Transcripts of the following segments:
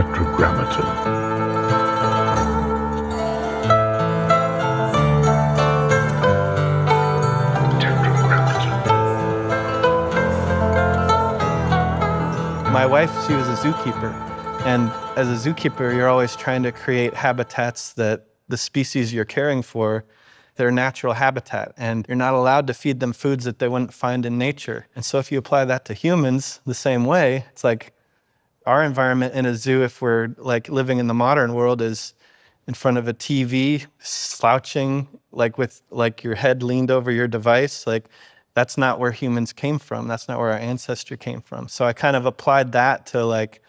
tetragrammaton. My wife, she was a zookeeper. And as a zookeeper, you're always trying to create habitats that the species you're caring for, their natural habitat. And you're not allowed to feed them foods that they wouldn't find in nature. And so if you apply that to humans the same way, it's like our environment in a zoo, if we're like living in the modern world, is in front of a TV, slouching, like with like your head leaned over your device. Like that's not where humans came from. That's not where our ancestry came from. So I kind of applied that to like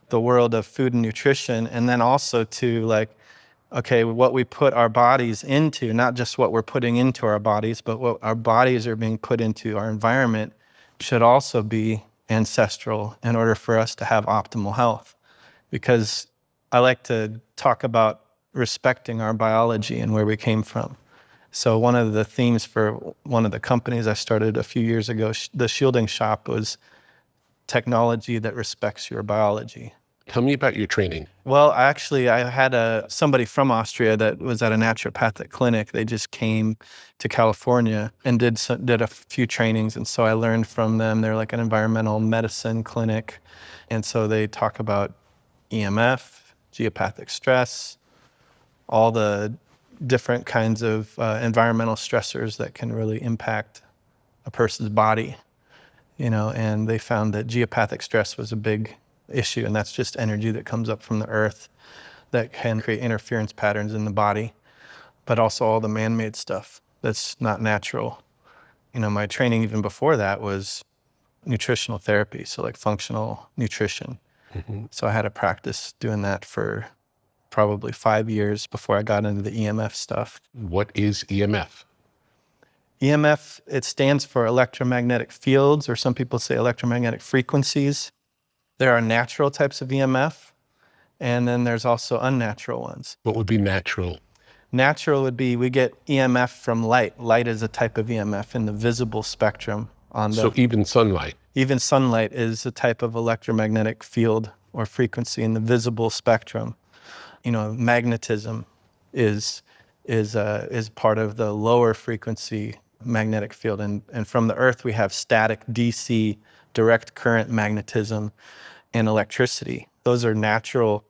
the world of food and nutrition, and then also to like, okay, what we put our bodies into, not just what we're putting into our bodies, but what our bodies are being put into our environment should also be ancestral in order for us to have optimal health. Because I like to talk about respecting our biology and where we came from. So one of the themes for one of the companies I started a few years ago, the Shielding Shop, was technology that respects your biology. Tell me about your training. Well, actually, I had somebody from Austria that was at a naturopathic clinic. They just came to California and did a few trainings, and so I learned from them. They're like an environmental medicine clinic, and so they talk about EMF, geopathic stress, all the different kinds of environmental stressors that can really impact a person's body, and they found that geopathic stress was a big issue, and that's just energy that comes up from the earth that can create interference patterns in the body, but also all the man-made stuff that's not natural. My training even before that was nutritional therapy, so like functional nutrition. Mm-hmm. So I had to practice doing that for probably 5 years before I got into the EMF stuff. What is EMF? EMF, it stands for electromagnetic fields, or some people say electromagnetic frequencies. There are natural types of EMF, and then there's also unnatural ones. What would be natural? Natural would be we get EMF from light. Light is a type of EMF in the visible spectrum. So even sunlight? Even sunlight is a type of electromagnetic field or frequency in the visible spectrum. Magnetism is part of the lower frequency magnetic field. And from the earth, we have static DC, direct current magnetism, and electricity. Those are natural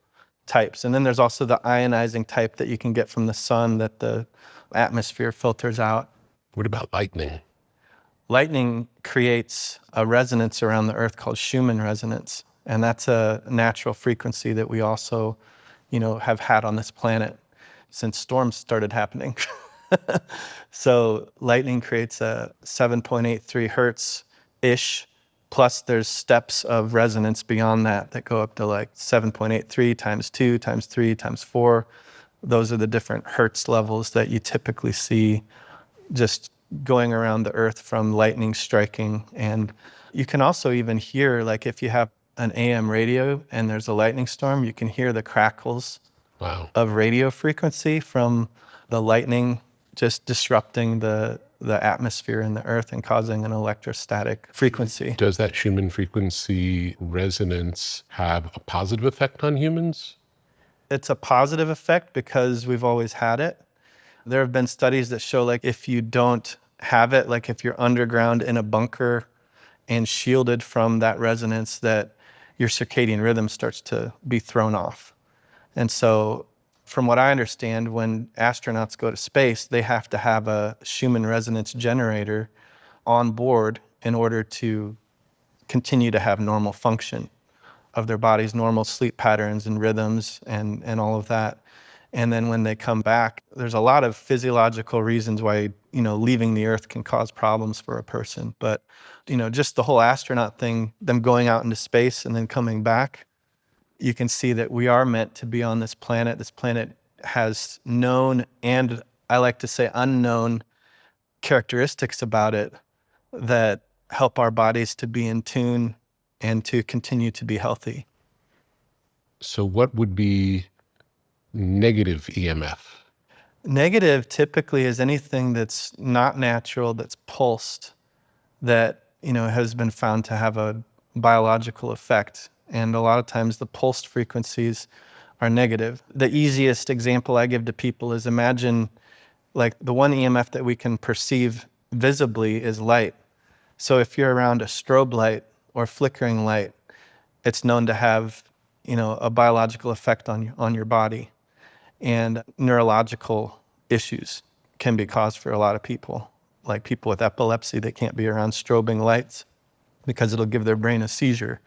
types. And then there's also the ionizing type that you can get from the sun that the atmosphere filters out. What about lightning? Lightning creates a resonance around the earth called Schumann resonance. And that's a natural frequency that we also, have had on this planet since storms started happening. So lightning creates a 7.83 hertz-ish, plus there's steps of resonance beyond that go up to like 7.83 times 2 times 3 times 4. Those are the different hertz levels that you typically see just going around the earth from lightning striking. And you can also even hear, like if you have an AM radio and there's a lightning storm, you can hear the crackles of radio frequency from the lightning just disrupting the atmosphere in the earth and causing an electrostatic frequency. Does that Schumann frequency resonance have a positive effect on humans? It's a positive effect because we've always had it. There have been studies that show like if you don't have it, like if you're underground in a bunker and shielded from that resonance, that your circadian rhythm starts to be thrown off. And so from what I understand, when astronauts go to space, they have to have a Schumann resonance generator on board in order to continue to have normal function of their body's normal sleep patterns and rhythms and all of that. And then when they come back, there's a lot of physiological reasons why, leaving the earth can cause problems for a person. But, just the whole astronaut thing, them going out into space and then coming back, you can see that we are meant to be on this planet. This planet has known, and I like to say unknown, characteristics about it that help our bodies to be in tune and to continue to be healthy. So what would be negative EMF? Negative typically is anything that's not natural, that's pulsed, that has been found to have a biological effect. and a lot of times the pulsed frequencies are negative. The easiest example I give to people is imagine like the one EMF that we can perceive visibly is light. So if you're around a strobe light or flickering light, it's known to have, a biological effect on your body. And neurological issues can be caused for a lot of people. Like people with epilepsy, they can't be around strobing lights because it'll give their brain a seizure.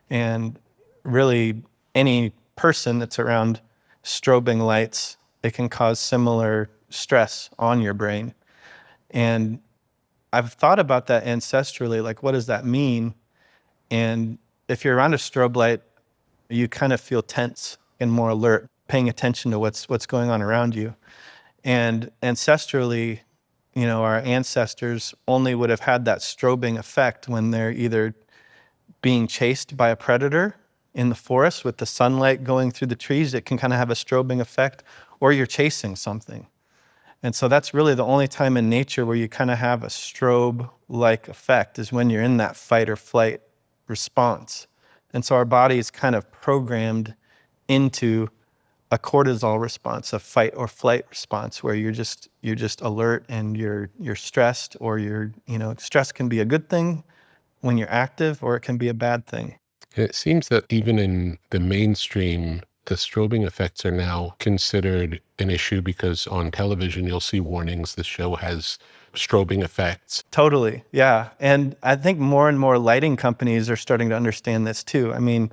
And really, any person that's around strobing lights, it can cause similar stress on your brain. And I've thought about that ancestrally, like what does that mean? And if you're around a strobe light, you kind of feel tense and more alert, paying attention to what's going on around you. And ancestrally, our ancestors only would have had that strobing effect when they're either being chased by a predator in the forest with the sunlight going through the trees. It can kind of have a strobing effect, or you're chasing something. And so that's really the only time in nature where you kind of have a strobe-like effect is when you're in that fight or flight response. And so our body is kind of programmed into a cortisol response, a fight or flight response, where you're just alert and you're stressed, or stress can be a good thing when you're active, or it can be a bad thing. It seems that even in the mainstream, the strobing effects are now considered an issue because on television, you'll see warnings. The show has strobing effects. Totally, yeah. And I think more and more lighting companies are starting to understand this too. I mean,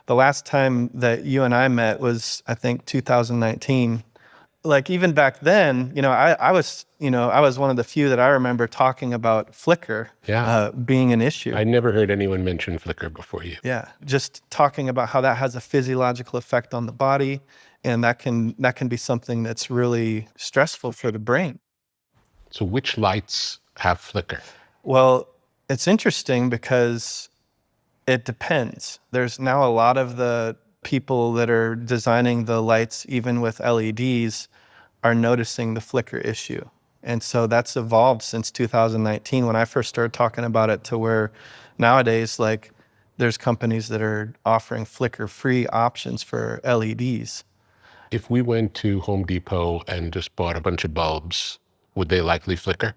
the last time that you and I met was, I think, 2019. Like even back then, I was one of the few that I remember talking about flicker being an issue. I never heard anyone mention flicker before you. Yeah, just talking about how that has a physiological effect on the body, and that can be something that's really stressful for the brain. So which lights have flicker? Well, it's interesting because it depends. There's now a lot of the people that are designing the lights, even with LEDs, are noticing the flicker issue. And so that's evolved since 2019 when I first started talking about it, to where nowadays, like, there's companies that are offering flicker-free options for LEDs. If we went to Home Depot and just bought a bunch of bulbs, would they likely flicker?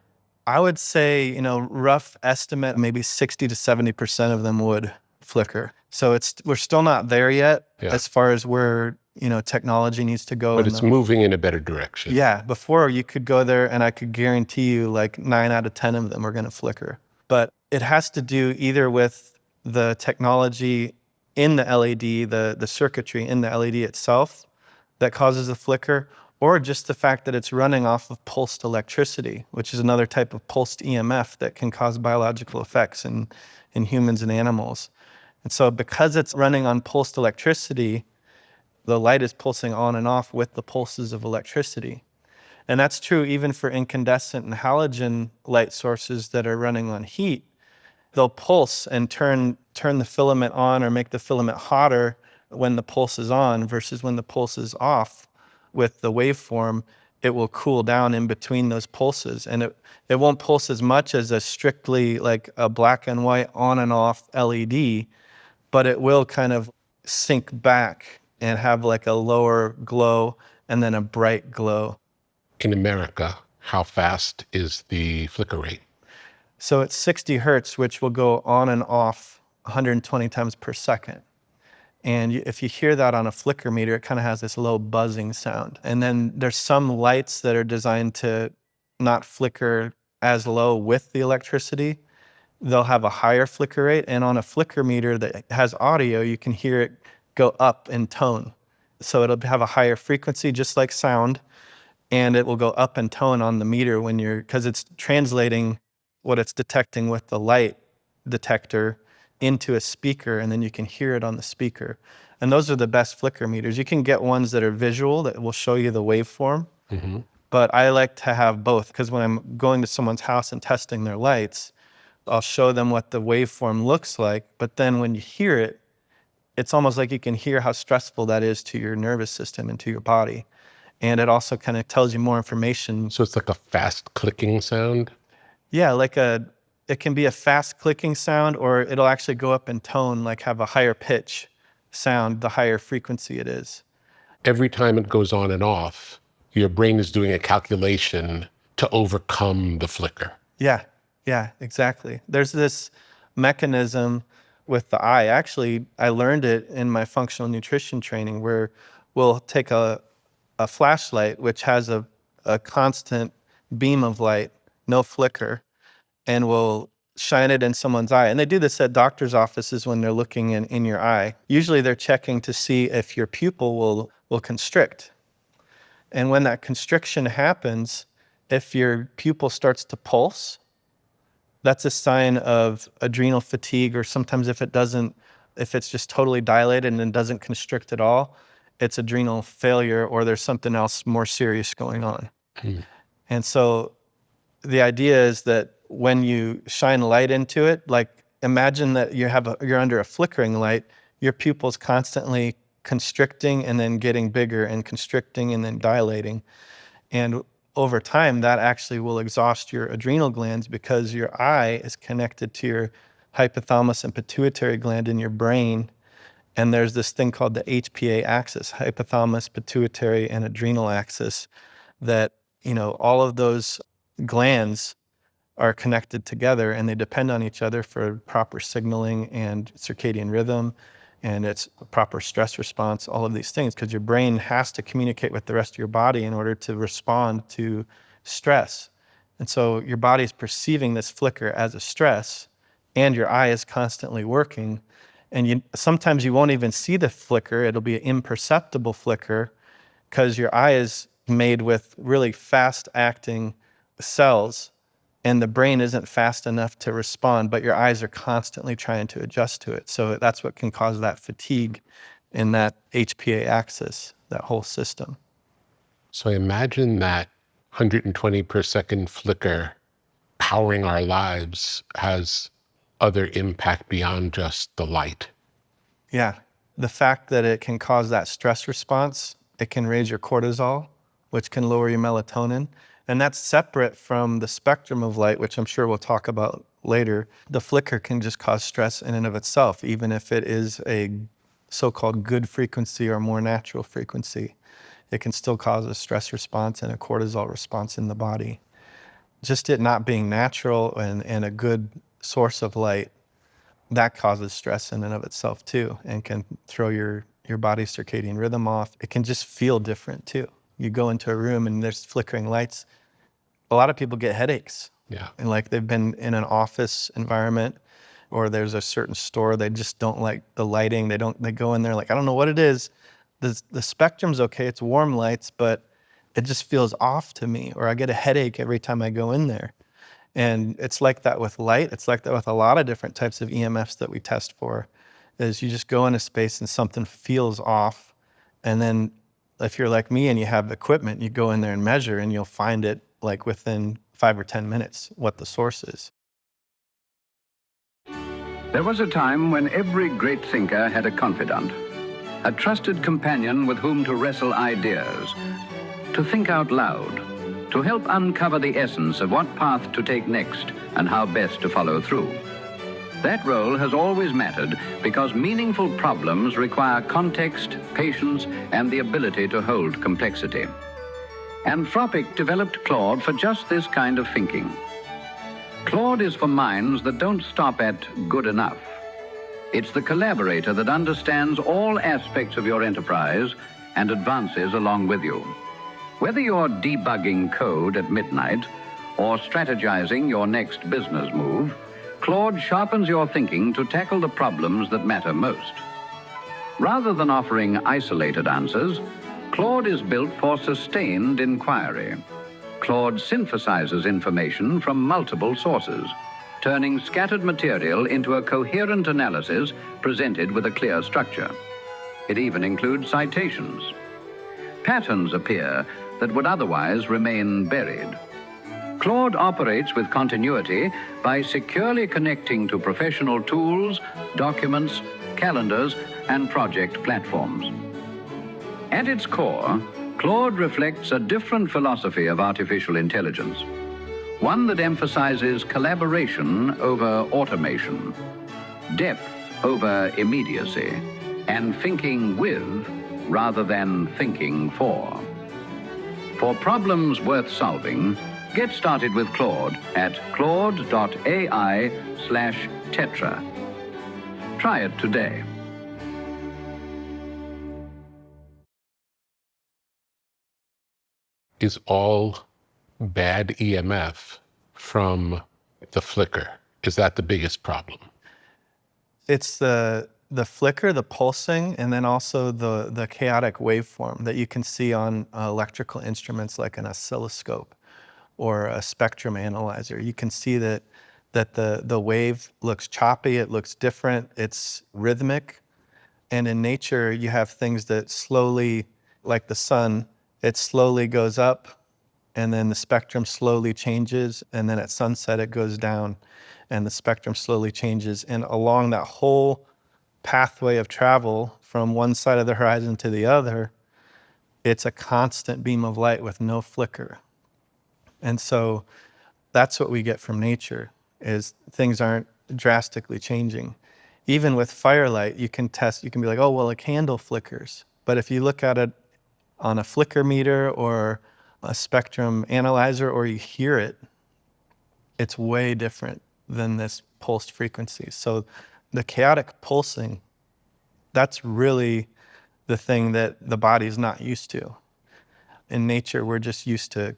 I would say, rough estimate, maybe 60 to 70% of them would flicker. So we're still not there yet as far as where, technology needs to go. But it's moving in a better direction. Yeah, before you could go there and I could guarantee you like 9 out of 10 of them are going to flicker. But it has to do either with the technology in the LED, the circuitry in the LED itself that causes a flicker, or just the fact that it's running off of pulsed electricity, which is another type of pulsed EMF that can cause biological effects in humans and animals. And so because it's running on pulsed electricity, the light is pulsing on and off with the pulses of electricity. And that's true even for incandescent and halogen light sources that are running on heat. They'll pulse and turn the filament on or make the filament hotter when the pulse is on versus when the pulse is off. With the waveform, it will cool down in between those pulses. And it won't pulse as much as a strictly like a black and white on and off LED, but it will kind of sink back and have like a lower glow and then a bright glow. In America, how fast is the flicker rate? So it's 60 hertz, which will go on and off 120 times per second. And if you hear that on a flicker meter, it kind of has this low buzzing sound. And then there's some lights that are designed to not flicker as low with the electricity. They'll have a higher flicker rate. And on a flicker meter that has audio, you can hear it go up in tone. So it'll have a higher frequency, just like sound, and it will go up in tone on the meter because it's translating what it's detecting with the light detector into a speaker, and then you can hear it on the speaker. And those are the best flicker meters. You can get ones that are visual that will show you the waveform, but I like to have both, because when I'm going to someone's house and testing their lights, I'll show them what the waveform looks like, but then when you hear it, it's almost like you can hear how stressful that is to your nervous system and to your body. And it also kind of tells you more information. So it's like a fast clicking sound? Yeah, like a it can be a fast clicking sound, or it'll actually go up in tone, like have a higher pitch sound, the higher frequency it is. Every time it goes on and off, your brain is doing a calculation to overcome the flicker. Yeah, exactly. There's this mechanism with the eye. Actually, I learned it in my functional nutrition training, where we'll take a flashlight, which has a constant beam of light, no flicker, and we'll shine it in someone's eye. And they do this at doctor's offices when they're looking in your eye. Usually they're checking to see if your pupil will constrict. And when that constriction happens, if your pupil starts to pulse, that's a sign of adrenal fatigue, or sometimes if it's just totally dilated and doesn't constrict at all, it's adrenal failure, or there's something else more serious going on. And so the idea is that when you shine light into it, like imagine that you're under a flickering light, your pupil's constantly constricting and then getting bigger, and constricting and then dilating. And over time, that actually will exhaust your adrenal glands, because your eye is connected to your hypothalamus and pituitary gland in your brain. And there's this thing called the HPA axis, hypothalamus, pituitary, and adrenal axis, that, all of those glands are connected together, and they depend on each other for proper signaling and circadian rhythm, and its proper stress response, all of these things, because your brain has to communicate with the rest of your body in order to respond to stress. And so your body is perceiving this flicker as a stress, and your eye is constantly working. And sometimes you won't even see the flicker. It'll be an imperceptible flicker, because your eye is made with really fast-acting cells, and the brain isn't fast enough to respond, but your eyes are constantly trying to adjust to it. So that's what can cause that fatigue in that HPA axis, that whole system. So I imagine that 120 per second flicker powering our lives has other impact beyond just the light. Yeah. The fact that it can cause that stress response, it can raise your cortisol, which can lower your melatonin. And that's separate from the spectrum of light, which I'm sure we'll talk about later. The flicker can just cause stress in and of itself, even if it is a so-called good frequency or more natural frequency. It can still cause a stress response and a cortisol response in the body. Just it not being natural and a good source of light, that causes stress in and of itself too, and can throw your body's circadian rhythm off. It can just feel different too. You go into a room and there's flickering lights. A lot of people get headaches. Yeah. And like they've been in an office environment, or there's a certain store, they just don't like the lighting. They go in there like, I don't know what it is. The spectrum's okay, it's warm lights, but it just feels off to me, or I get a headache every time I go in there. And it's like that with light. It's like that with a lot of different types of EMFs that we test for, is you just go in a space and something feels off. And then if you're like me and you have equipment, you go in there and measure, and you'll find it like within 5 or 10 minutes what the source is. There was a time when every great thinker had a confidant, a trusted companion with whom to wrestle ideas, to think out loud, to help uncover the essence of what path to take next and how best to follow through. That role has always mattered, because meaningful problems require context, patience, and the ability to hold complexity. Anthropic developed Claude for just this kind of thinking. Claude is for minds that don't stop at good enough. It's the collaborator that understands all aspects of your enterprise and advances along with you. Whether you're debugging code at midnight or strategizing your next business move, Claude sharpens your thinking to tackle the problems that matter most. Rather than offering isolated answers, Claude is built for sustained inquiry. Claude synthesizes information from multiple sources, turning scattered material into a coherent analysis presented with a clear structure. It even includes citations. Patterns appear that would otherwise remain buried. Claude operates with continuity by securely connecting to professional tools, documents, calendars, and project platforms. At its core, Claude reflects a different philosophy of artificial intelligence, one that emphasizes collaboration over automation, depth over immediacy, and thinking with rather than thinking for. For problems worth solving, get started with Claude at claude.ai/tetra. Try it today. Is all bad EMF from the flicker? Is that the biggest problem? It's the flicker, the pulsing, and then also the chaotic waveform that you can see on electrical instruments like an oscilloscope or a spectrum analyzer. You can see that the wave looks choppy, it looks different, it's rhythmic. And in nature, you have things that slowly, like the sun, it slowly goes up, and then the spectrum slowly changes, and then at sunset it goes down, and the spectrum slowly changes. And along that whole pathway of travel from one side of the horizon to the other, it's a constant beam of light with no flicker. And so that's what we get from nature, is things aren't drastically changing. Even with firelight, you can be like, oh, well, a candle flickers. But if you look at it on a flicker meter or a spectrum analyzer, or you hear it, it's way different than this pulsed frequency. So the chaotic pulsing, that's really the thing that the body's not used to. In nature, we're just used to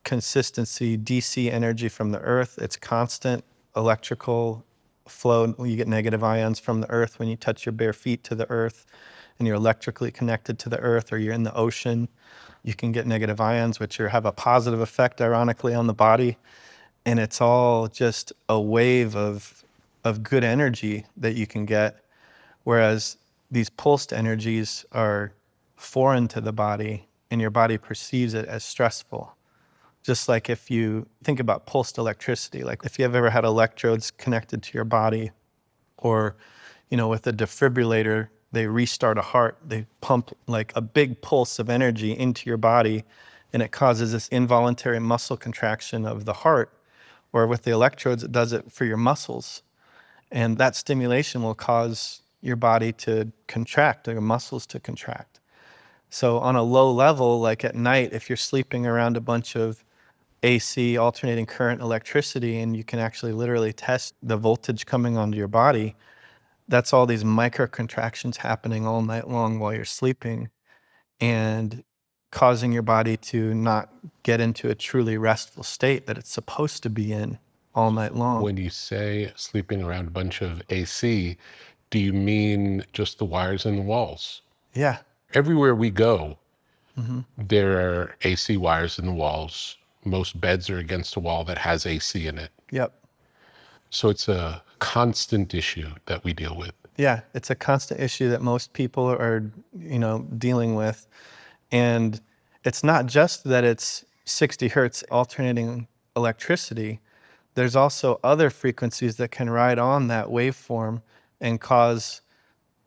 consistency, DC energy from the earth. It's constant electrical flow. You get negative ions from the earth when you touch your bare feet to the earth, and you're electrically connected to the earth, or you're in the ocean. You can get negative ions, which have a positive effect, ironically, on the body. And it's all just a wave of good energy that you can get, whereas these pulsed energies are foreign to the body, and your body perceives it as stressful. Just like if you think about pulsed electricity, like if you've ever had electrodes connected to your body, or, with a defibrillator, they restart a heart, they pump like a big pulse of energy into your body, and it causes this involuntary muscle contraction of the heart. Or with the electrodes, it does it for your muscles. And that stimulation will cause your body to contract, or your muscles to contract. So on a low level, like at night, if you're sleeping around a bunch of AC, alternating current electricity, and you can actually literally test the voltage coming onto your body, that's all these micro contractions happening all night long while you're sleeping, and causing your body to not get into a truly restful state that it's supposed to be in all night long. When you say sleeping around a bunch of AC, do you mean just the wires in the walls? Yeah. Everywhere we go, there are AC wires in the walls. Most beds are against a wall that has AC in it. Yep. So it's a constant issue that we deal with. Yeah, it's a constant issue that most people are, dealing with. And it's not just that it's 60 hertz alternating electricity. There's also other frequencies that can ride on that waveform and cause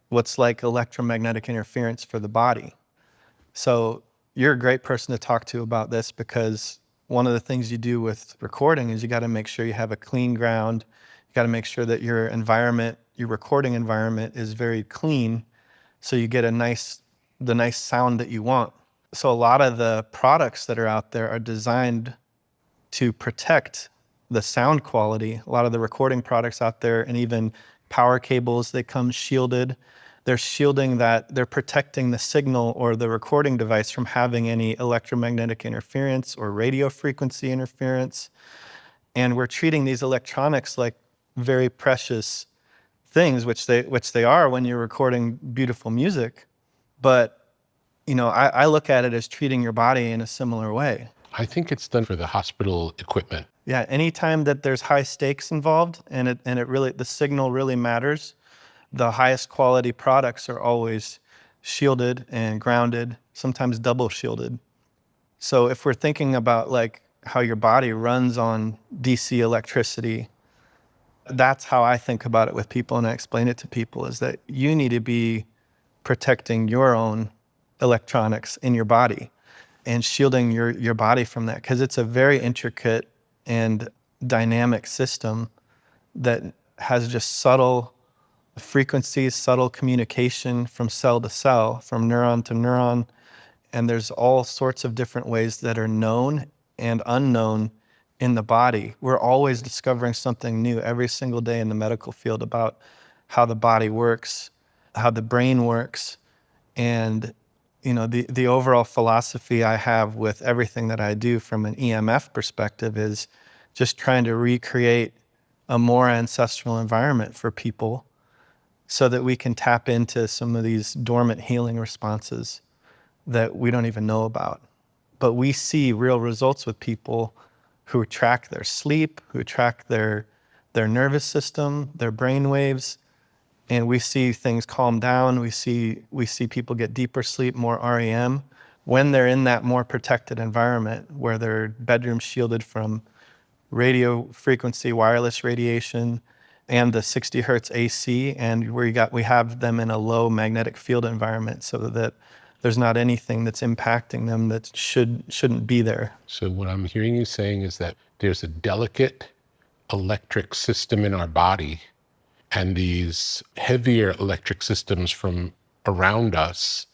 what's like electromagnetic interference for the body. So you're a great person to talk to about this, because one of the things you do with recording is you got to make sure you have a clean ground. You got to make sure that your environment, your recording environment, is very clean, so you get the nice sound that you want. So a lot of the products that are out there are designed to protect the sound quality. A lot of the recording products out there, and even power cables, they come shielded. They're shielding that, they're protecting the signal or the recording device from having any electromagnetic interference or radio frequency interference. And we're treating these electronics like very precious things, which they are when you're recording beautiful music. But, I look at it as treating your body in a similar way. I think it's done for the hospital equipment. Yeah, anytime that there's high stakes involved, and it really, the signal really matters, the highest quality products are always shielded and grounded, sometimes double shielded. So if we're thinking about like how your body runs on DC electricity, that's how I think about it with people, and I explain it to people, is that you need to be protecting your own electronics in your body and shielding your body from that, because it's a very intricate and dynamic system that has just subtle frequencies, subtle communication from cell to cell, from neuron to neuron. And there's all sorts of different ways that are known and unknown in the body. We're always discovering something new every single day in the medical field about how the body works, how the brain works. And the overall philosophy I have with everything that I do from an EMF perspective is just trying to recreate a more ancestral environment for people so that we can tap into some of these dormant healing responses that we don't even know about. But we see real results with people who track their sleep, who track their nervous system, their brain waves, and we see things calm down. We see people get deeper sleep, more REM, when they're in that more protected environment where their bedroom's shielded from radio frequency, wireless radiation, and the 60 hertz AC, and we have them in a low magnetic field environment so that there's not anything that's impacting them that shouldn't be there. So what I'm hearing you saying is that there's a delicate electric system in our body, and these heavier electric systems from around us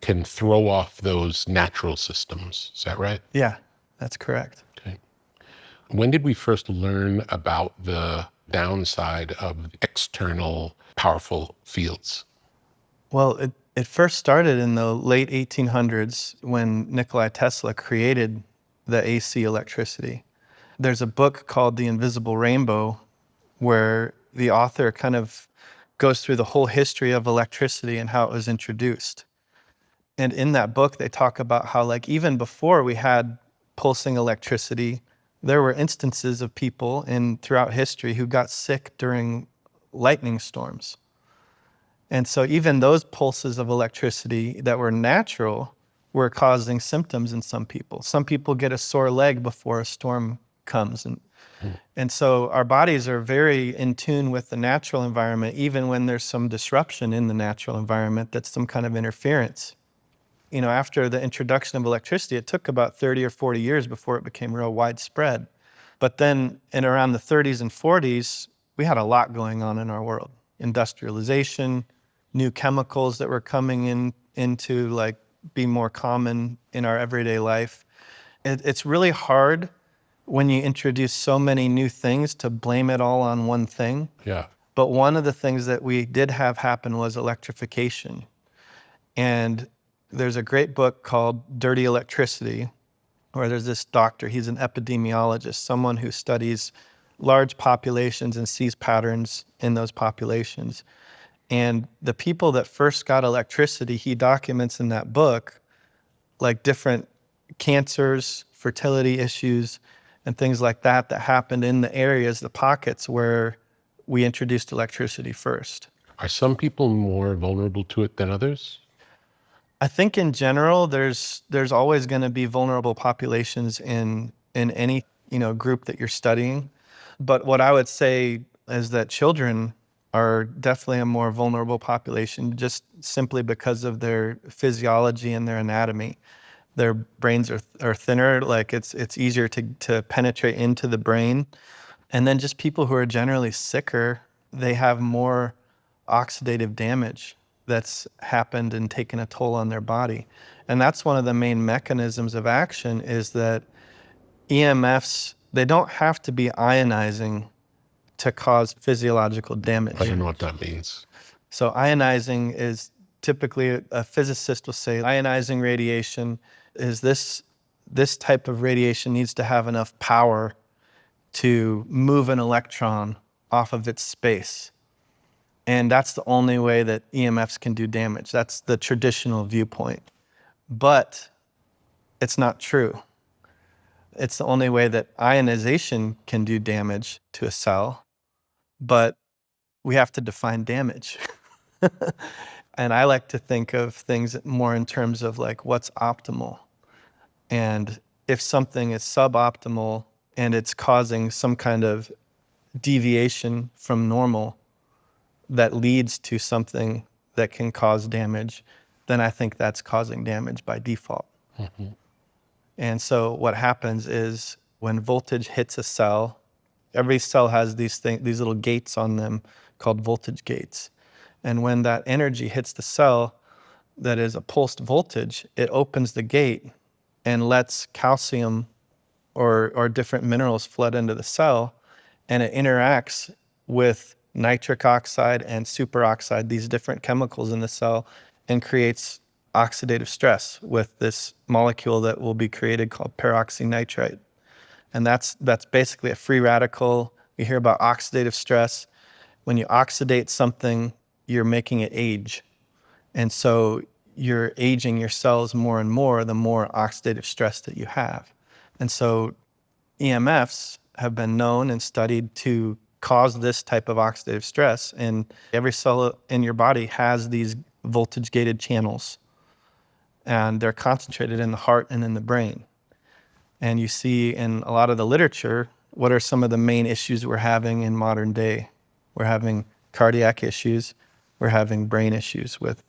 can throw off those natural systems. Is that right? Yeah, that's correct. Okay. When did we first learn about the downside of external powerful fields? Well, it first started in the late 1800s when Nikola Tesla created the AC electricity. There's a book called The Invisible Rainbow where the author kind of goes through the whole history of electricity and how it was introduced. And in that book, they talk about how, like, even before we had pulsing electricity, there were instances of people throughout history who got sick during lightning storms. And so even those pulses of electricity that were natural were causing symptoms in some people. Some people get a sore leg before a storm comes. And so our bodies are very in tune with the natural environment, even when there's some disruption in the natural environment that's some kind of interference. After the introduction of electricity, it took about 30 or 40 years before it became real widespread. But then in around the 30s and 40s, we had a lot going on in our world. Industrialization, new chemicals that were coming into like be more common in our everyday life. It's really hard when you introduce so many new things to blame it all on one thing. Yeah. But one of the things that we did have happen was electrification. And there's a great book called Dirty Electricity, where there's this doctor, he's an epidemiologist, someone who studies large populations and sees patterns in those populations. And the people that first got electricity, he documents in that book, like different cancers, fertility issues, and things like that happened in the areas, the pockets where we introduced electricity first. Are some people more vulnerable to it than others? I think in general, there's always going to be vulnerable populations in any group that you're studying. But what I would say is that children are definitely a more vulnerable population, just simply because of their physiology and their anatomy. Their brains are thinner, like it's easier to penetrate into the brain. And then just people who are generally sicker, they have more oxidative damage that's happened and taken a toll on their body. And that's one of the main mechanisms of action, is that EMFs, they don't have to be ionizing to cause physiological damage. I don't know what that means. So ionizing is typically, a physicist will say, ionizing radiation is this type of radiation needs to have enough power to move an electron off of its space. And that's the only way that EMFs can do damage. That's the traditional viewpoint. But it's not true. It's the only way that ionization can do damage to a cell, but we have to define damage. And I like to think of things more in terms of like what's optimal. And if something is suboptimal and it's causing some kind of deviation from normal that leads to something that can cause damage, then I think that's causing damage by default. Mm-hmm. And so what happens is When voltage hits a cell, every cell has these little gates on them called voltage gates. And when that energy hits the cell that is a pulsed voltage, it opens the gate and lets calcium or different minerals flood into the cell, and it interacts with nitric oxide and superoxide, these different chemicals in the cell, and creates oxidative stress with this molecule that will be created called peroxynitrite. And that's basically a free radical. You hear about oxidative stress. When you oxidate something, you're making it age. And so you're aging your cells more and more the more oxidative stress that you have. And so EMFs have been known and studied to cause this type of oxidative stress. And every cell in your body has these voltage gated channels, and they're concentrated in the heart and in the brain. And you see in a lot of the literature, what are some of the main issues we're having in modern day? We're having cardiac issues. We're having brain issues with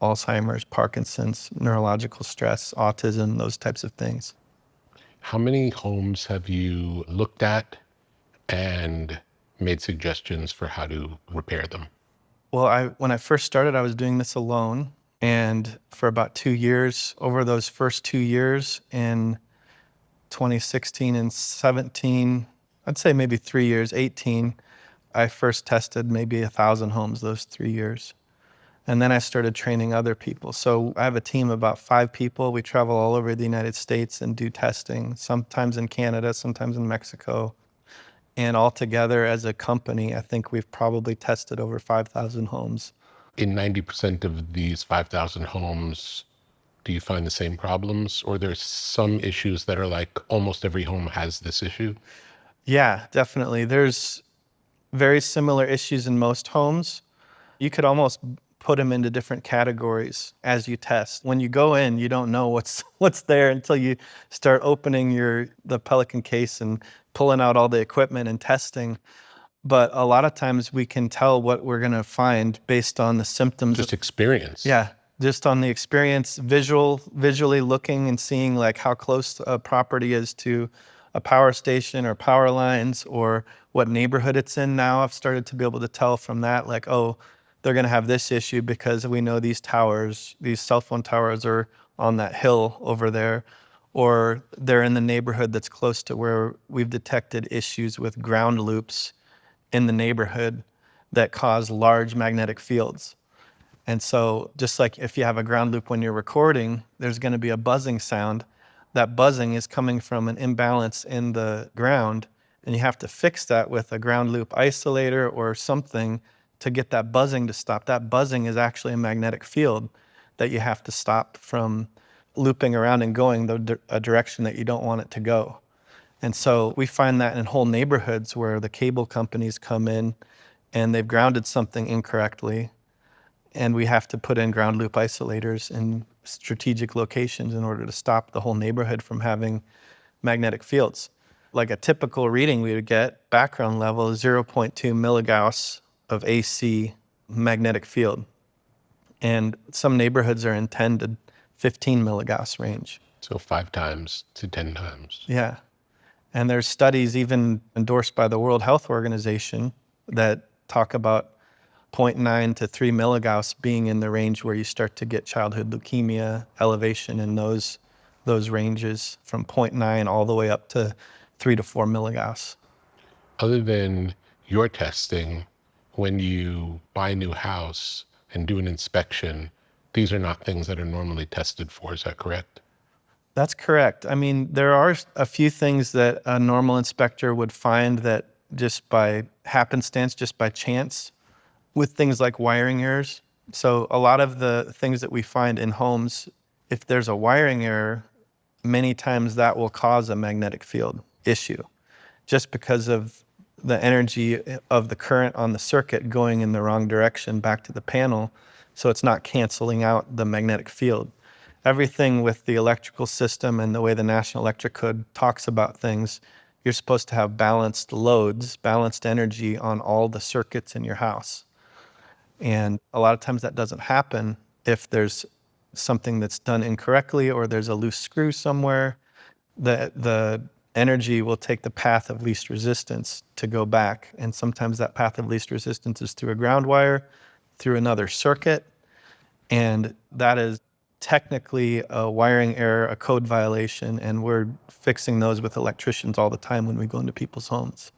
Alzheimer's, Parkinson's, neurological stress, autism, those types of things. How many homes have you looked at and made suggestions for how to repair them? Well, when I first started, I was doing this alone. And for about 2 years, over those first 2 years in 2016 and 17, I'd say maybe 3 years, 18, I first tested maybe 1,000 homes those 3 years. And then I started training other people. So I have a team of about 5 people. We travel all over the United States and do testing, sometimes in Canada, sometimes in Mexico. And altogether as a company, I think we've probably tested over 5,000 homes. In 90% of these 5,000 homes, do you find the same problems, or there's some issues that are like almost every home has this issue? Yeah, definitely. There's very similar issues in most homes. You could almost put them into different categories as you test. When you go in, you don't know what's there until you start opening the Pelican case and pulling out all the equipment and testing. But a lot of times we can tell what we're going to find based on the symptoms. Just experience. Yeah, just on the experience, visually looking and seeing like how close a property is to a power station or power lines, or what neighborhood it's in. Now I've started to be able to tell from that, like, oh, they're going to have this issue because we know these cell phone towers are on that hill over there, or they're in the neighborhood that's close to where we've detected issues with ground loops in the neighborhood that cause large magnetic fields. And so just like if you have a ground loop when you're recording, there's going to be a buzzing sound. That buzzing is coming from an imbalance in the ground, and you have to fix that with a ground loop isolator or something to get that buzzing to stop. That buzzing is actually a magnetic field that you have to stop from looping around and going a direction that you don't want it to go. And so we find that in whole neighborhoods where the cable companies come in and they've grounded something incorrectly, and we have to put in ground loop isolators in strategic locations in order to stop the whole neighborhood from having magnetic fields. Like a typical reading we would get, background level is 0.2 milligauss of AC magnetic field. And some neighborhoods are in 10 to 15 milligauss range. So 5 times to 10 times. Yeah. And there's studies even endorsed by the World Health Organization that talk about 0.9 to 3 milligauss being in the range where you start to get childhood leukemia elevation in those ranges, from 0.9 all the way up to 3 to 4 milligauss. Other than your testing, when you buy a new house and do an inspection, these are not things that are normally tested for, is that correct? That's correct. I mean, there are a few things that a normal inspector would find that just by happenstance, just by chance, with things like wiring errors. So a lot of the things that we find in homes, if there's a wiring error, many times that will cause a magnetic field issue, just because of the energy of the current on the circuit going in the wrong direction back to the panel, so it's not canceling out the magnetic field. Everything with the electrical system and the way the National Electric Code talks about things, you're supposed to have balanced loads, balanced energy on all the circuits in your house. And a lot of times that doesn't happen if there's something that's done incorrectly or there's a loose screw somewhere. The energy will take the path of least resistance to go back. And sometimes that path of least resistance is through a ground wire, through another circuit. And that is technically a wiring error, a code violation, and we're fixing those with electricians all the time when we go into people's homes.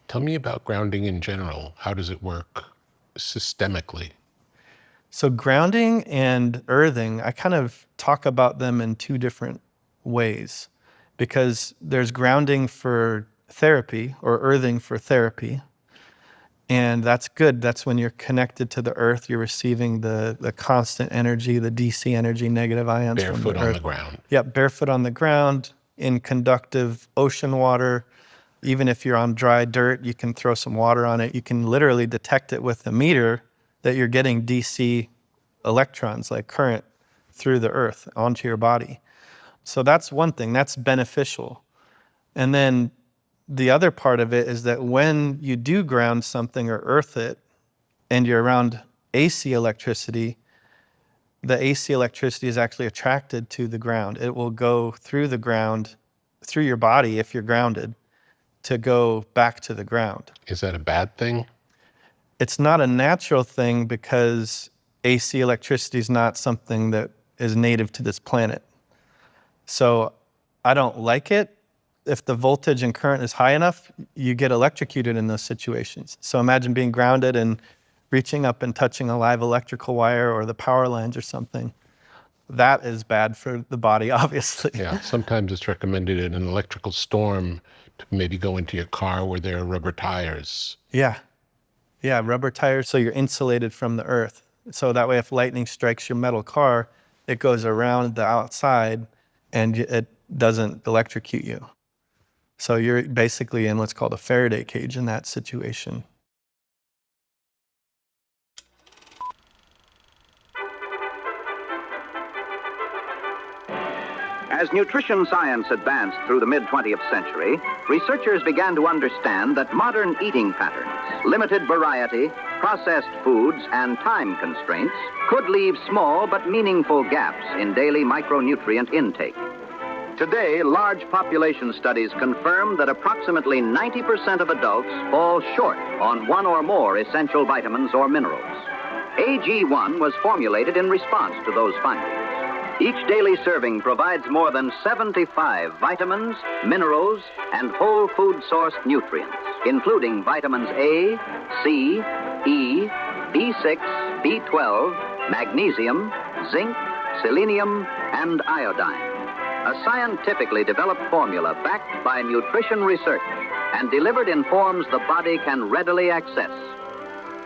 Tell me about grounding in general. How does it work systemically? So grounding and earthing, I kind of talk about them in two different ways, because there's grounding for therapy or earthing for therapy. And that's good. That's when you're connected to the earth, you're receiving the constant energy, the DC energy, negative ions from the earth. Barefoot on the ground. Yep, barefoot on the ground, in conductive ocean water. Even if you're on dry dirt, you can throw some water on it. You can literally detect it with a meter that you're getting DC electrons, like current, through the earth onto your body. So that's one thing, that's beneficial. And then the other part of it is that when you do ground something or earth it, and you're around AC electricity, the AC electricity is actually attracted to the ground. It will go through the ground, through your body if you're grounded, to go back to the ground. Is that a bad thing? It's not a natural thing because AC electricity is not something that is native to this planet. So I don't like it. If the voltage and current is high enough, you get electrocuted in those situations. So imagine being grounded and reaching up and touching a live electrical wire or the power lines or something. That is bad for the body, obviously. Yeah, sometimes it's recommended in an electrical storm to maybe go into your car where there are rubber tires. Yeah, rubber tires, so you're insulated from the earth. So that way if lightning strikes your metal car, it goes around the outside and it doesn't electrocute you. So you're basically in what's called a Faraday cage in that situation. As nutrition science advanced through the mid-20th century, researchers began to understand that modern eating patterns, limited variety, processed foods, and time constraints could leave small but meaningful gaps in daily micronutrient intake. Today, large population studies confirm that approximately 90% of adults fall short on one or more essential vitamins or minerals. AG1 was formulated in response to those findings. Each daily serving provides more than 75 vitamins, minerals, and whole food sourced nutrients, including vitamins A, C, E, B6, B12, magnesium, zinc, selenium, and iodine. A scientifically developed formula backed by nutrition research and delivered in forms the body can readily access.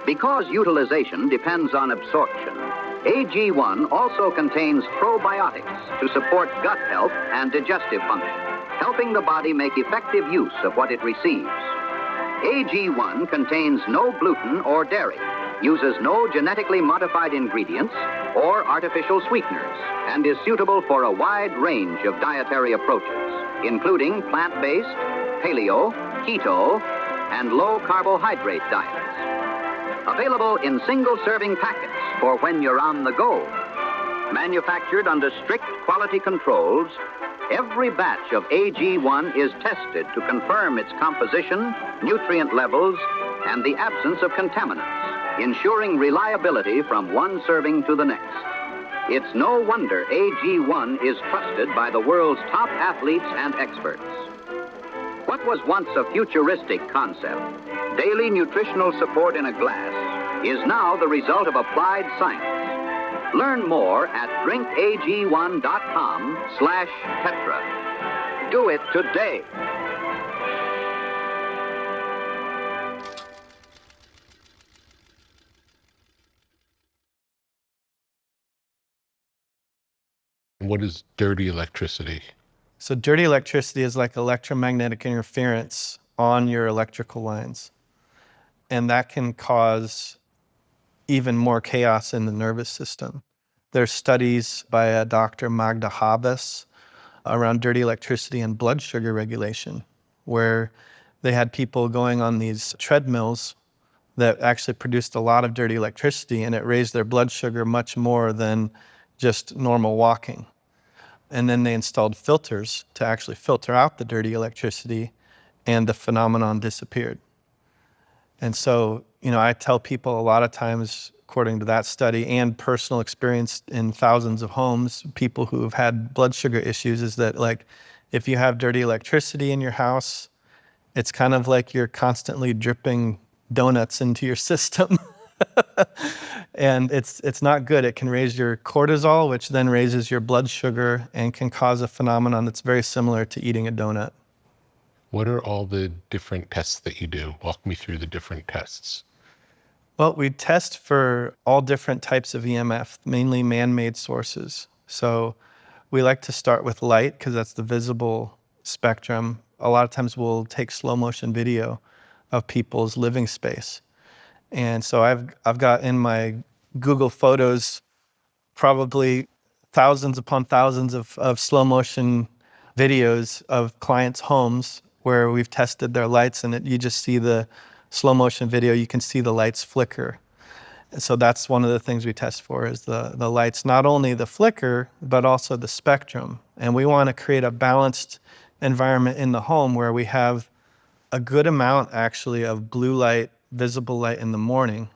Because utilization depends on absorption, AG1 also contains probiotics to support gut health and digestive function, helping the body make effective use of what it receives. AG1 contains no gluten or dairy, uses no genetically modified ingredients or artificial sweeteners, and is suitable for a wide range of dietary approaches, including plant-based, paleo, keto, and low-carbohydrate diets. Available in single-serving packets for when you're on the go. Manufactured under strict quality controls, every batch of AG1 is tested to confirm its composition, nutrient levels, and the absence of contaminants, ensuring reliability from one serving to the next. It's no wonder AG1 is trusted by the world's top athletes and experts. What was once a futuristic concept, daily nutritional support in a glass, is now the result of applied science. Learn more at drinkag1.com/Petra. Do it today. What is dirty electricity? So dirty electricity is like electromagnetic interference on your electrical lines. And that can cause even more chaos in the nervous system. There's studies by a Dr. Magda Havas around dirty electricity and blood sugar regulation, where they had people going on these treadmills that actually produced a lot of dirty electricity, and it raised their blood sugar much more than just normal walking. And then they installed filters to actually filter out the dirty electricity, and the phenomenon disappeared. And so, I tell people a lot of times, according to that study and personal experience in thousands of homes, people who have had blood sugar issues, is that like, if you have dirty electricity in your house, it's kind of like you're constantly dripping donuts into your system. And it's not good. It can raise your cortisol, which then raises your blood sugar and can cause a phenomenon that's very similar to eating a donut. What are all the different tests that you do? Walk me through the different tests. Well, we test for all different types of EMF, mainly man-made sources. So we like to start with light because that's the visible spectrum. A lot of times we'll take slow motion video of people's living space. And so I've got in my Google Photos probably thousands upon thousands of slow motion videos of clients' homes where we've tested their lights, and you just see the slow motion video, you can see the lights flicker. And so that's one of the things we test for, is the lights, not only the flicker, but also the spectrum. And we want to create a balanced environment in the home where we have a good amount actually of blue light, visible light in the morning,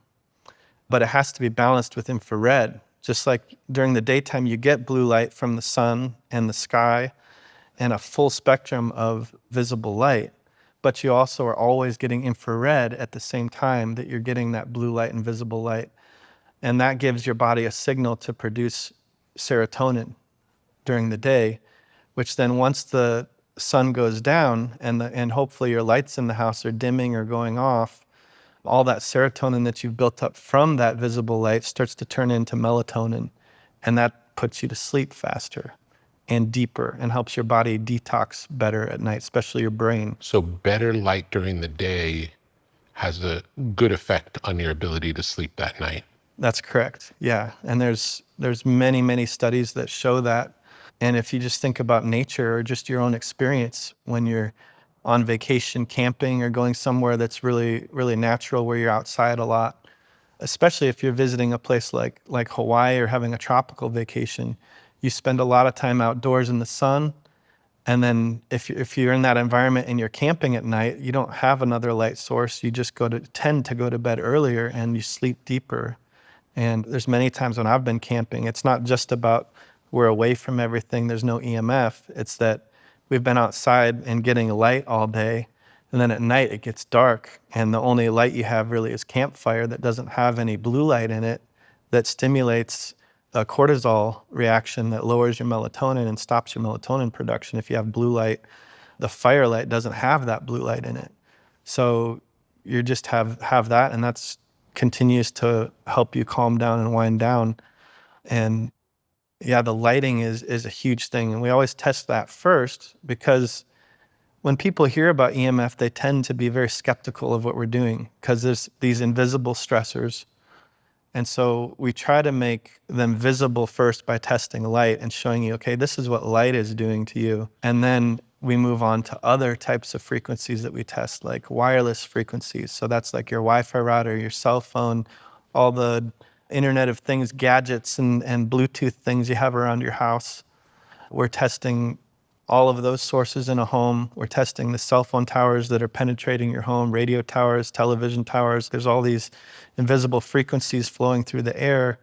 but it has to be balanced with infrared. Just like during the daytime, you get blue light from the sun and the sky and a full spectrum of visible light, but you also are always getting infrared at the same time that you're getting that blue light and visible light. And that gives your body a signal to produce serotonin during the day, which then once the sun goes down and hopefully your lights in the house are dimming or going off, all that serotonin that you've built up from that visible light starts to turn into melatonin, and that puts you to sleep faster and deeper and helps your body detox better at night, especially your brain. So better light during the day has a good effect on your ability to sleep that night. That's correct. Yeah. And there's many, many studies that show that. And if you just think about nature or just your own experience when you're on vacation, camping, or going somewhere that's really, really natural, where you're outside a lot, especially if you're visiting a place like Hawaii or having a tropical vacation, you spend a lot of time outdoors in the sun. And then if you're in that environment and you're camping at night, you don't have another light source. You just tend to go to bed earlier and you sleep deeper. And there's many times when I've been camping, it's not just about we're away from everything, there's no EMF. It's that we've been outside and getting light all day, and then at night it gets dark, and the only light you have really is campfire that doesn't have any blue light in it, that stimulates a cortisol reaction that lowers your melatonin and stops your melatonin production. If you have blue light, the firelight doesn't have that blue light in it. So you just have that, and that's continues to help you calm down and wind down. And yeah, the lighting is a huge thing. And we always test that first, because when people hear about EMF, they tend to be very skeptical of what we're doing because there's these invisible stressors. And so we try to make them visible first by testing light and showing you, okay, this is what light is doing to you. And then we move on to other types of frequencies that we test, like wireless frequencies. So that's like your Wi-Fi router, your cell phone, all the Internet of Things gadgets and Bluetooth things you have around your house. We're testing all of those sources in a home. We're testing the cell phone towers that are penetrating your home, radio towers, television towers. There's all these invisible frequencies flowing through the air.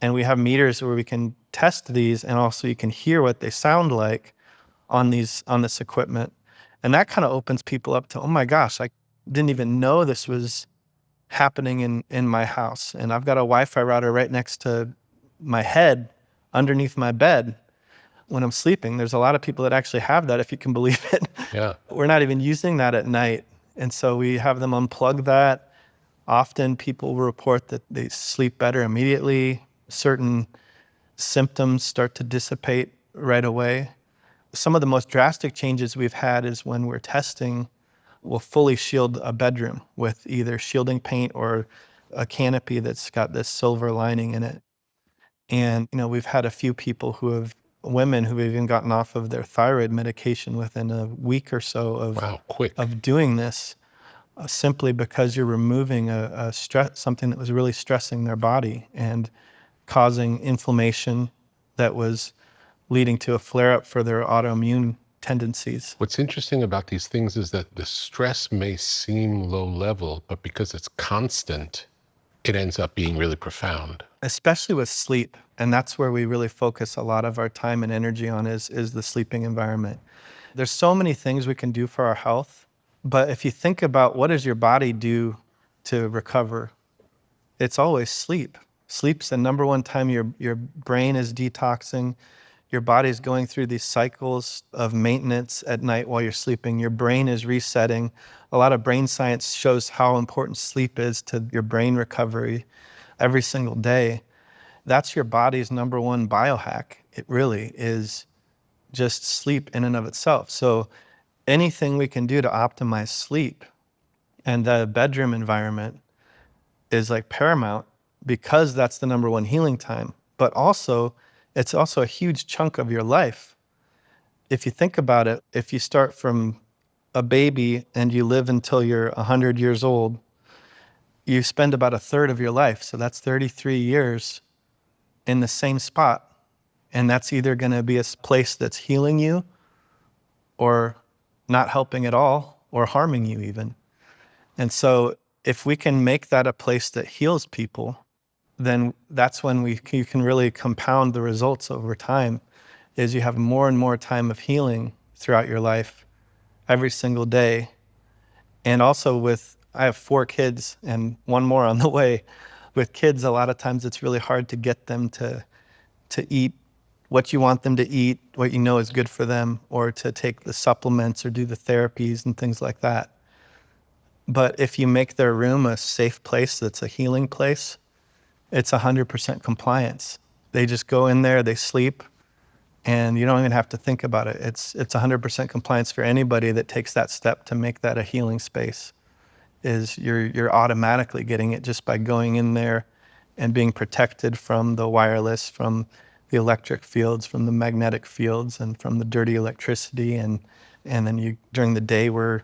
And we have meters where we can test these, and also you can hear what they sound like on this equipment. And that kind of opens people up to, oh my gosh, I didn't even know this was happening in my house. And I've got a Wi-Fi router right next to my head underneath my bed when I'm sleeping. There's a lot of people that actually have that, if you can believe it. Yeah. We're not even using that at night. And so we have them unplug that. Often people will report that they sleep better immediately. Certain symptoms start to dissipate right away. Some of the most drastic changes we've had is when we're testing, we'll fully shield a bedroom with either shielding paint or a canopy that's got this silver lining in it. And, we've had a few people women who've even gotten off of their thyroid medication within a week or so of doing this, simply because you're removing a stress, something that was really stressing their body and causing inflammation that was leading to a flare-up for their autoimmune tendencies. What's interesting about these things is that the stress may seem low level, but because it's constant, it ends up being really profound. Especially with sleep. And that's where we really focus a lot of our time and energy on is the sleeping environment. There's so many things we can do for our health, but if you think about what does your body do to recover, it's always sleep. Sleep's the number one time your brain is detoxing. Your body's going through these cycles of maintenance at night while you're sleeping. Your brain is resetting. A lot of brain science shows how important sleep is to your brain recovery every single day. That's your body's number one biohack. It really is just sleep in and of itself. So anything we can do to optimize sleep and the bedroom environment is like paramount because that's the number one healing time. But also, it's also a huge chunk of your life. If you think about it, if you start from a baby and you live until you're 100 years old, you spend about a third of your life. So that's 33 years in the same spot. And that's either going to be a place that's healing you or not helping at all or harming you even. And so if we can make that a place that heals people, then that's when you can really compound the results over time, is you have more and more time of healing throughout your life every single day. And also I have 4 kids and 1 more on the way. With kids, a lot of times it's really hard to get them to eat what you want them to eat, what you know is good for them, or to take the supplements or do the therapies and things like that. But if you make their room a safe place that's a healing place, it's 100% compliance. They just go in there, they sleep, and you don't even have to think about it. It's 100% compliance for anybody that takes that step to make that a healing space. Is you're automatically getting it just by going in there and being protected from the wireless, from the electric fields, from the magnetic fields, and from the dirty electricity. And then during the day, we're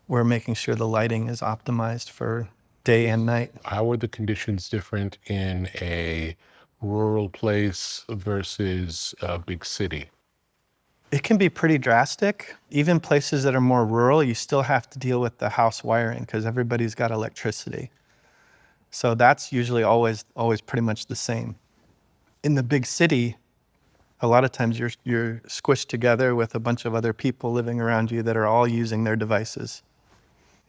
making sure the lighting is optimized for day and night. How are the conditions different in a rural place versus a big city? It can be pretty drastic. Even places that are more rural, you still have to deal with the house wiring because everybody's got electricity. So that's usually always pretty much the same. In the big city, a lot of times you're squished together with a bunch of other people living around you that are all using their devices.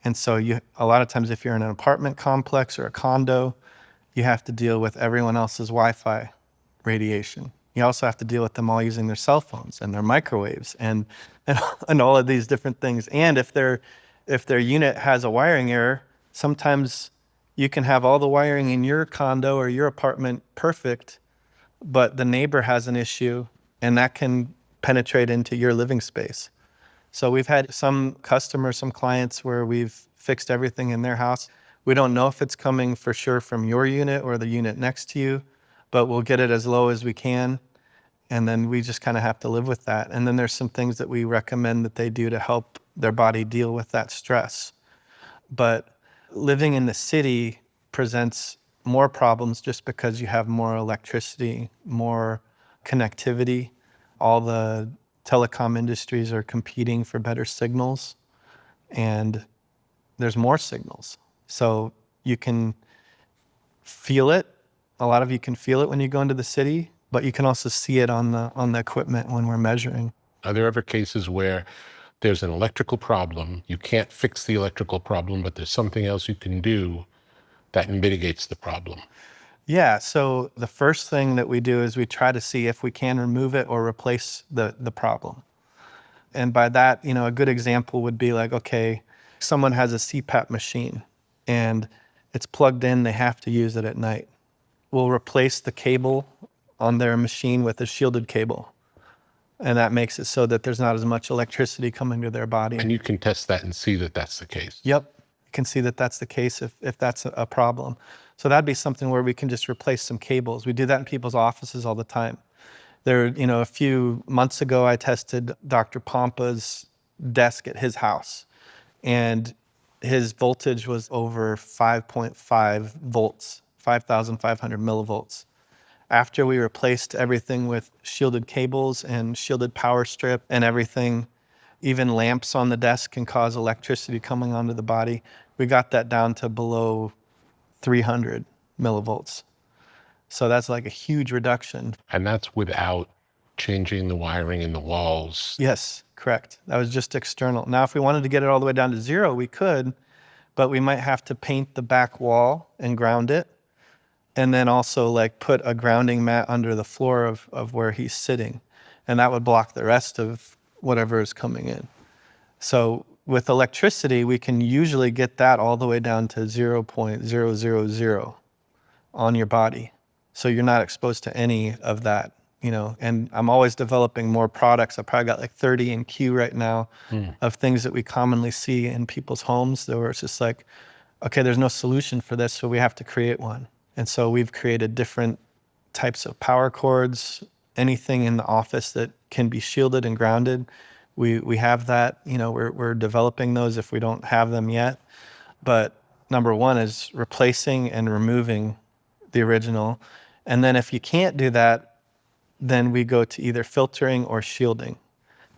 And so a lot of times if you're in an apartment complex or a condo, you have to deal with everyone else's Wi-Fi radiation. You also have to deal with them all using their cell phones and their microwaves and all of these different things. And if their unit has a wiring error, sometimes you can have all the wiring in your condo or your apartment perfect, but the neighbor has an issue and that can penetrate into your living space. So we've had some customers, some clients where we've fixed everything in their house. We don't know if it's coming for sure from your unit or the unit next to you, but we'll get it as low as we can. And then we just kind of have to live with that. And then there's some things that we recommend that they do to help their body deal with that stress. But living in the city presents more problems just because you have more electricity, more connectivity. All the telecom industries are competing for better signals, and there's more signals. So you can feel it. A lot of you can feel it when you go into the city, but you can also see it on the equipment when we're measuring. Are there ever cases where there's an electrical problem, you can't fix the electrical problem, but there's something else you can do that mitigates the problem? Yeah, so the first thing that we do is we try to see if we can remove it or replace the problem. And by that, a good example would be like, okay, someone has a CPAP machine and it's plugged in, they have to use it at night. We'll replace the cable on their machine with a shielded cable. And that makes it so that there's not as much electricity coming to their body. And you can test that and see that that's the case. Yep, you can see that that's the case if that's a problem. So that'd be something where we can just replace some cables. We do that in people's offices all the time. A few months ago, I tested Dr. Pompa's desk at his house, and his voltage was over 5.5 volts, 5,500 millivolts. After we replaced everything with shielded cables and shielded power strip and everything, even lamps on the desk can cause electricity coming onto the body. We got that down to below 300 millivolts. So that's like a huge reduction. And that's without changing the wiring in the walls. Yes, correct. That was just external. Now, if we wanted to get it all the way down to zero, we could, but we might have to paint the back wall and ground it. And then also like put a grounding mat under the floor of where he's sitting. And that would block the rest of whatever is coming in. So with electricity, we can usually get that all the way down to 0.000 on your body. So you're not exposed to any of that, you know. And I'm always developing more products. I probably got like 30 in queue right now of things that we commonly see in people's homes where it's just like, okay, there's no solution for this, so we have to create one. And so we've created different types of power cords, anything in the office that can be shielded and grounded. We have that, you know, we're developing those if we don't have them yet. But number one is replacing and removing the original. And then if you can't do that, then we go to either filtering or shielding.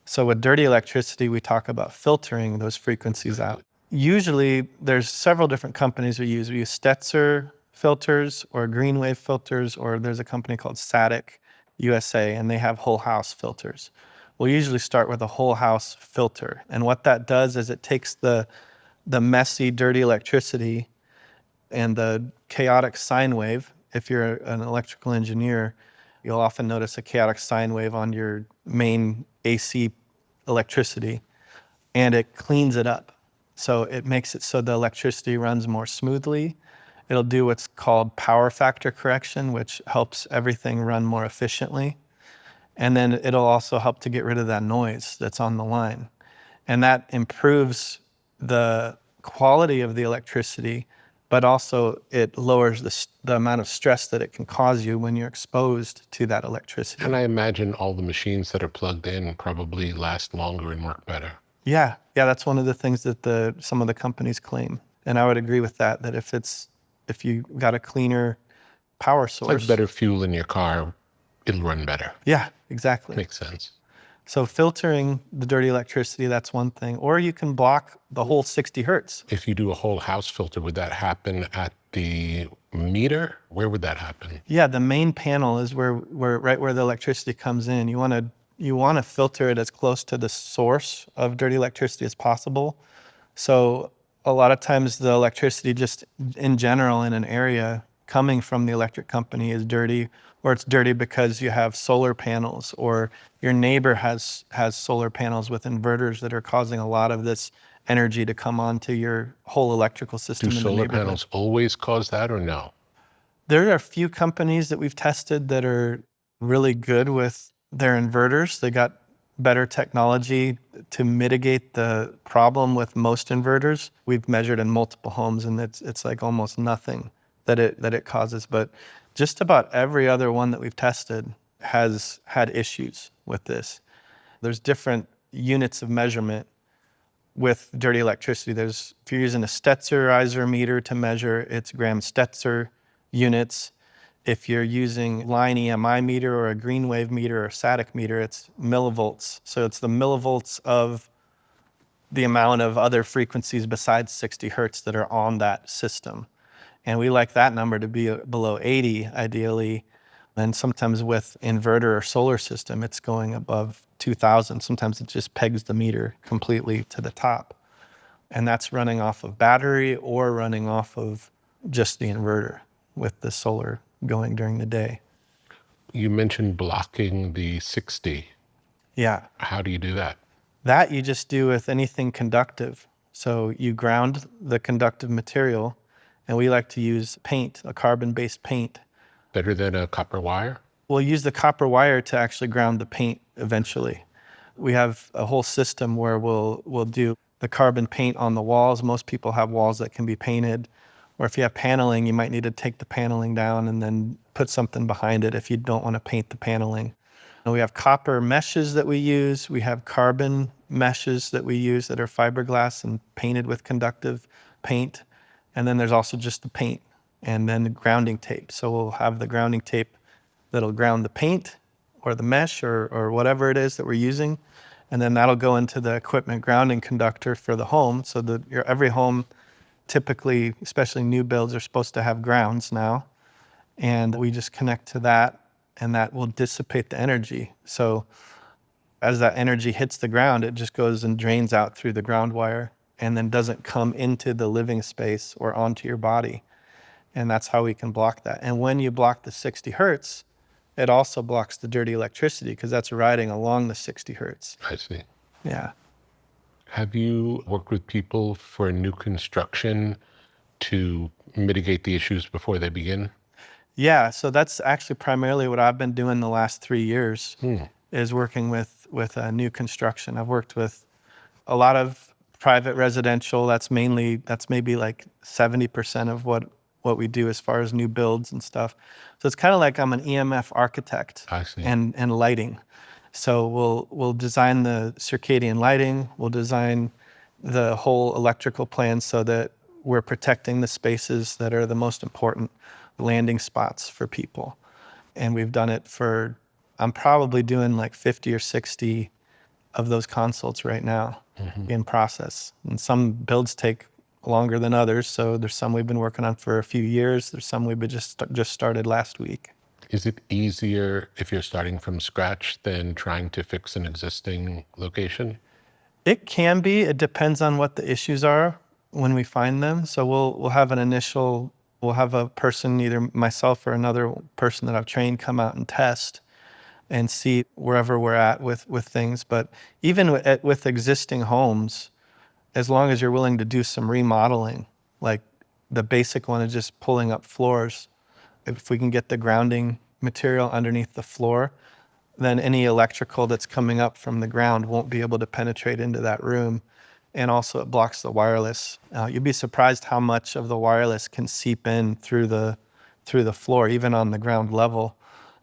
So with dirty electricity, we talk about filtering those frequencies out. Usually there's several different companies we use. We use Stetzer filters or green wave filters, or there's a company called Static USA, and they have whole house filters. We'll usually start with a whole house filter. And what that does is it takes the messy, dirty electricity and the chaotic sine wave. If you're an electrical engineer, you'll often notice a chaotic sine wave on your main AC electricity, and it cleans it up. So it makes it so the electricity runs more smoothly. It'll do what's called power factor correction, which helps everything run more efficiently. And then it'll also help to get rid of that noise that's on the line. And that improves the quality of the electricity, but also it lowers the amount of stress that it can cause you when you're exposed to that electricity. And I imagine all the machines that are plugged in probably last longer and work better. Yeah, that's one of the things that some of the companies claim. And I would agree with that if you got a cleaner power source. Like better fuel in your car, it'll run better. Yeah, exactly. Makes sense. So filtering the dirty electricity, that's one thing. Or you can block the whole 60 hertz. If you do a whole house filter, would that happen at the meter? Where would that happen? Yeah, the main panel is right where the electricity comes in. You want to filter it as close to the source of dirty electricity as possible. So a lot of times the electricity just in general in an area coming from the electric company is dirty, or it's dirty because you have solar panels, or your neighbor has solar panels with inverters that are causing a lot of this energy to come onto your whole electrical system. Do in the solar neighborhood. panels always cause that or no? There are a few companies that we've tested that are really good with their inverters. They got better technology to mitigate the problem with most inverters. We've measured in multiple homes, and it's like almost nothing that it causes. But just about every other one that we've tested has had issues with this. There's different units of measurement with dirty electricity. If you're using a Stetzerizer meter to measure, it's gram Stetzer units. If you're using line EMI meter or a green wave meter or a static meter, it's millivolts. So it's the millivolts of the amount of other frequencies besides 60 hertz that are on that system. And we like that number to be below 80, ideally. And sometimes with inverter or solar system, it's going above 2,000. Sometimes it just pegs the meter completely to the top. And that's running off of battery or running off of just the inverter with the solar going during the day. You mentioned blocking the 60. Yeah. How do you do that? That you just do with anything conductive. So you ground the conductive material, and we like to use paint, a carbon-based paint. Better than a copper wire? We'll use the copper wire to actually ground the paint eventually. We have a whole system where we'll do the carbon paint on the walls. Most people have walls that can be painted. Or if you have paneling, you might need to take the paneling down and then put something behind it if you don't want to paint the paneling. And we have copper meshes that we use. We have carbon meshes that we use that are fiberglass and painted with conductive paint. And then there's also just the paint and then the grounding tape. So we'll have the grounding tape that'll ground the paint or the mesh or whatever it is that we're using. And then that'll go into the equipment grounding conductor for the home. So that every home, typically, especially new builds, are supposed to have grounds now. And we just connect to that, and that will dissipate the energy. So as that energy hits the ground, it just goes and drains out through the ground wire and then doesn't come into the living space or onto your body. And that's how we can block that. And when you block the 60 hertz, it also blocks the dirty electricity because that's riding along the 60 hertz. I see. Yeah. Have you worked with people for new construction to mitigate the issues before they begin? Yeah, so that's actually primarily what I've been doing the last 3 years, is working with new construction. I've worked with a lot of private residential. That's maybe like 70% of what we do as far as new builds and stuff. So it's kind of like I'm an EMF architect. I see. and lighting. So we'll design the circadian lighting, we'll design the whole electrical plan so that we're protecting the spaces that are the most important landing spots for people. And we've done it I'm probably doing like 50 or 60 of those consults right now in process. And some builds take longer than others. So there's some we've been working on for a few years. There's some we've just started last week. Is it easier if you're starting from scratch than trying to fix an existing location? It can be. It depends on what the issues are when we find them. So we'll have a person, either myself or another person that I've trained, come out and test and see wherever we're at with things. But even with existing homes, as long as you're willing to do some remodeling, like the basic one is just pulling up floors, if we can get the grounding material underneath the floor, then any electrical that's coming up from the ground won't be able to penetrate into that room. And also it blocks the wireless. You'd be surprised how much of the wireless can seep in through the floor, even on the ground level.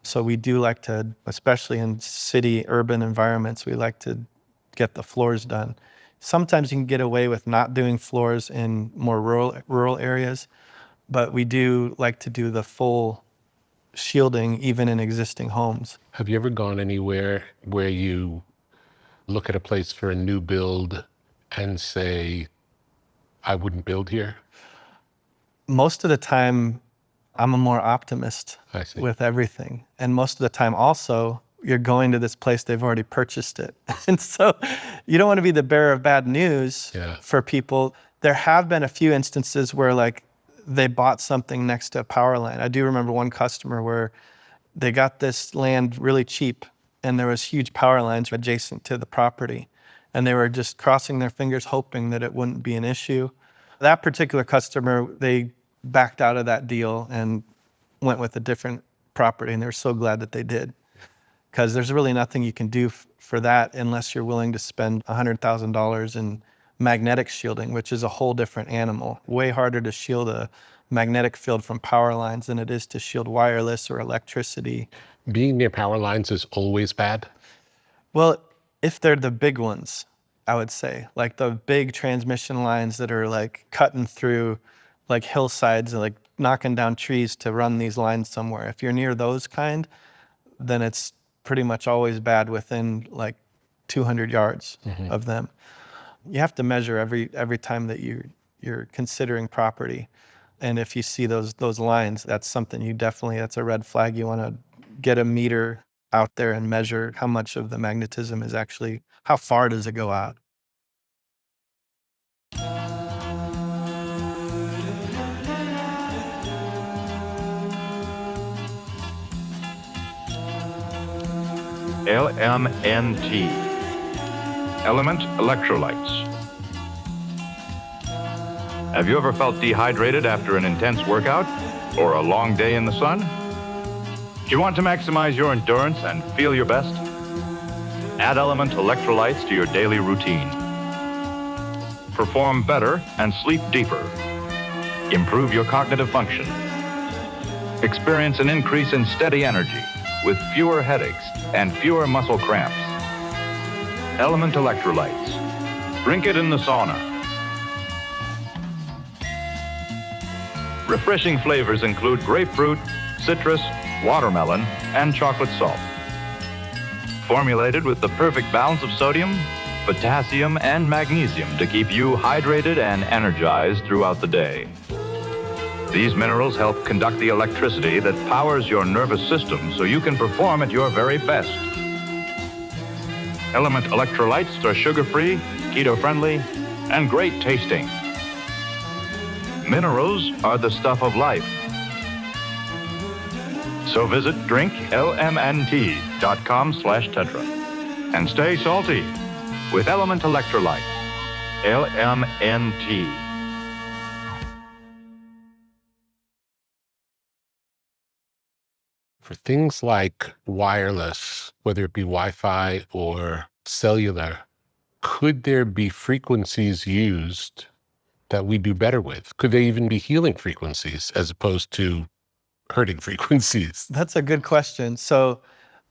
So we do like to, especially in urban environments, we like to get the floors done. Sometimes you can get away with not doing floors in more rural areas, but we do like to do the full shielding even in existing homes. Have you ever gone anywhere where you look at a place for a new build and say, I wouldn't build here? Most of the time, I'm a more optimist I see. with everything. And most of the time also, you're going to this place, they've already purchased it. And so you don't want to be the bearer of bad news for people. There have been a few instances where like they bought something next to a power line. I do remember one customer where they got this land really cheap and there was huge power lines adjacent to the property. And they were just crossing their fingers hoping that it wouldn't be an issue. That particular customer, they backed out of that deal and went with a different property, and they're so glad that they did. Because there's really nothing you can do for that unless you're willing to spend $100,000 in magnetic shielding, which is a whole different animal. Way harder to shield a magnetic field from power lines than it is to shield wireless or electricity. Being near power lines is always bad? Well, if they're the big ones, I would say, like the big transmission lines that are like cutting through like hillsides and like knocking down trees to run these lines somewhere. If you're near those kind, then it's pretty much always bad within like 200 yards of them. You have to measure every time that you're considering property. And if you see those lines, that's something that's a red flag. You want to get a meter out there and measure how much of the magnetism is actually, how far does it go out? LMNT, Element Electrolytes. Have you ever felt dehydrated after an intense workout or a long day in the sun? Do you want to maximize your endurance and feel your best? Add Element Electrolytes to your daily routine. Perform better and sleep deeper. Improve your cognitive function. Experience an increase in steady energy with fewer headaches and fewer muscle cramps. Element Electrolytes. Drink it in the sauna. Refreshing flavors include grapefruit, citrus, watermelon, and chocolate salt. Formulated with the perfect balance of sodium, potassium, and magnesium to keep you hydrated and energized throughout the day. These minerals help conduct the electricity that powers your nervous system so you can perform at your very best. Element electrolytes are sugar-free, keto-friendly, and great tasting. Minerals are the stuff of life. So visit drinklmnt.com/tetra and stay salty with Element Electrolytes. LMNT. For things like wireless, whether it be Wi-Fi or cellular, could there be frequencies used that we do better with? Could they even be healing frequencies as opposed to hurting frequencies? That's a good question. So,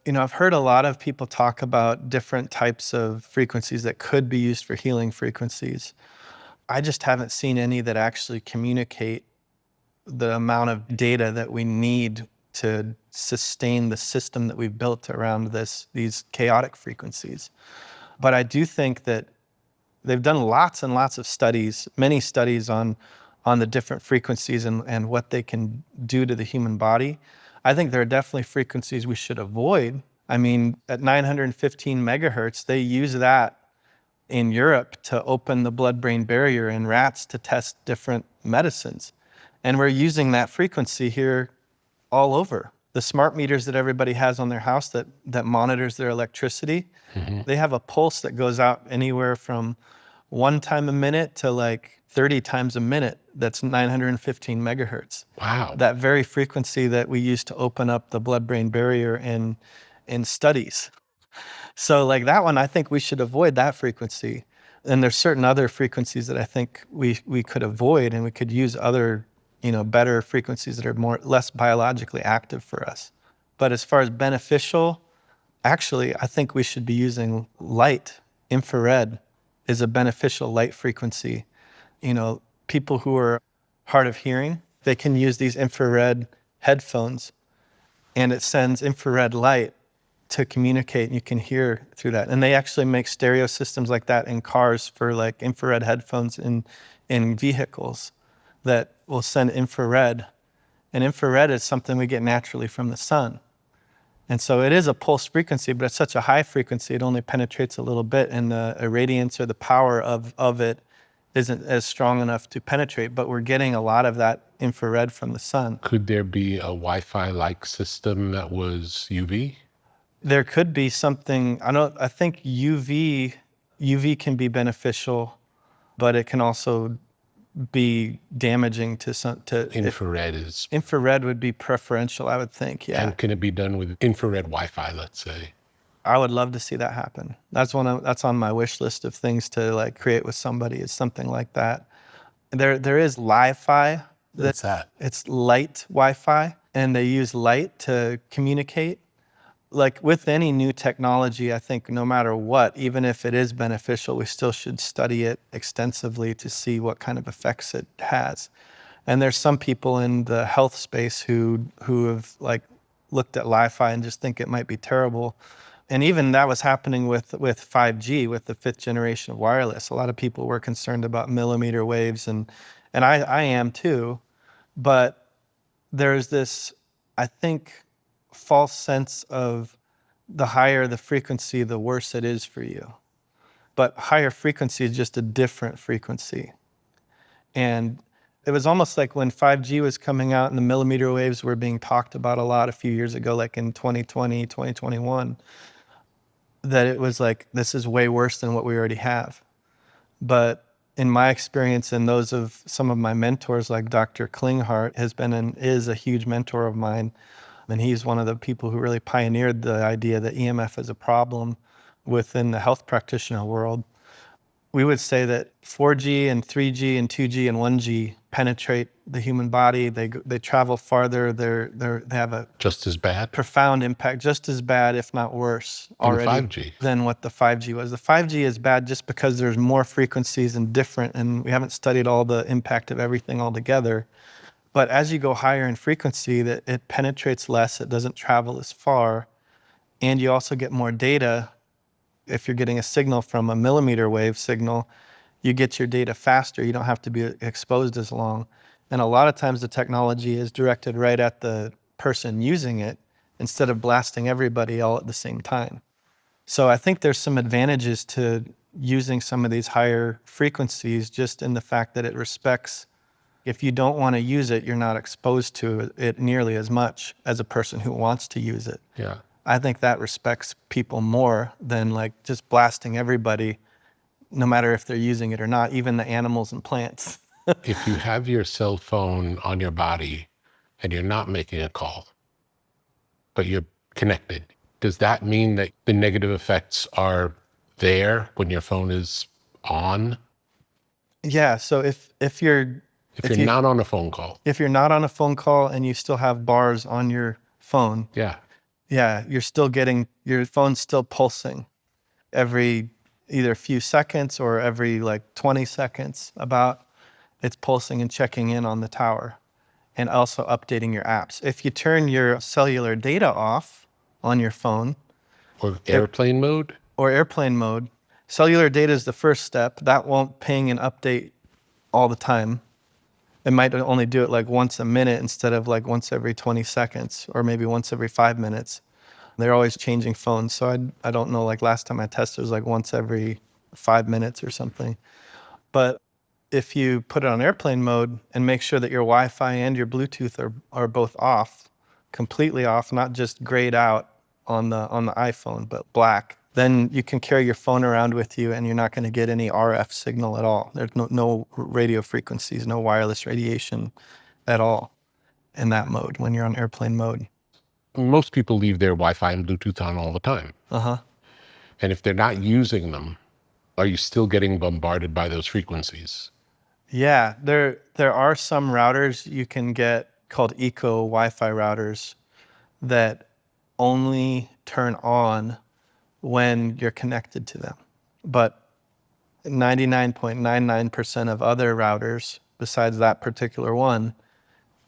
I've heard a lot of people talk about different types of frequencies that could be used for healing frequencies. I just haven't seen any that actually communicate the amount of data that we need to sustain the system that we've built around these chaotic frequencies. But I do think that they've done lots and lots of studies, many studies on the different frequencies and what they can do to the human body. I think there are definitely frequencies we should avoid. I mean, at 915 megahertz, they use that in Europe to open the blood-brain barrier in rats to test different medicines. And we're using that frequency here all over. The smart meters that everybody has on their house that monitors their electricity, they have a pulse that goes out anywhere from 1 time a minute to like 30 times a minute. That's 915 megahertz. Wow. That very frequency that we use to open up the blood-brain barrier in studies. So like that one, I think we should avoid that frequency. And there's certain other frequencies that I think we could avoid, and we could use other, better frequencies that are less biologically active for us. But as far as beneficial, actually, I think we should be using light. Infrared is a beneficial light frequency. People who are hard of hearing, they can use these infrared headphones, and it sends infrared light to communicate, and you can hear through that. And they actually make stereo systems like that in cars for like infrared headphones in vehicles that will send infrared. And infrared is something we get naturally from the sun. And so it is a pulse frequency, but it's such a high frequency, it only penetrates a little bit, and the irradiance or the power of it isn't as strong enough to penetrate, but we're getting a lot of that infrared from the sun. Could there be a Wi-Fi-like system that was UV? There could be something. I think UV can be beneficial, but it can also be damaging to some. Infrared would be preferential, I would think. Yeah. And can it be done with infrared Wi-Fi, let's say? I would love to see that happen. That's on my wish list of things to like create with somebody, is something like that. There is Li-Fi. What's that? It's light Wi-Fi, and they use light to communicate. Like with any new technology, I think no matter what, even if it is beneficial, we still should study it extensively to see what kind of effects it has. And there's some people in the health space who have like looked at Li-Fi and just think it might be terrible. And even that was happening with 5G, with the 5th generation of wireless. A lot of people were concerned about millimeter waves, and I am too. But there's this, I think, false sense of the higher the frequency, the worse it is for you. But higher frequency is just a different frequency. And it was almost like when 5G was coming out and the millimeter waves were being talked about a lot a few years ago, like in 2020, 2021, that it was like, this is way worse than what we already have. But in my experience and those of some of my mentors, like Dr. Klinghardt has been and is a huge mentor of mine, and he's one of the people who really pioneered the idea that EMF is a problem within the health practitioner world. We would say that 4G and 3G and 2G and 1G penetrate the human body. They travel farther. They have a just as bad, profound impact, just as bad, if not worse, already than what the 5G was. The 5G is bad just because there's more frequencies and different, and we haven't studied all the impact of everything altogether. But as you go higher in frequency, that it penetrates less, it doesn't travel as far, and you also get more data. If you're getting a signal from a millimeter wave signal, you get your data faster. You don't have to be exposed as long. And a lot of times the technology is directed right at the person using it instead of blasting everybody all at the same time. So I think there's some advantages to using some of these higher frequencies just in the fact that it respects, if you don't want to use it, you're not exposed to it nearly as much as a person who wants to use it. Yeah. I think that respects people more than like just blasting everybody, no matter if they're using it or not, even the animals and plants. If you have your cell phone on your body and you're not making a call, but you're connected, does that mean that the negative effects are there when your phone is on? Yeah, so if you're Not on a phone call. if you're not on a phone call and you still have bars on your phone, Yeah. you're still getting, your phone's still pulsing every either a few seconds or every like 20 seconds about. It's pulsing and checking in on the tower and also updating your apps. If you turn your cellular data off on your phone Or airplane mode? or airplane mode, cellular data is the first step. That won't ping and update all the time. It might only do it like once a minute instead of like once every 20 seconds or maybe once every 5 minutes. They're always changing phones. So I don't know, like last time I tested it was like once every 5 minutes or something. But if you put it on airplane mode and make sure that your Wi-Fi and your Bluetooth are both off, completely off, not just grayed out on the iPhone, but black, then you can carry your phone around with you and you're not going to get any RF signal at all. There's no radio frequencies, no wireless radiation at all in that mode when you're on airplane mode. Most people leave their Wi-Fi and Bluetooth on all the time. Uh-huh. And if they're not using them, are you still getting bombarded by those frequencies? Yeah, there are some routers you can get called eco Wi-Fi routers that only turn on when you're connected to them. But 99.99% of other routers, besides that particular one,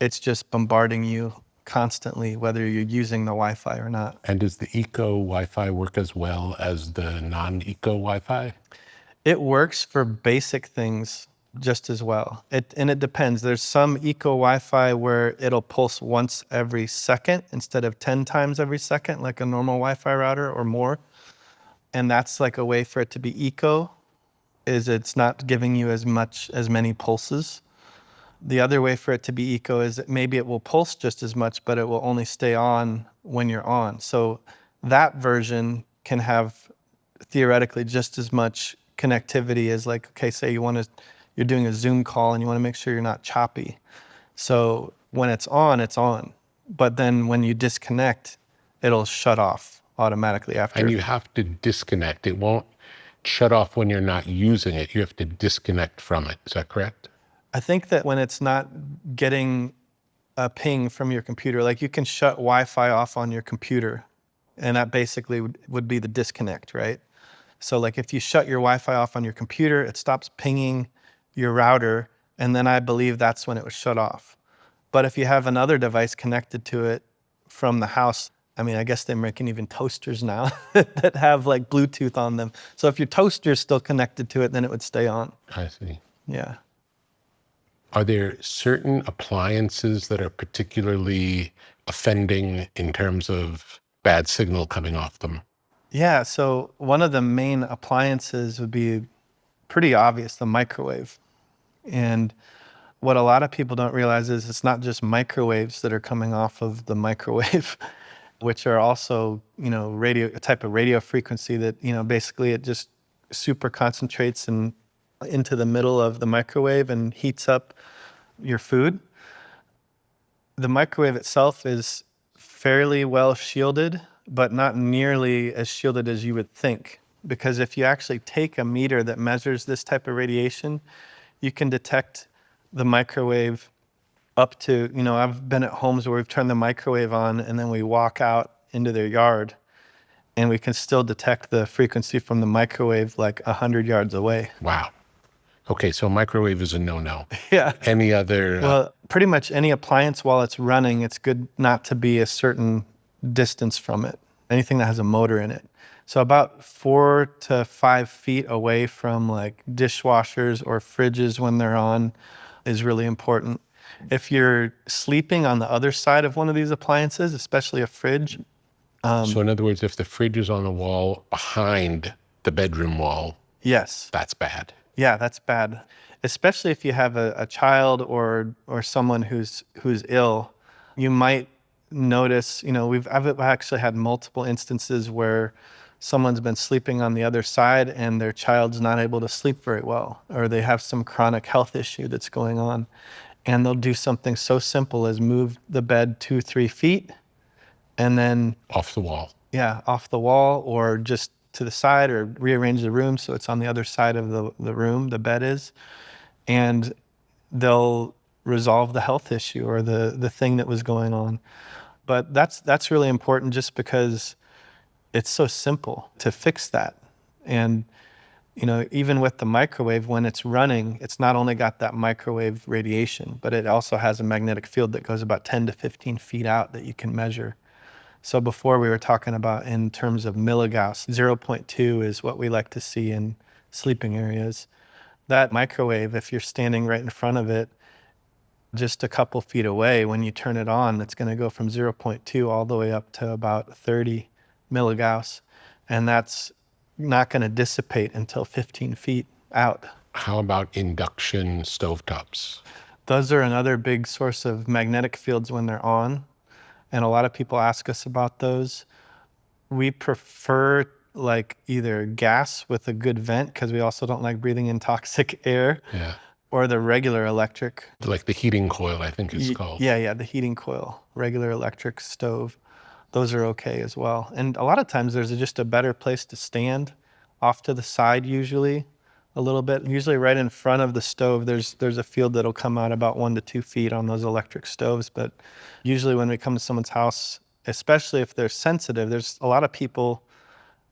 it's just bombarding you constantly, whether you're using the Wi-Fi or not. And does the eco Wi-Fi work as well as the non-eco Wi-Fi? It works for basic things just as well. And it depends. There's some eco Wi-Fi where it'll pulse once every second instead of 10 times every second, like a normal Wi-Fi router or more. And that's like a way for it to be eco, is it's not giving you as many pulses. The other way for it to be eco is that maybe it will pulse just as much, but it will only stay on when you're on. So that version can have theoretically just as much connectivity as, like, okay, say you're doing a Zoom call and you want to make sure you're not choppy. So when it's on, it's on. But then when you disconnect, it'll shut off automatically after. And you have to disconnect. It won't shut off when you're not using it. You have to disconnect from it. Is that correct? I think that when it's not getting a ping from your computer, like you can shut Wi-Fi off on your computer, and that basically would be the disconnect, right? So like if you shut your Wi-Fi off on your computer, it stops pinging your router, and then I believe that's when it was shut off. But if you have another device connected to it from the house, I mean, I guess they're making even toasters now that have like Bluetooth on them. So if your toaster's still connected to it, then it would stay on. I see. Yeah. Are there certain appliances that are particularly offending in terms of bad signal coming off them? Yeah, so one of the main appliances would be pretty obvious, the microwave. And what a lot of people don't realize is it's not just microwaves that are coming off of the microwave, which are also, a type of radio frequency that, basically it just super concentrates into the middle of the microwave and heats up your food. The microwave itself is fairly well shielded, but not nearly as shielded as you would think. Because if you actually take a meter that measures this type of radiation, you can detect the microwave up to, I've been at homes where we've turned the microwave on and then we walk out into their yard and we can still detect the frequency from the microwave like 100 yards away. Wow. Okay, so microwave is a no-no. Yeah. Any other? Well, pretty much any appliance while it's running, it's good not to be a certain distance from it. Anything that has a motor in it. So about 4 to 5 feet away from like dishwashers or fridges when they're on is really important. If you're sleeping on the other side of one of these appliances, especially a fridge. So in other words, if the fridge is on the wall behind the bedroom wall, Yes. that's bad. Yeah, that's bad. Especially if you have a child or someone who's ill, you might notice, I've actually had multiple instances where someone's been sleeping on the other side and their child's not able to sleep very well, or they have some chronic health issue that's going on. And they'll do something so simple as move the bed 2-3 feet and then Off the wall. yeah, off the wall or just to the side, or rearrange the room so it's on the other side of the room the bed is, and they'll resolve the health issue or the thing that was going on. But that's really important just because it's so simple to fix that. And even with the microwave, when it's running, it's not only got that microwave radiation, but it also has a magnetic field that goes about 10 to 15 feet out that you can measure. So before we were talking about in terms of milligauss, 0.2 is what we like to see in sleeping areas. That microwave, if you're standing right in front of it, just a couple feet away, when you turn it on, it's going to go from 0.2 all the way up to about 30 milligauss. And that's not going to dissipate until 15 feet out. How about induction stovetops? Those are another big source of magnetic fields when they're on. And a lot of people ask us about those. We prefer like either gas with a good vent, because we also don't like breathing in toxic air, Yeah. or the regular electric. Like the heating coil, I think it's called. Yeah, the heating coil, regular electric stove. Those are okay as well. And a lot of times there's just a better place to stand, off to the side usually, a little bit. Usually right in front of the stove, there's a field that'll come out about 1 to 2 feet on those electric stoves. But usually when we come to someone's house, especially if they're sensitive, there's a lot of people,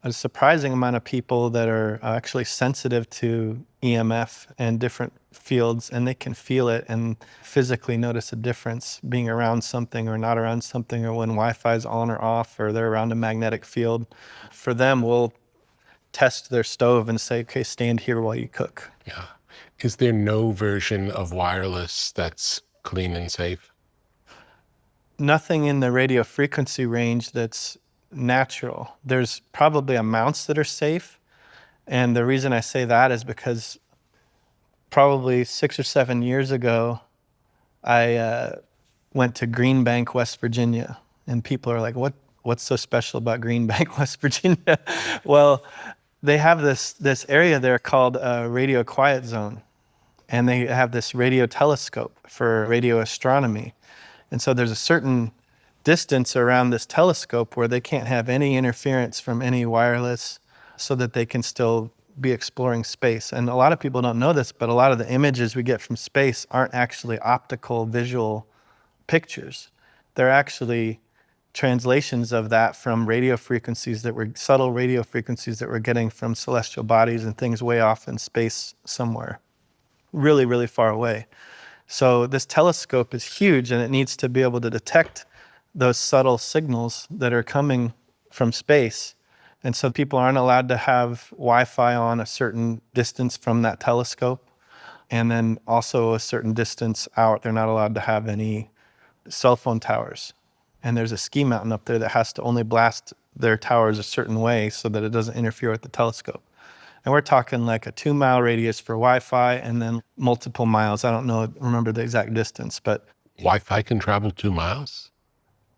a surprising amount of people that are actually sensitive to EMF and different fields, and they can feel it and physically notice a difference being around something or not around something, or when Wi-Fi is on or off, or they're around a magnetic field. For them, we'll test their stove and say, okay, stand here while you cook. Yeah. Is there no version of wireless that's clean and safe? Nothing in the radio frequency range that's natural. There's probably amounts that are safe. And the reason I say that is because probably 6 or 7 years ago, I went to Green Bank, West Virginia. And people are like, what's so special about Green Bank, West Virginia? Well, they have this area there called a radio quiet zone. And they have this radio telescope for radio astronomy. And so there's a certain distance around this telescope where they can't have any interference from any wireless, so that they can still be exploring space. And a lot of people don't know this, but a lot of the images we get from space aren't actually optical visual pictures. They're actually translations of that from radio frequencies that were subtle radio frequencies that we're getting from celestial bodies and things way off in space somewhere, really, really far away. So this telescope is huge, and it needs to be able to detect those subtle signals that are coming from space. And so people aren't allowed to have Wi-Fi on a certain distance from that telescope. And then also a certain distance out, they're not allowed to have any cell phone towers. And there's a ski mountain up there that has to only blast their towers a certain way so that it doesn't interfere with the telescope. And we're talking like a 2-mile radius for Wi-Fi, and then multiple miles. I don't remember the exact distance, but Wi-Fi can travel 2 miles?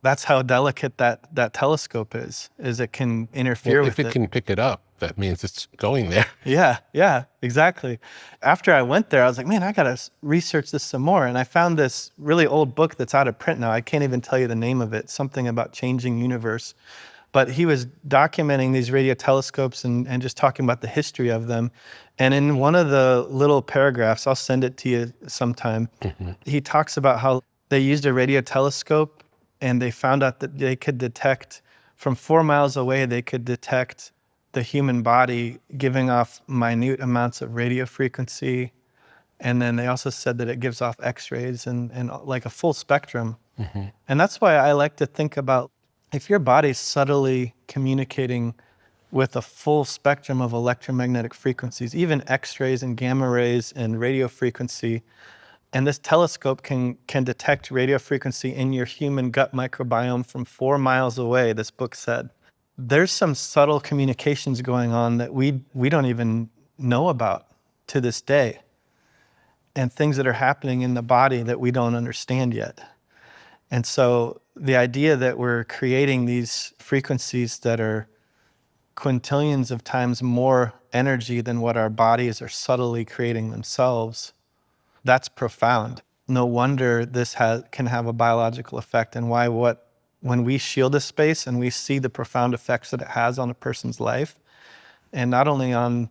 that's how delicate that telescope is it can interfere with it. If it can pick it up, that means it's going there. Yeah, exactly. After I went there, I was like, man, I got to research this some more. And I found this really old book that's out of print now. I can't even tell you the name of it, something about changing universe. But he was documenting these radio telescopes and just talking about the history of them. And in one of the little paragraphs, I'll send it to you sometime, he talks about how they used a radio telescope and they found out that they could detect, from 4 miles away, they could detect the human body giving off minute amounts of radio frequency And then they also said that it gives off X-rays and like a full spectrum. And that's why I like to think about if your body's subtly communicating with a full spectrum of electromagnetic frequencies, even X-rays and gamma rays and radio frequency, and this telescope can detect radio frequency in your human gut microbiome from 4 miles away, this book said. There's some subtle communications going on that we don't even know about to this day, and things that are happening in the body that we don't understand yet. And so the idea that we're creating these frequencies that are quintillions of times more energy than what our bodies are subtly creating themselves, that's profound. No wonder this can have a biological effect, and when we shield a space and we see the profound effects that it has on a person's life, and not only on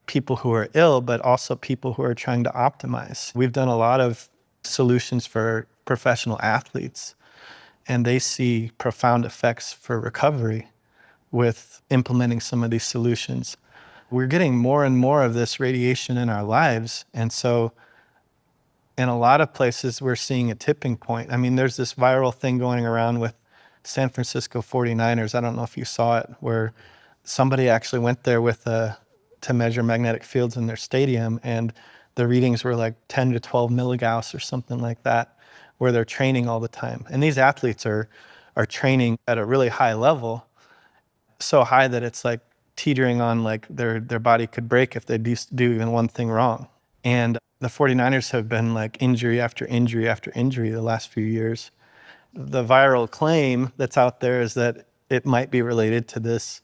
people who are ill, but also people who are trying to optimize. We've done a lot of solutions for professional athletes, and they see profound effects for recovery with implementing some of these solutions. We're getting more and more of this radiation in our lives, and so in a lot of places, we're seeing a tipping point. I mean, there's this viral thing going around with San Francisco 49ers. I don't know if you saw it, where somebody actually went there to measure magnetic fields in their stadium, and the readings were like 10 to 12 milligauss or something like that, where they're training all the time. And these athletes are training at a really high level, so high that it's like teetering on like their body could break if they do even one thing wrong. And the 49ers have been like injury after injury after injury the last few years. The viral claim that's out there is that it might be related to this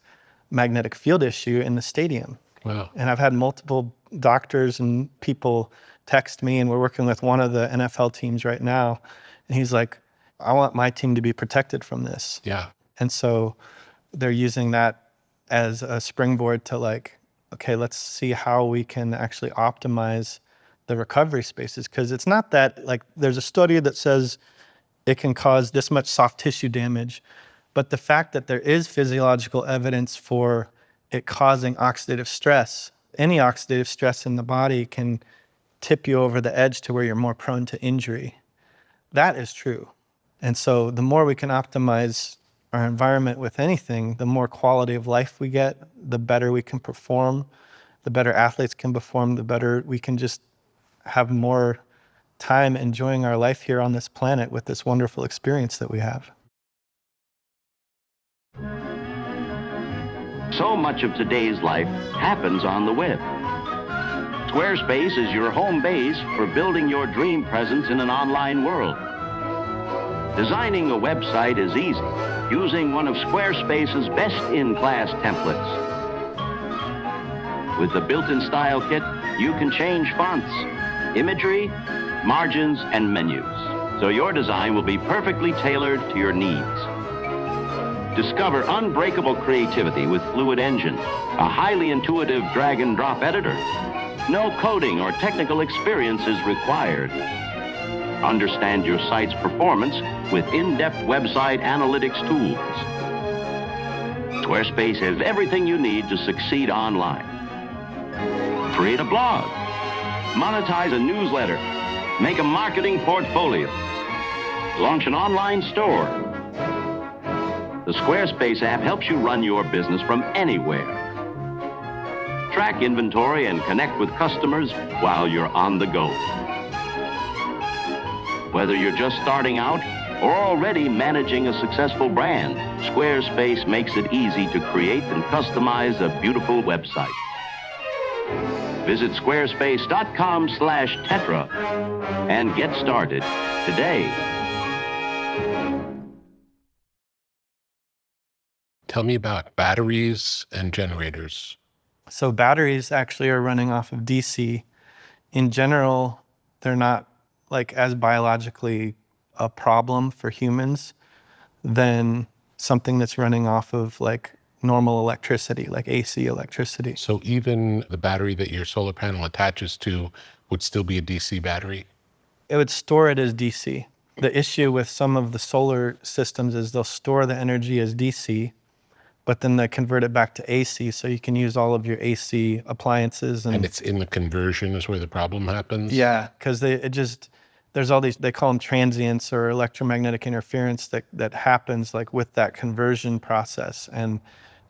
magnetic field issue in the stadium. Wow. And I've had multiple doctors and people text me, and we're working with one of the NFL teams right now. And he's like, I want my team to be protected from this. Yeah. And so they're using that as a springboard to like, okay, let's see how we can actually optimize the recovery spaces. Because it's not that, like, there's a study that says it can cause this much soft tissue damage, but the fact that there is physiological evidence for it causing oxidative stress, any oxidative stress in the body can tip you over the edge to where you're more prone to injury. That is true. And so the more we can optimize our environment with anything, the more quality of life we get, the better we can perform, the better athletes can perform, the better we can just have more time enjoying our life here on this planet with this wonderful experience that we have. So much of today's life happens on the web. Squarespace is your home base for building your dream presence in an online world. Designing a website is easy, using one of Squarespace's best-in-class templates. With the built-in style kit, you can change fonts, imagery, margins, and menus, so your design will be perfectly tailored to your needs. Discover unbreakable creativity with Fluid Engine, a highly intuitive drag-and-drop editor. No coding or technical experience is required. Understand your site's performance with in-depth website analytics tools. Squarespace has everything you need to succeed online. Create a blog, monetize a newsletter, make a marketing portfolio, launch an online store. The Squarespace app helps you run your business from anywhere. Track inventory and connect with customers while you're on the go. Whether you're just starting out or already managing a successful brand, Squarespace makes it easy to create and customize a beautiful website. Visit squarespace.com/Tetra and get started today. Tell me about batteries and generators. So batteries actually are running off of DC. In general, they're not like as biologically a problem for humans than something that's running off of like normal electricity, like AC electricity. So even the battery that your solar panel attaches to would still be a DC battery? It would store it as DC. The issue with some of the solar systems is they'll store the energy as DC, but then they convert it back to AC, so you can use all of your AC appliances. And it's in the conversion is where the problem happens? Yeah, because there's all these, they call them transients or electromagnetic interference that happens like with that conversion process. And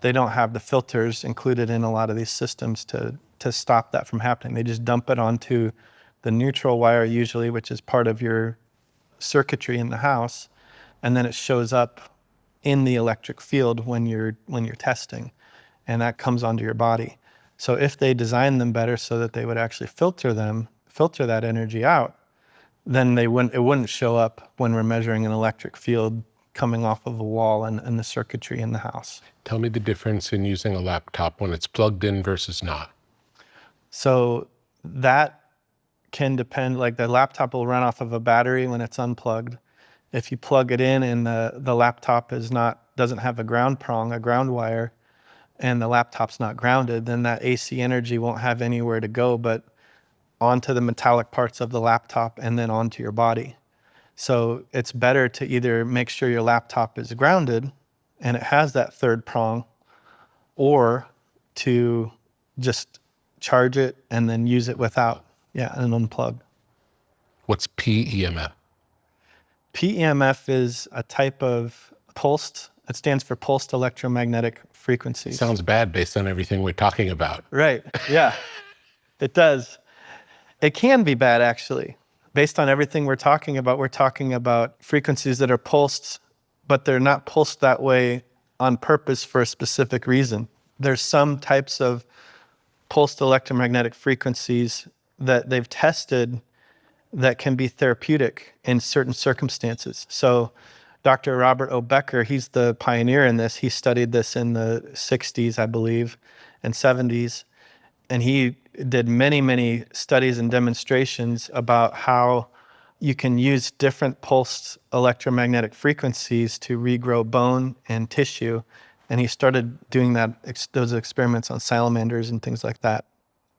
they don't have the filters included in a lot of these systems to stop that from happening. They just dump it onto the neutral wire usually, which is part of your circuitry in the house. And then it shows up in the electric field when you're testing, and that comes onto your body. So if they design them better so that they would actually filter that energy out, then it wouldn't show up when we're measuring an electric field coming off of a wall and the circuitry in the house. Tell me the difference in using a laptop when it's plugged in versus not. So that can depend, like the laptop will run off of a battery when it's unplugged. If you plug it in and the laptop doesn't have a ground prong, a ground wire, and the laptop's not grounded, then that AC energy won't have anywhere to go but onto the metallic parts of the laptop and then onto your body. So it's better to either make sure your laptop is grounded and it has that third prong, or to just charge it and then use it without, and unplug. What's PEMF? PEMF is a type of pulsed, it stands for pulsed electromagnetic frequencies. Sounds bad based on everything we're talking about. Right, yeah, it does. It can be bad, actually. Based on everything we're talking about frequencies that are pulsed, but they're not pulsed that way on purpose for a specific reason. There's some types of pulsed electromagnetic frequencies that they've tested that can be therapeutic in certain circumstances. So Dr. Robert O. Becker, he's the pioneer in this. He studied this in the 60s, I believe, and 70s. And he did many, many studies and demonstrations about how you can use different pulsed electromagnetic frequencies to regrow bone and tissue. And he started doing those experiments on salamanders and things like that.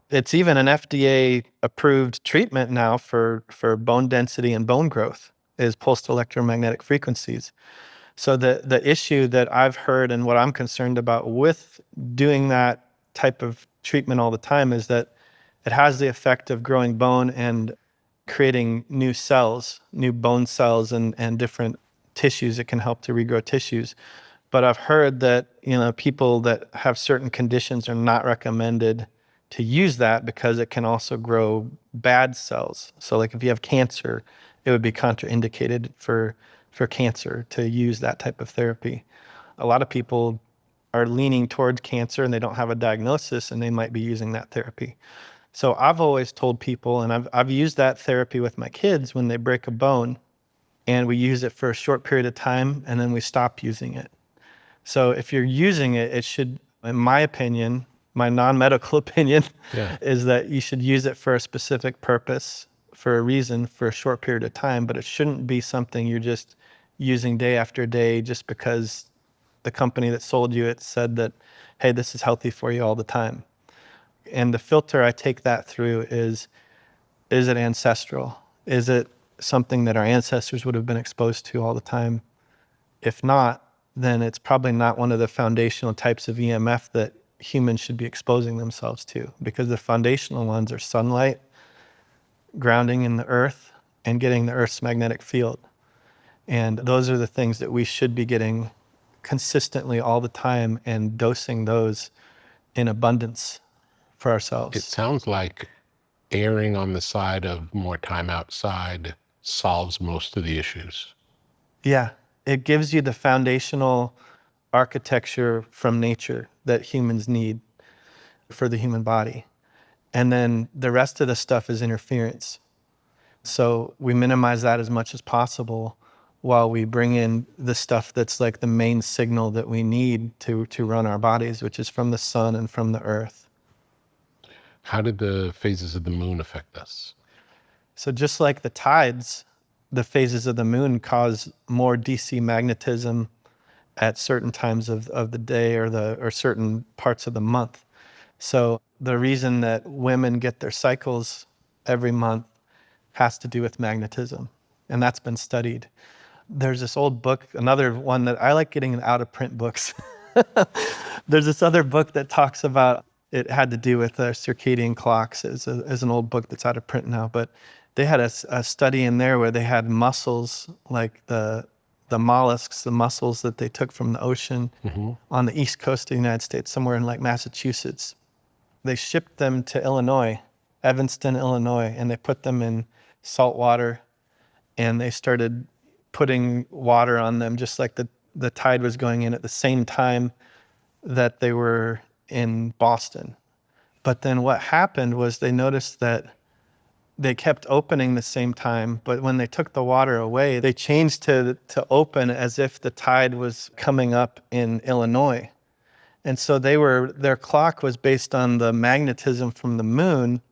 It's even an FDA-approved treatment now for bone density and bone growth, is pulsed electromagnetic frequencies. So the issue that I've heard and what I'm concerned about with doing that type of treatment all the time is that it has the effect of growing bone and creating new cells, new bone cells and different tissues. It can help to regrow tissues. But I've heard that, people that have certain conditions are not recommended to use that because it can also grow bad cells. So like if you have cancer, it would be contraindicated for cancer to use that type of therapy. A lot of people are leaning towards cancer and they don't have a diagnosis and they might be using that therapy. So I've always told people, and I've used that therapy with my kids when they break a bone, and we use it for a short period of time and then we stop using it. So if you're using it, it should, in my opinion, my non-medical opinion, is that you should use it for a specific purpose, for a reason, for a short period of time, but it shouldn't be something you're just using day after day just because the company that sold you it said that, hey, this is healthy for you all the time. And the filter I take that through is it ancestral? Is it something that our ancestors would have been exposed to all the time? If not, then it's probably not one of the foundational types of EMF that humans should be exposing themselves to, because the foundational ones are sunlight, grounding in the earth, and getting the earth's magnetic field. And those are the things that we should be getting consistently all the time and dosing those in abundance for ourselves. It sounds like erring on the side of more time outside solves most of the issues. Yeah, it gives you the foundational architecture from nature that humans need for the human body. And then the rest of the stuff is interference. So we minimize that as much as possible while we bring in the stuff that's like the main signal that we need to run our bodies, which is from the sun and from the earth. How did the phases of the moon affect us? So just like the tides, the phases of the moon cause more DC magnetism at certain times of the day or certain parts of the month. So the reason that women get their cycles every month has to do with magnetism, and that's been studied. There's this old book, another one that I like getting out of print books. There's this other book that talks about, it had to do with circadian clocks. It's an old book that's out of print now, but they had a study in there where they had mussels, like the mollusks, the mussels that they took from the ocean on the east coast of the United States, somewhere in like Massachusetts. They shipped them to Illinois, Evanston, Illinois, and they put them in salt water, and they started putting water on them just like the tide was going in at the same time that they were in Boston. But then what happened was they noticed that they kept opening the same time, but when they took the water away, they changed to open as if the tide was coming up in Illinois. And so their clock was based on the magnetism from the moon,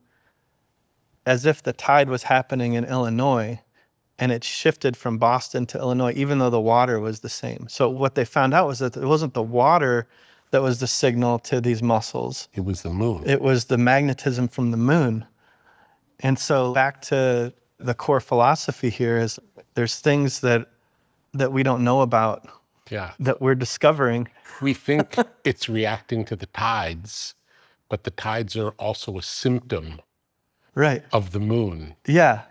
as if the tide was happening in Illinois, and it shifted from Boston to Illinois, even though the water was the same. So what they found out was that it wasn't the water that was the signal to these mussels. It was the moon. It was the magnetism from the moon. And so back to the core philosophy here is there's things that we don't know about, that we're discovering. We think it's reacting to the tides, but the tides are also a symptom of the moon. Yeah.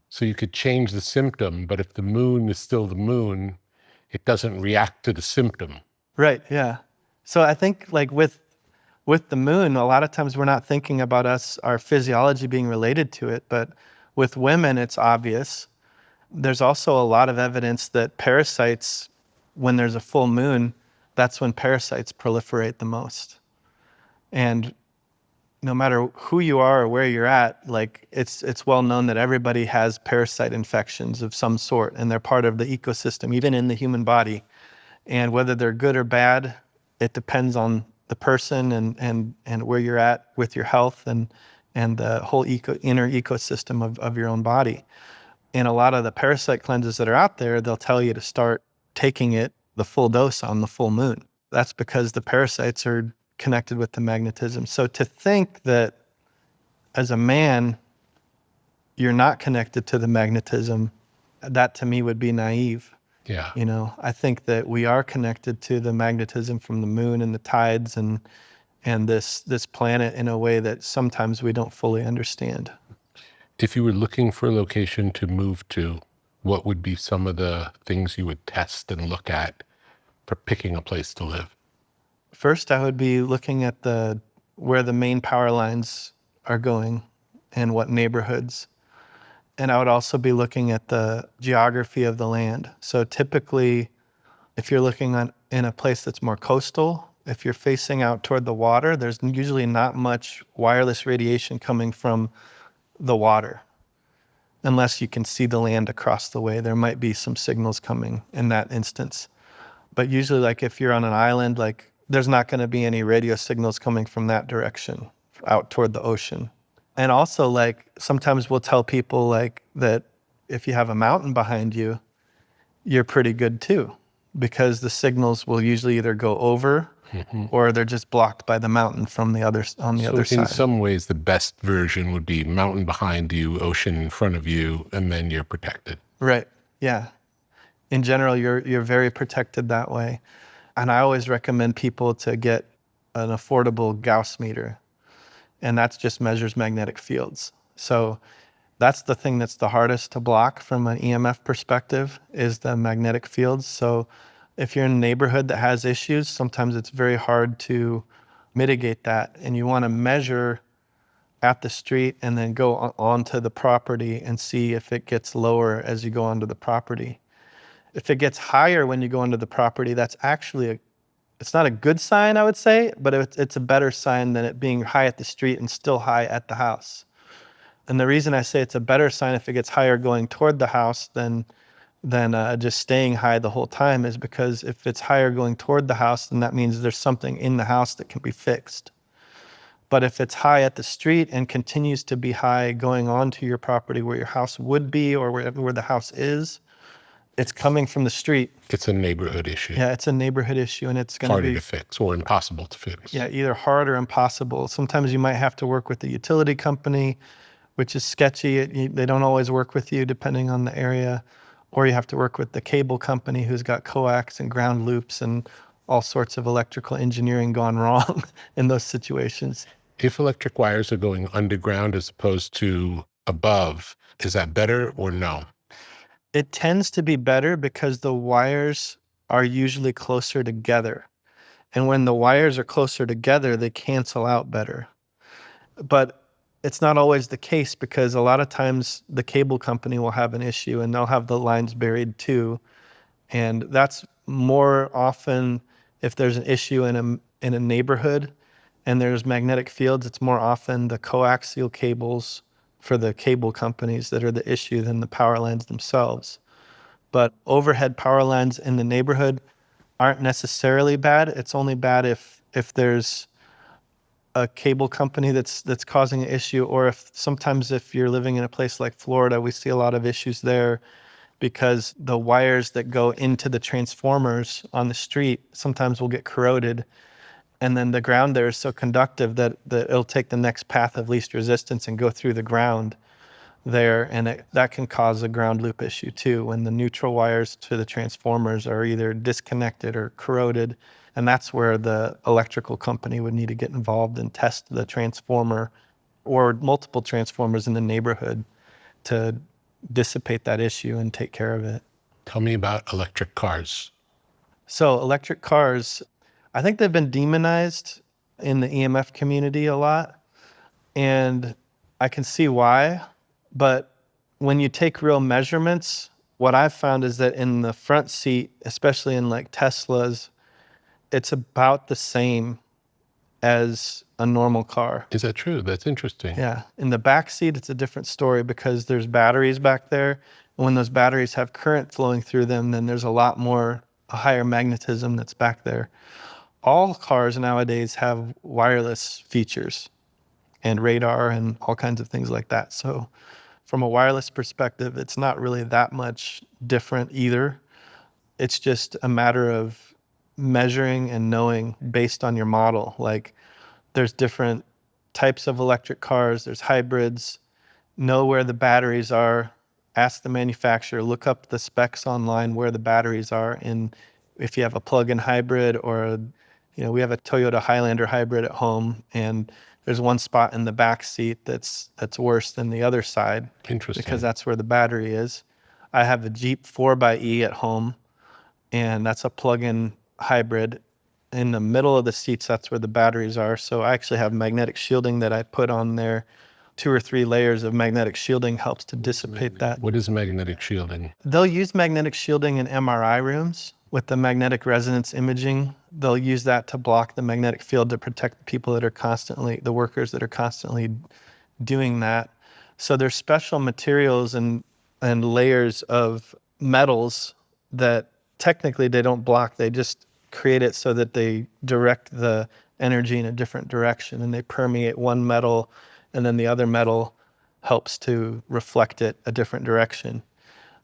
So you could change the symptom, but if the moon is still the moon, it doesn't react to the symptom. Right, yeah. So I think like with the moon, a lot of times we're not thinking about our physiology being related to it, but with women, it's obvious. There's also a lot of evidence that parasites, when there's a full moon, that's when parasites proliferate the most. And no matter who you are or where you're at, like it's well known that everybody has parasite infections of some sort, and they're part of the ecosystem, even in the human body. And whether they're good or bad, it depends on the person and where you're at with your health and the whole inner ecosystem of your own body. And a lot of the parasite cleanses that are out there, they'll tell you to start taking it the full dose on the full moon. That's because the parasites are connected with the magnetism. So to think that as a man, you're not connected to the magnetism, that to me would be naive. Yeah. You know, I think that we are connected to the magnetism from the moon and the tides and this planet in a way that sometimes we don't fully understand. If you were looking for a location to move to, what would be some of the things you would test and look at for picking a place to live? First, I would be looking at where the main power lines are going and what neighborhoods. And I would also be looking at the geography of the land. So typically, if you're looking in a place that's more coastal, if you're facing out toward the water, there's usually not much wireless radiation coming from the water. Unless you can see the land across the way, there might be some signals coming in that instance. But usually, like if you're on an island, like there's not going to be any radio signals coming from that direction out toward the ocean. And also, like sometimes we'll tell people like that if you have a mountain behind you, you're pretty good too, because the signals will usually either go over or they're just blocked by the mountain from the other side. In some ways, the best version would be mountain behind you, ocean in front of you, and then you're protected. Right. Yeah. In general, you're very protected that way. And I always recommend people to get an affordable Gauss meter, and that just measures magnetic fields. So that's the thing that's the hardest to block from an EMF perspective is the magnetic fields. So if you're in a neighborhood that has issues, sometimes it's very hard to mitigate that. And you want to measure at the street and then go onto the property and see if it gets lower as you go onto the property. If it gets higher when you go onto the property, that's actually it's not a good sign, I would say, but it's a better sign than it being high at the street and still high at the house. And the reason I say it's a better sign if it gets higher going toward the house than just staying high the whole time is because if it's higher going toward the house, then that means there's something in the house that can be fixed. But if it's high at the street and continues to be high going onto your property where your house would be or where the house is, it's coming from the street. It's a neighborhood issue. Yeah, it's a neighborhood issue, and it's going to be harder to fix or impossible to fix. Yeah, either hard or impossible. Sometimes you might have to work with the utility company, which is sketchy. They don't always work with you depending on the area. Or you have to work with the cable company who's got coax and ground loops and all sorts of electrical engineering gone wrong in those situations. If electric wires are going underground as opposed to above, is that better or no? It tends to be better because the wires are usually closer together. And when the wires are closer together, they cancel out better. But it's not always the case, because a lot of times the cable company will have an issue and they'll have the lines buried too. And that's more often if there's an issue in a neighborhood and there's magnetic fields, it's more often the coaxial cables for the cable companies that are the issue than the power lines themselves. But overhead power lines in the neighborhood aren't necessarily bad. It's only bad if there's a cable company that's causing an issue, or if you're living in a place like Florida, we see a lot of issues there because the wires that go into the transformers on the street sometimes will get corroded. And then the ground there is so conductive that it'll take the next path of least resistance and go through the ground there. And that can cause a ground loop issue too, when the neutral wires to the transformers are either disconnected or corroded. And that's where the electrical company would need to get involved and test the transformer or multiple transformers in the neighborhood to dissipate that issue and take care of it. Tell me about electric cars. So electric cars, I think they've been demonized in the EMF community a lot, and I can see why. But when you take real measurements, what I've found is that in the front seat, especially in like Teslas, it's about the same as a normal car. Is that true? That's interesting. Yeah. In the back seat, it's a different story because there's batteries back there. And when those batteries have current flowing through them, then there's a higher magnetism that's back there. All cars nowadays have wireless features and radar and all kinds of things like that. So from a wireless perspective, it's not really that much different either. It's just a matter of measuring and knowing based on your model. Like there's different types of electric cars, there's hybrids. Know where the batteries are, ask the manufacturer, look up the specs online where the batteries are. And if you have a plug-in hybrid or we have a Toyota Highlander hybrid at home, and there's one spot in the back seat that's worse than the other side. Interesting. Because that's where the battery is. I have a Jeep 4xe at home, and that's a plug-in hybrid. In the middle of the seats, that's where the batteries are. So I actually have magnetic shielding that I put on there. 2 or 3 layers of magnetic shielding helps to dissipate that. What is magnetic shielding? They'll use magnetic shielding in MRI rooms with the magnetic resonance imaging. They'll use that to block the magnetic field to protect the people the workers that are constantly doing that. So there's special materials and layers of metals that technically they don't block, they just create it so that they direct the energy in a different direction, and they permeate one metal, and then the other metal helps to reflect it a different direction.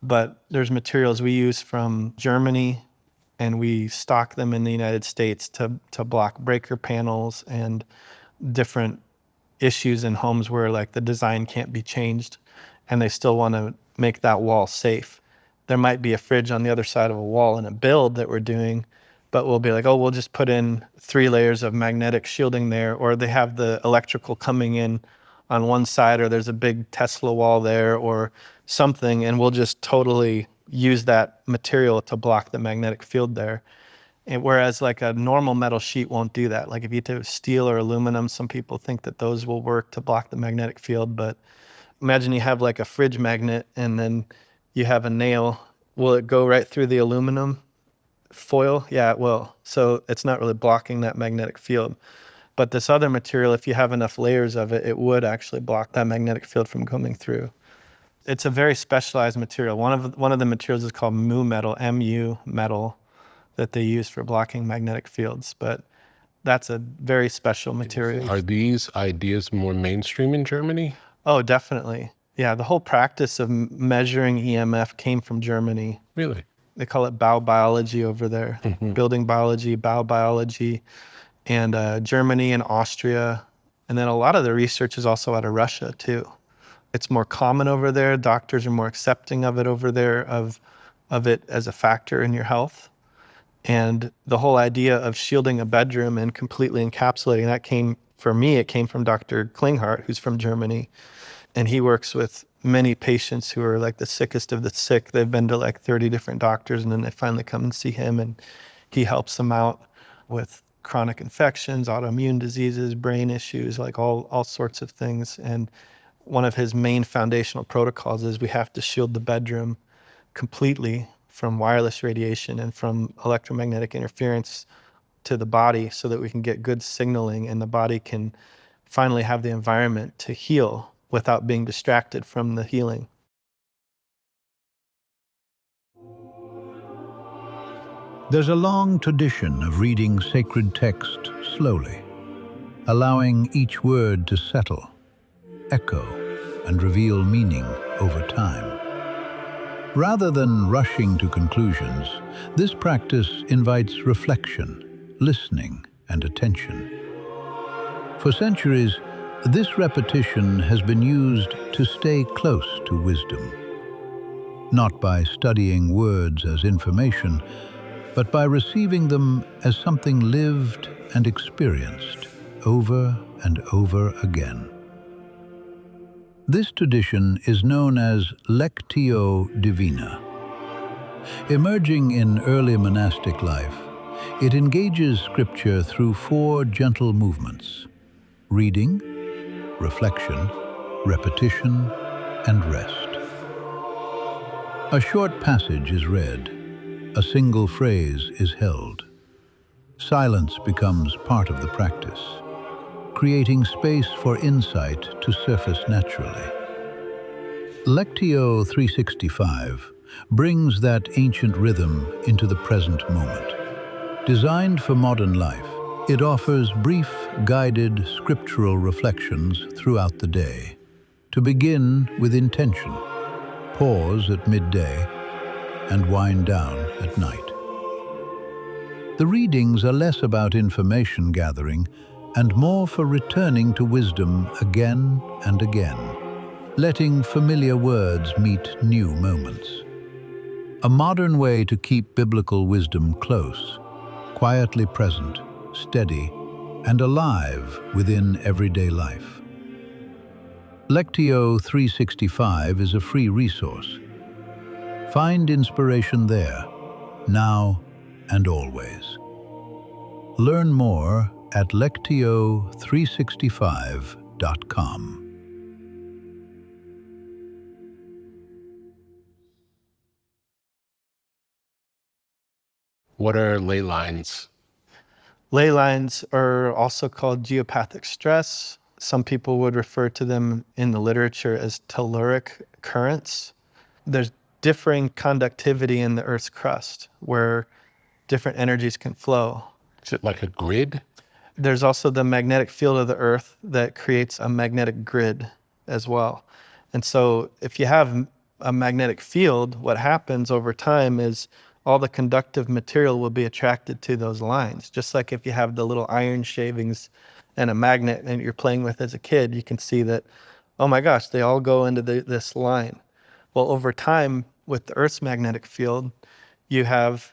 But there's materials we use from Germany, and we stock them in the United States to block breaker panels and different issues in homes where like the design can't be changed and they still want to make that wall safe. There might be a fridge on the other side of a wall in a build that we're doing, but we'll be like, oh, we'll just put in 3 layers of magnetic shielding there, or they have the electrical coming in on one side, or there's a big Tesla wall there or something, and we'll just totally use that material to block the magnetic field there. And whereas like a normal metal sheet won't do that. Like if you do steel or aluminum, some people think that those will work to block the magnetic field, but imagine you have like a fridge magnet and then you have a nail. Will it go right through the aluminum foil? Yeah, it will. So it's not really blocking that magnetic field. But this other material, if you have enough layers of it, it would actually block that magnetic field from coming through. It's a very specialized material. One of the materials is called mu metal, MU metal, that they use for blocking magnetic fields. But that's a very special material. Are these ideas more mainstream in Germany? Oh, definitely. Yeah, the whole practice of measuring EMF came from Germany. Really? They call it biobiology over there, building biology, biobiology, and Germany and Austria. And then a lot of the research is also out of Russia too. It's more common over there. Doctors are more accepting of it over there, of it as a factor in your health. And the whole idea of shielding a bedroom and completely encapsulating that for me, it came from Dr. Klinghardt, who's from Germany. And he works with many patients who are like the sickest of the sick. They've been to like 30 different doctors, and then they finally come and see him, and he helps them out with chronic infections, autoimmune diseases, brain issues, like all sorts of things. And one of his main foundational protocols is we have to shield the bedroom completely from wireless radiation and from electromagnetic interference to the body so that we can get good signaling and the body can finally have the environment to heal without being distracted from the healing. There's a long tradition of reading sacred text slowly, allowing each word to settle, echo, and reveal meaning over time. Rather than rushing to conclusions, this practice invites reflection, listening, and attention. For centuries, this repetition has been used to stay close to wisdom, not by studying words as information, but by receiving them as something lived and experienced over and over again. This tradition is known as Lectio Divina. Emerging in early monastic life, it engages scripture through 4 gentle movements: reading, reflection, repetition, and rest. A short passage is read, a single phrase is held. Silence becomes part of the practice, creating space for insight to surface naturally. Lectio 365 brings that ancient rhythm into the present moment. Designed for modern life, it offers brief, guided scriptural reflections throughout the day. To begin with intention, pause at midday, and wind down at night. The readings are less about information gathering and more for returning to wisdom again and again, letting familiar words meet new moments. A modern way to keep biblical wisdom close, quietly present, steady, and alive within everyday life. Lectio 365 is a free resource. Find inspiration there, now and always. Learn more at lectio365.com. What are ley lines? Ley lines are also called geopathic stress. Some people would refer to them in the literature as telluric currents. There's differing conductivity in the Earth's crust where different energies can flow. Is it like a grid? There's also the magnetic field of the Earth that creates a magnetic grid as well. And so if you have a magnetic field, what happens over time is all the conductive material will be attracted to those lines. Just like if you have the little iron shavings and a magnet and you're playing with as a kid, you can see that, oh my gosh, they all go into this line. Well, over time, with the Earth's magnetic field, you have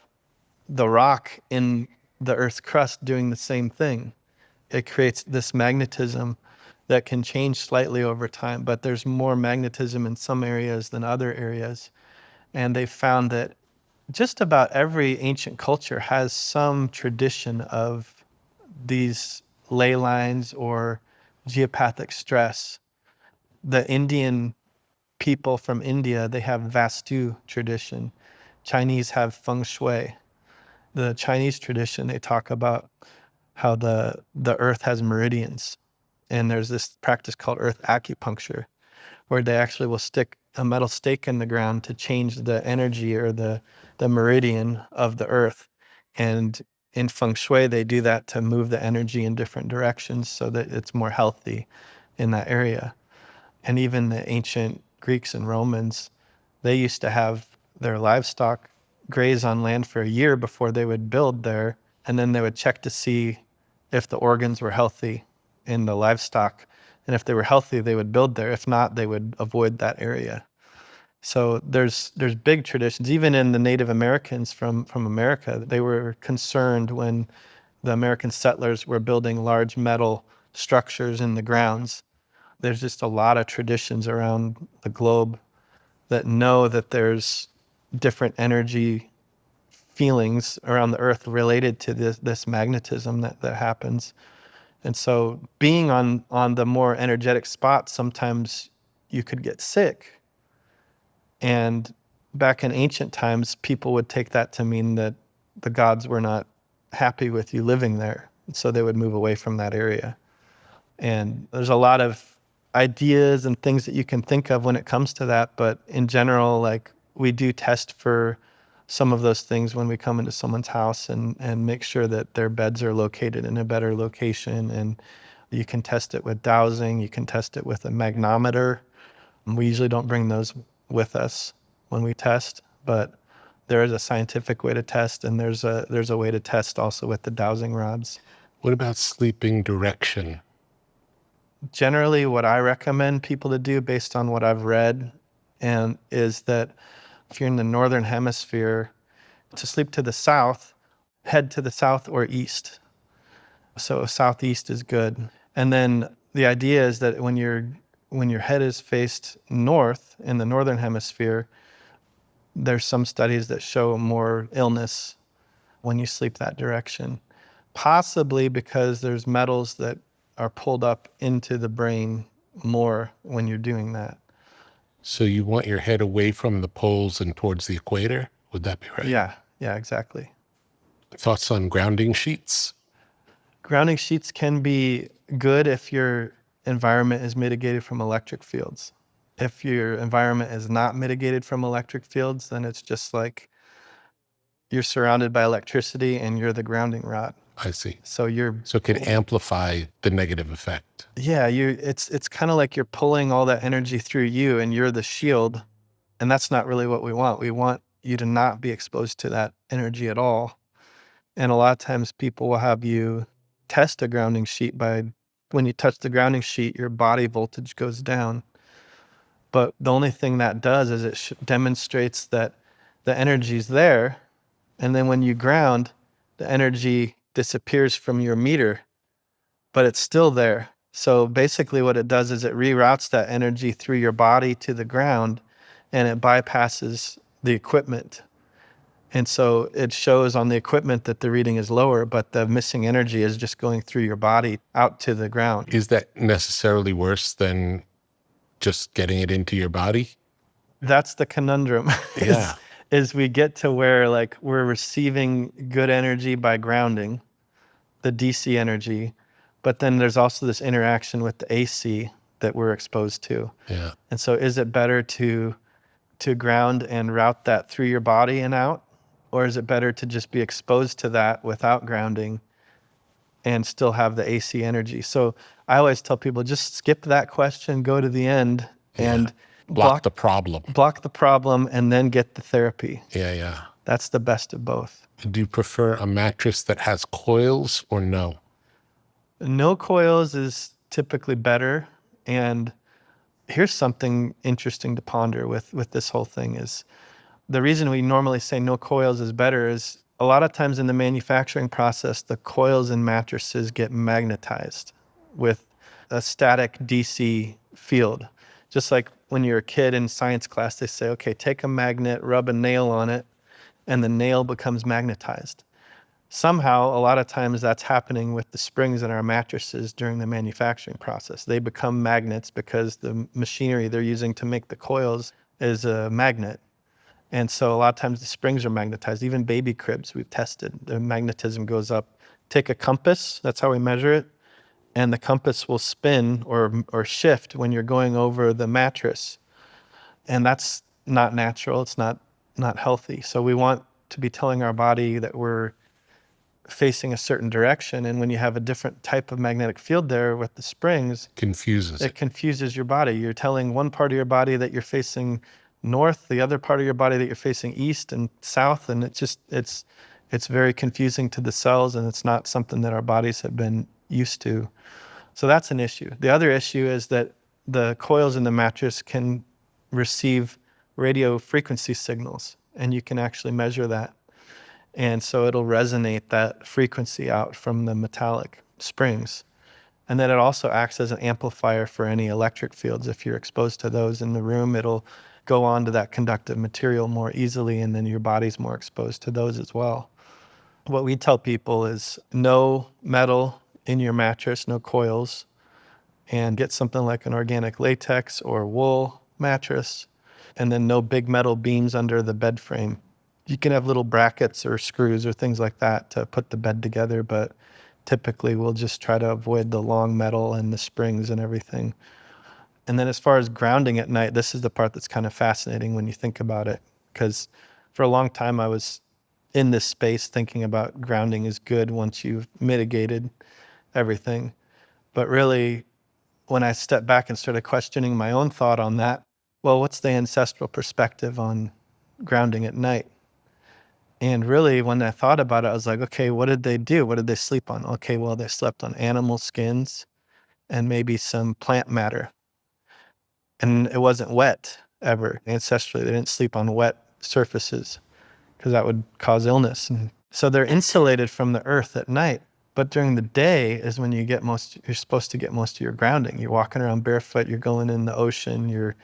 the rock in the Earth's crust doing the same thing. It creates this magnetism that can change slightly over time, but there's more magnetism in some areas than other areas. And they found that just about every ancient culture has some tradition of these ley lines or geopathic stress. The Indian people from India, they have Vastu tradition. Chinese have Feng Shui. The Chinese tradition, they talk about how the earth has meridians. And there's this practice called earth acupuncture, where they actually will stick a metal stake in the ground to change the energy or the meridian of the earth. And in Feng Shui, they do that to move the energy in different directions so that it's more healthy in that area. And even the ancient Greeks and Romans, they used to have their livestock graze on land for a year before they would build there, and then they would check to see if the organs were healthy in the livestock. And if they were healthy, they would build there. If not, they would avoid that area. So there's big traditions. Even in the Native Americans from America, they were concerned when the American settlers were building large metal structures in the grounds. There's just a lot of traditions around the globe that know that there's different energy feelings around the earth related to this magnetism that happens. And so being on the more energetic spots, sometimes you could get sick. And back in ancient times, people would take that to mean that the gods were not happy with you living there. So they would move away from that area. And there's a lot of ideas and things that you can think of when it comes to that. But in general, like, we do test for some of those things when we come into someone's house and make sure that their beds are located in a better location. And you can test it with dowsing. You can test it with a magnometer. We usually don't bring those with us when we test, but there is a scientific way to test, and there's a way to test also with the dowsing rods. What about sleeping direction? Generally, what I recommend people to do based on what I've read and is that if you're in the northern hemisphere, to sleep to the south, head to the south or east. So southeast is good. And then the idea is that when your head is faced north in the northern hemisphere, there's some studies that show more illness when you sleep that direction. Possibly because there's metals that are pulled up into the brain more when you're doing that. So you want your head away from the poles and towards the equator? Would that be right? Yeah, exactly. Thoughts on grounding sheets? Grounding sheets can be good if your environment is mitigated from electric fields. If your environment is not mitigated from electric fields, then it's just like you're surrounded by electricity and you're the grounding rod. I see. So it can amplify the negative effect. Yeah, it's kind of like you're pulling all that energy through you and you're the shield, and that's not really what we want. We want you to not be exposed to that energy at all. And a lot of times people will have you test a grounding sheet by, when you touch the grounding sheet, your body voltage goes down. But the only thing that does is it demonstrates that the energy's there, and then when you ground, the energy disappears from your meter, but it's still there. So basically what it does is it reroutes that energy through your body to the ground, and it bypasses the equipment. And so it shows on the equipment that the reading is lower, but the missing energy is just going through your body out to the ground. Is that necessarily worse than just getting it into your body? That's the conundrum. Yeah. is we get to where, like, we're receiving good energy by grounding, the DC energy, but then there's also this interaction with the AC that we're exposed to. Yeah. And so is it better to ground and route that through your body and out? Or is it better to just be exposed to that without grounding and still have the AC energy? So I always tell people, just skip that question, go to the end, and block the problem. Block the problem and then get the therapy. Yeah. That's the best of both. Do you prefer a mattress that has coils or no? No coils is typically better. And here's something interesting to ponder with this whole thing is, the reason we normally say no coils is better is a lot of times in the manufacturing process, the coils in mattresses get magnetized with a static DC field. Just like when you're a kid in science class, they say, okay, take a magnet, rub a nail on it, and the nail becomes magnetized. Somehow, a lot of times that's happening with the springs in our mattresses during the manufacturing process. They become magnets because the machinery they're using to make the coils is a magnet. And so a lot of times the springs are magnetized. Even baby cribs, we've tested, the magnetism goes up. Take a compass, that's how we measure it, and the compass will spin or shift when you're going over the mattress. And that's not natural, it's not healthy. So we want to be telling our body that we're facing a certain direction, and when you have a different type of magnetic field there with the springs, it confuses your body. You're telling one part of your body that you're facing north, the other part of your body that you're facing east and south, and it's very confusing to the cells, and it's not something that our bodies have been used to. So that's an issue. The other issue is that the coils in the mattress can receive radio frequency signals, and you can actually measure that. And so it'll resonate that frequency out from the metallic springs. And then it also acts as an amplifier for any electric fields. If you're exposed to those in the room, it'll go on to that conductive material more easily, and then your body's more exposed to those as well. What we tell people is no metal in your mattress, no coils, and get something like an organic latex or wool mattress, and then no big metal beams under the bed frame. You can have little brackets or screws or things like that to put the bed together, but typically we'll just try to avoid the long metal and the springs and everything. And then as far as grounding at night, this is the part that's kind of fascinating when you think about it, because for a long time I was in this space thinking about grounding is good once you've mitigated everything. But really, when I stepped back and started questioning my own thought on that, well, what's the ancestral perspective on grounding at night? And really, when I thought about it, I was like, okay, what did they do? What did they sleep on? Okay, well, they slept on animal skins and maybe some plant matter. And it wasn't wet ever. Ancestrally, they didn't sleep on wet surfaces because that would cause illness. And so they're insulated from the earth at night. But during the day is when you're supposed to get most of your grounding. You're walking around barefoot, you're going in the ocean, you're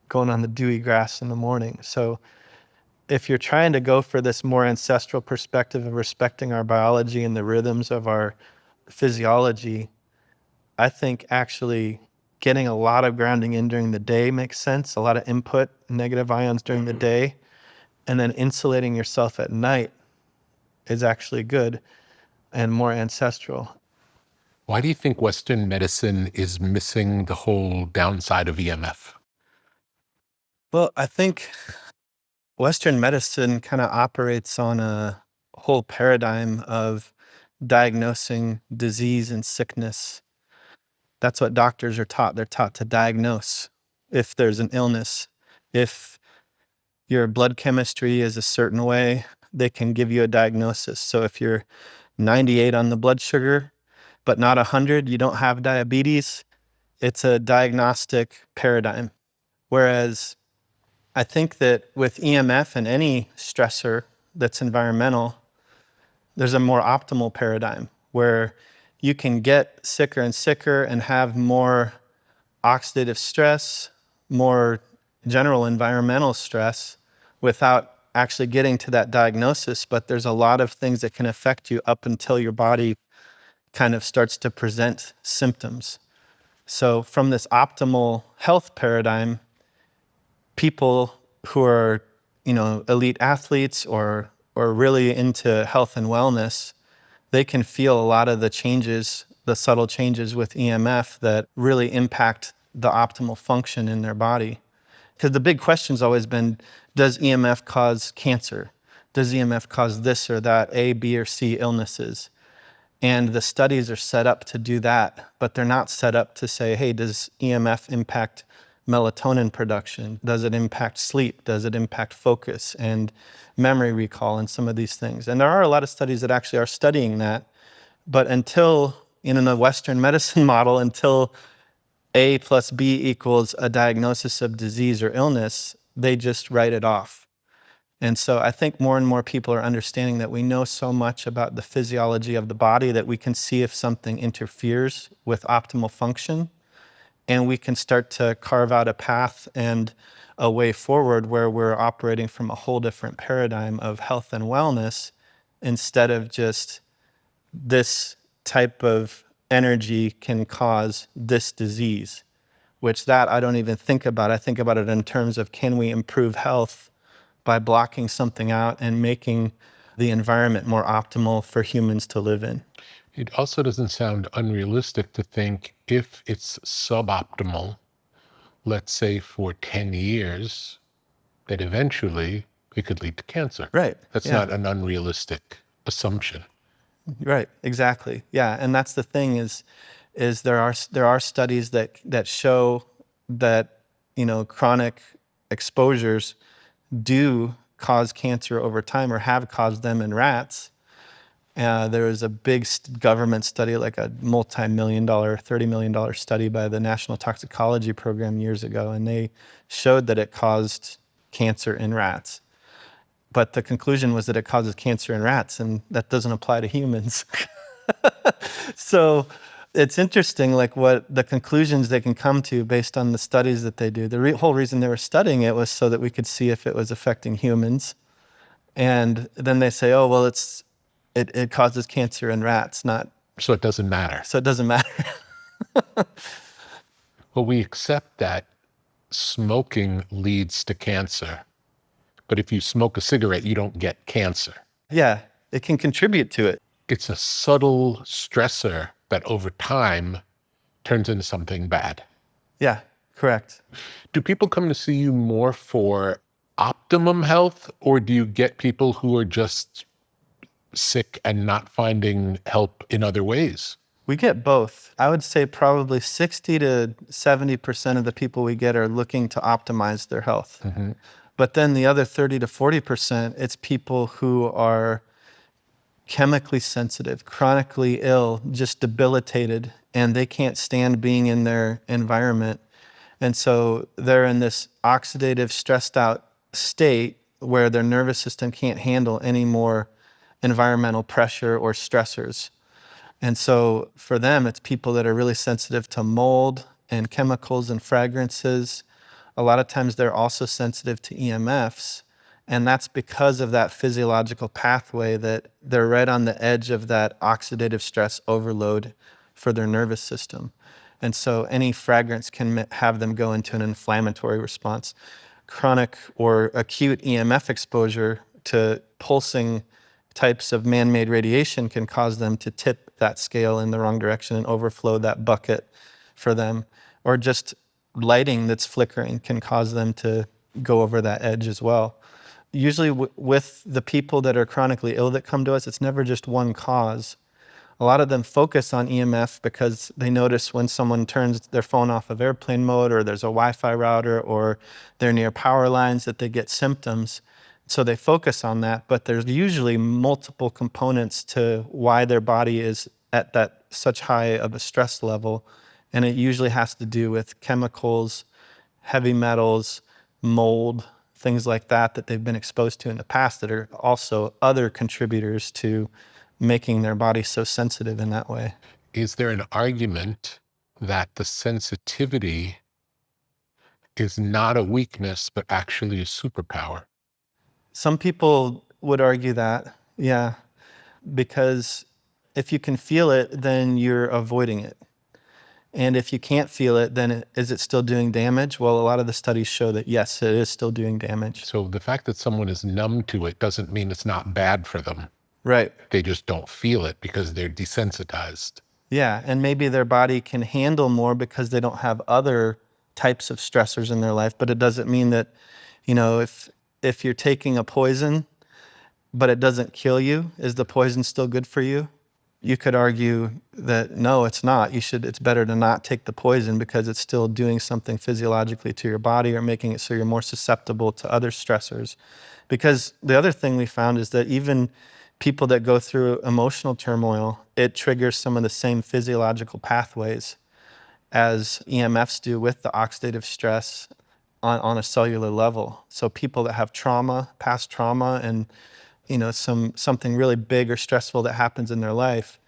going on the dewy grass in the morning. So if you're trying to go for this more ancestral perspective of respecting our biology and the rhythms of our physiology, I think actually getting a lot of grounding in during the day makes sense, a lot of input, negative ions during the day, and then insulating yourself at night is actually good and more ancestral. Why do you think Western medicine is missing the whole downside of EMF? Well, I think Western medicine kind of operates on a whole paradigm of diagnosing disease and sickness. That's what doctors are taught. They're taught to diagnose if there's an illness. If your blood chemistry is a certain way, they can give you a diagnosis. So if you're 98 on the blood sugar, but not 100, you don't have diabetes, it's a diagnostic paradigm. Whereas I think that with EMF and any stressor that's environmental, there's a more optimal paradigm where you can get sicker and sicker and have more oxidative stress, more general environmental stress without actually getting to that diagnosis. But there's a lot of things that can affect you up until your body kind of starts to present symptoms. So from this optimal health paradigm, people who are, elite athletes or really into health and wellness, they can feel a lot of the changes, the subtle changes with EMF that really impact the optimal function in their body. Because the big question's always been, does EMF cause cancer? Does EMF cause this or that, A, B, or C illnesses? And the studies are set up to do that, but they're not set up to say, hey, does EMF impact melatonin production? Does it impact sleep? Does it impact focus and memory recall and some of these things? And there are a lot of studies that actually are studying that. But until, in the Western medicine model, until A plus B equals a diagnosis of disease or illness, they just write it off. And so I think more and more people are understanding that we know so much about the physiology of the body that we can see if something interferes with optimal function. And we can start to carve out a path and a way forward where we're operating from a whole different paradigm of health and wellness instead of just this type of energy can cause this disease, which that I don't even think about. I think about it in terms of, can we improve health by blocking something out and making the environment more optimal for humans to live in? It also doesn't sound unrealistic to think if it's suboptimal, let's say for 10 years, that eventually it could lead to cancer. Right. That's yeah. not an unrealistic assumption. Right, exactly. Yeah, and that's the thing is there are studies that show that, chronic exposures do cause cancer over time or have caused them in rats. There was a big government study, like a multi-million-dollar, $30 million study by the National Toxicology Program years ago, and they showed that it caused cancer in rats. But the conclusion was that it causes cancer in rats, and that doesn't apply to humans. So it's interesting, like what the conclusions they can come to based on the studies that they do. The whole reason they were studying it was so that we could see if it was affecting humans. And then they say, oh, well, it causes cancer in rats, not. So it doesn't matter. So it doesn't matter. Well, we accept that smoking leads to cancer. But if you smoke a cigarette, you don't get cancer. Yeah, it can contribute to it. It's a subtle stressor that over time turns into something bad. Yeah, correct. Do people come to see you more for optimum health, or do you get people who are just sick and not finding help in other ways? We get both. I would say probably 60 to 70% of the people we get are looking to optimize their health. Mm-hmm. But then the other 30 to 40%, it's people who are chemically sensitive, chronically ill, just debilitated, and they can't stand being in their environment. And so they're in this oxidative, stressed out state where their nervous system can't handle any more environmental pressure or stressors. And so for them, it's people that are really sensitive to mold and chemicals and fragrances. A lot of times they're also sensitive to EMFs. And that's because of that physiological pathway that they're right on the edge of that oxidative stress overload for their nervous system. And so any fragrance can have them go into an inflammatory response. Chronic or acute EMF exposure to pulsing types of man-made radiation can cause them to tip that scale in the wrong direction and overflow that bucket for them. Or just lighting that's flickering can cause them to go over that edge as well. Usually with the people that are chronically ill that come to us, it's never just one cause. A lot of them focus on EMF because they notice when someone turns their phone off of airplane mode, or there's a Wi-Fi router, or they're near power lines, that they get symptoms. So they focus on that, but there's usually multiple components to why their body is at that such high of a stress level. And it usually has to do with chemicals, heavy metals, mold, things like that they've been exposed to in the past that are also other contributors to making their body so sensitive in that way. Is there an argument that the sensitivity is not a weakness, but actually a superpower? Some people would argue that, yeah, because if you can feel it, then you're avoiding it. And if you can't feel it, then is it still doing damage? Well, a lot of the studies show that yes, it is still doing damage. So the fact that someone is numb to it doesn't mean it's not bad for them. Right. They just don't feel it because they're desensitized. Yeah, and maybe their body can handle more because they don't have other types of stressors in their life. But it doesn't mean that, if you're taking a poison, but it doesn't kill you, is the poison still good for you? You could argue that no, it's not. It's better to not take the poison because it's still doing something physiologically to your body or making it so you're more susceptible to other stressors. Because the other thing we found is that even people that go through emotional turmoil, it triggers some of the same physiological pathways as EMFs do with the oxidative stress on a cellular level. So people that have trauma, past trauma, and something really big or stressful that happens in their life,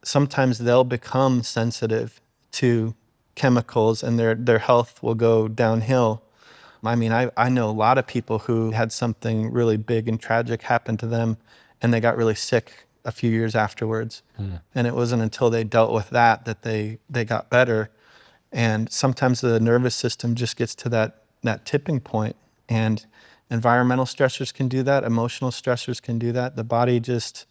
sometimes they'll become sensitive to chemicals and their health will go downhill. I mean, I know a lot of people who had something really big and tragic happen to them and they got really sick a few years afterwards. And it wasn't until they dealt with that they got better. And sometimes the nervous system just gets to that tipping point, and environmental stressors can do that, emotional stressors can do that. The body just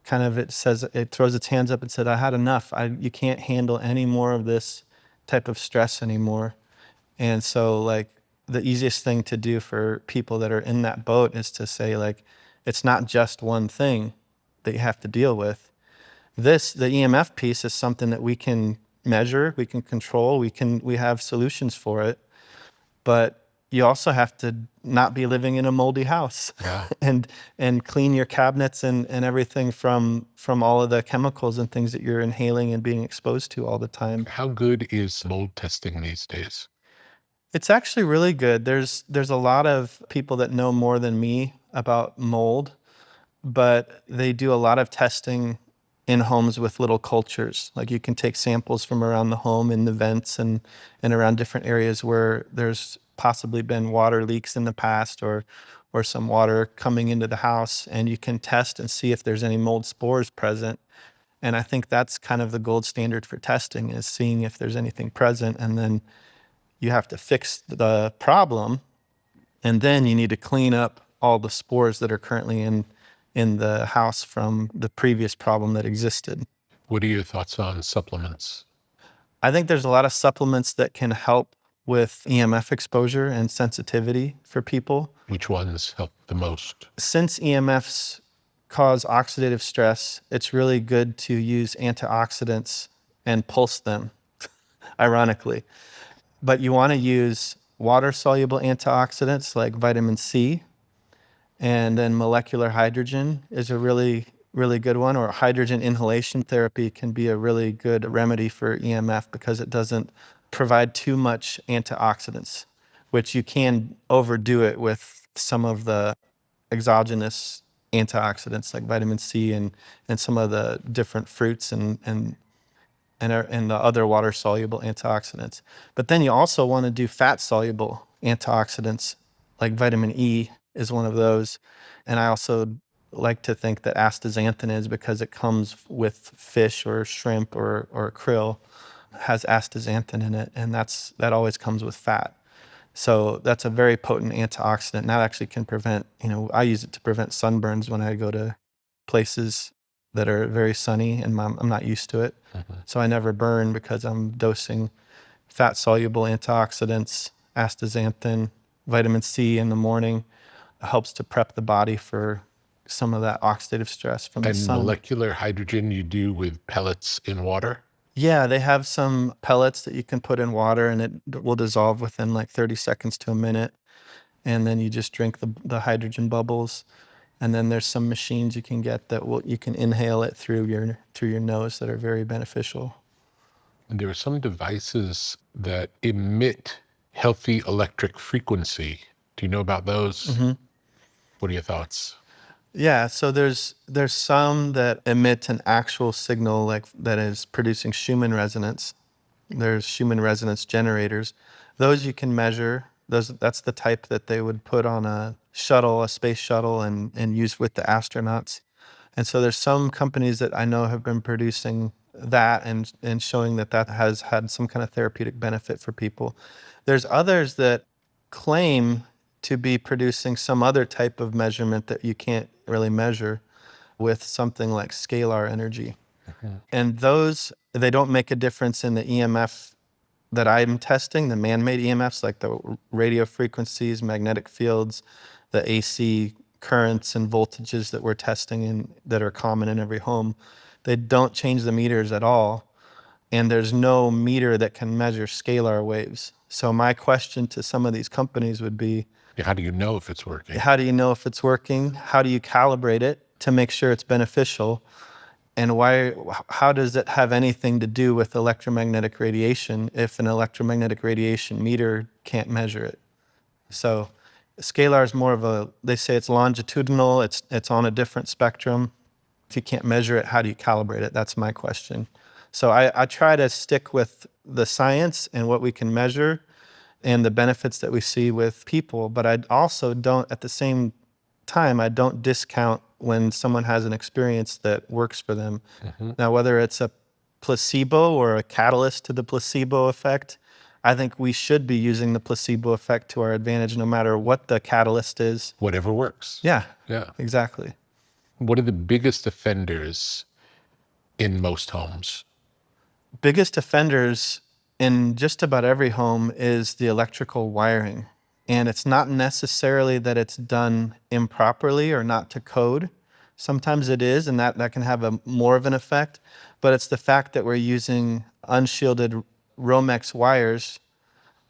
kind of, it throws its hands up and said, I had enough. You can't handle any more of this type of stress anymore. And so the easiest thing to do for people that are in that boat is to say it's not just one thing that you have to deal with. The EMF piece is something that we can measure, we can control, we have solutions for it. But you also have to not be living in a moldy house. Yeah. and clean your cabinets and everything from all of the chemicals and things that you're inhaling and being exposed to all the time. How good is mold testing these days? It's actually really good. There's a lot of people that know more than me about mold, but they do a lot of testing in homes with little cultures. Like you can take samples from around the home in the vents and around different areas where there's possibly been water leaks in the past or some water coming into the house, and you can test and see if there's any mold spores present. And I think that's kind of the gold standard for testing, is seeing if there's anything present, and then you have to fix the problem, and then you need to clean up all the spores that are currently in the house from the previous problem that existed. What are your thoughts on supplements? I think there's a lot of supplements that can help with EMF exposure and sensitivity for people. Which ones help the most? Since EMFs cause oxidative stress, it's really good to use antioxidants and pulse them, ironically. But you want to use water-soluble antioxidants like vitamin C, and then molecular hydrogen is a really, really good one, or hydrogen inhalation therapy can be a really good remedy for EMF because it doesn't provide too much antioxidants, which you can overdo it with some of the exogenous antioxidants like vitamin C and some of the different fruits and the other water-soluble antioxidants. But then you also want to do fat-soluble antioxidants, like vitamin E is one of those. And I also like to think that astaxanthin is, because it comes with fish or shrimp or krill, has astaxanthin in it, and that always comes with fat. So that's a very potent antioxidant. And that actually can prevent, I use it to prevent sunburns when I go to places that are very sunny and I'm not used to it. So I never burn because I'm dosing fat-soluble antioxidants, astaxanthin, vitamin C in the morning. It helps to prep the body for some of that oxidative stress from the sun. And molecular hydrogen you do with pellets in water? Yeah, they have some pellets that you can put in water, and it will dissolve within like 30 seconds to a minute. And then you just drink the hydrogen bubbles. And then there's some machines you can get that you can inhale it through your nose that are very beneficial. And there are some devices that emit healthy electric frequency. Do you know about those? Mm-hmm. What are your thoughts? Yeah, so there's some that emit an actual signal like that is producing Schumann resonance. There's Schumann resonance generators. Those you can measure. That's the type that they would put on a shuttle, a space shuttle, and use with the astronauts. And so there's some companies that I know have been producing that and showing that has had some kind of therapeutic benefit for people. There's others that claim to be producing some other type of measurement that you can't really measure with something like scalar energy. And those, they don't make a difference in the EMF that I'm testing, the man-made EMFs, like the radio frequencies, magnetic fields, the AC currents and voltages that we're testing that are common in every home. They don't change the meters at all. And there's no meter that can measure scalar waves. So my question to some of these companies would be, How do you know if it's working? how do you know if it's working? How do you calibrate it to make sure it's beneficial? And how does it have anything to do with electromagnetic radiation if an electromagnetic radiation meter can't measure it? So scalar is more they say it's longitudinal, it's on a different spectrum. If you can't measure it, how do you calibrate it? That's my question. So I try to stick with the science and what we can measure and the benefits that we see with people, but I also don't, at the same time, I don't discount when someone has an experience that works for them. Now, whether it's a placebo or a catalyst to the placebo effect, I think we should be using the placebo effect to our advantage no matter what the catalyst is. Whatever works. Yeah, Yeah. exactly. What are the biggest offenders in most homes? Biggest offenders in just about every home is the electrical wiring. And it's not necessarily that it's done improperly or not to code. Sometimes it is, and that can have more of an effect. But it's the fact that we're using unshielded Romex wires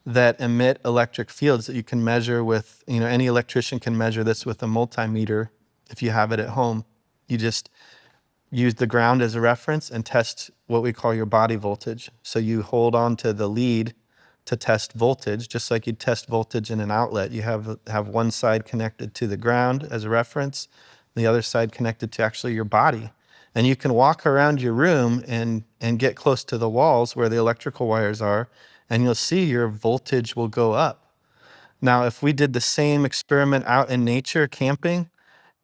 that emit electric fields that you can measure with, any electrician can measure this with a multimeter if you have it at home. You just use the ground as a reference and test what we call your body voltage. So you hold on to the lead to test voltage, just like you'd test voltage in an outlet. You have one side connected to the ground as a reference, the other side connected to actually your body. And you can walk around your room and get close to the walls where the electrical wires are, and you'll see your voltage will go up. Now, if we did the same experiment out in nature, camping,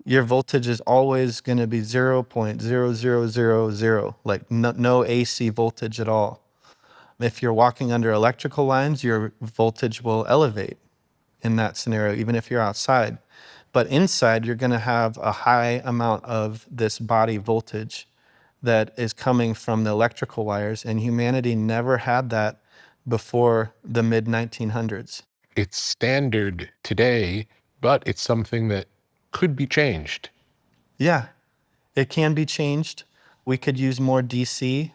your voltage is always going to be 0.0000, like no AC voltage at all. If you're walking under electrical lines, your voltage will elevate in that scenario, even if you're outside. But inside, you're going to have a high amount of this body voltage that is coming from the electrical wires, and humanity never had that before the mid-1900s. It's standard today, but it's something that could be changed. Yeah, it can be changed. We could use more DC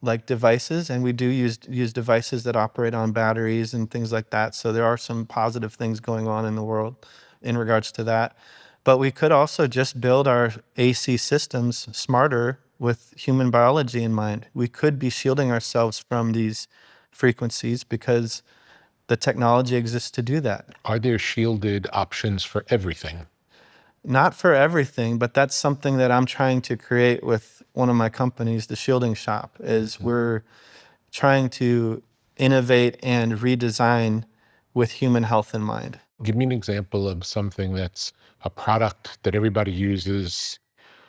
like devices, and we do use devices that operate on batteries and things like that. So there are some positive things going on in the world in regards to that. But we could also just build our AC systems smarter with human biology in mind. We could be shielding ourselves from these frequencies because the technology exists to do that. Are there shielded options for everything? Not for everything, but that's something that I'm trying to create with one of my companies, the Shielding Shop, is we're trying to innovate and redesign with human health in mind. Give me an example of something that's a product that everybody uses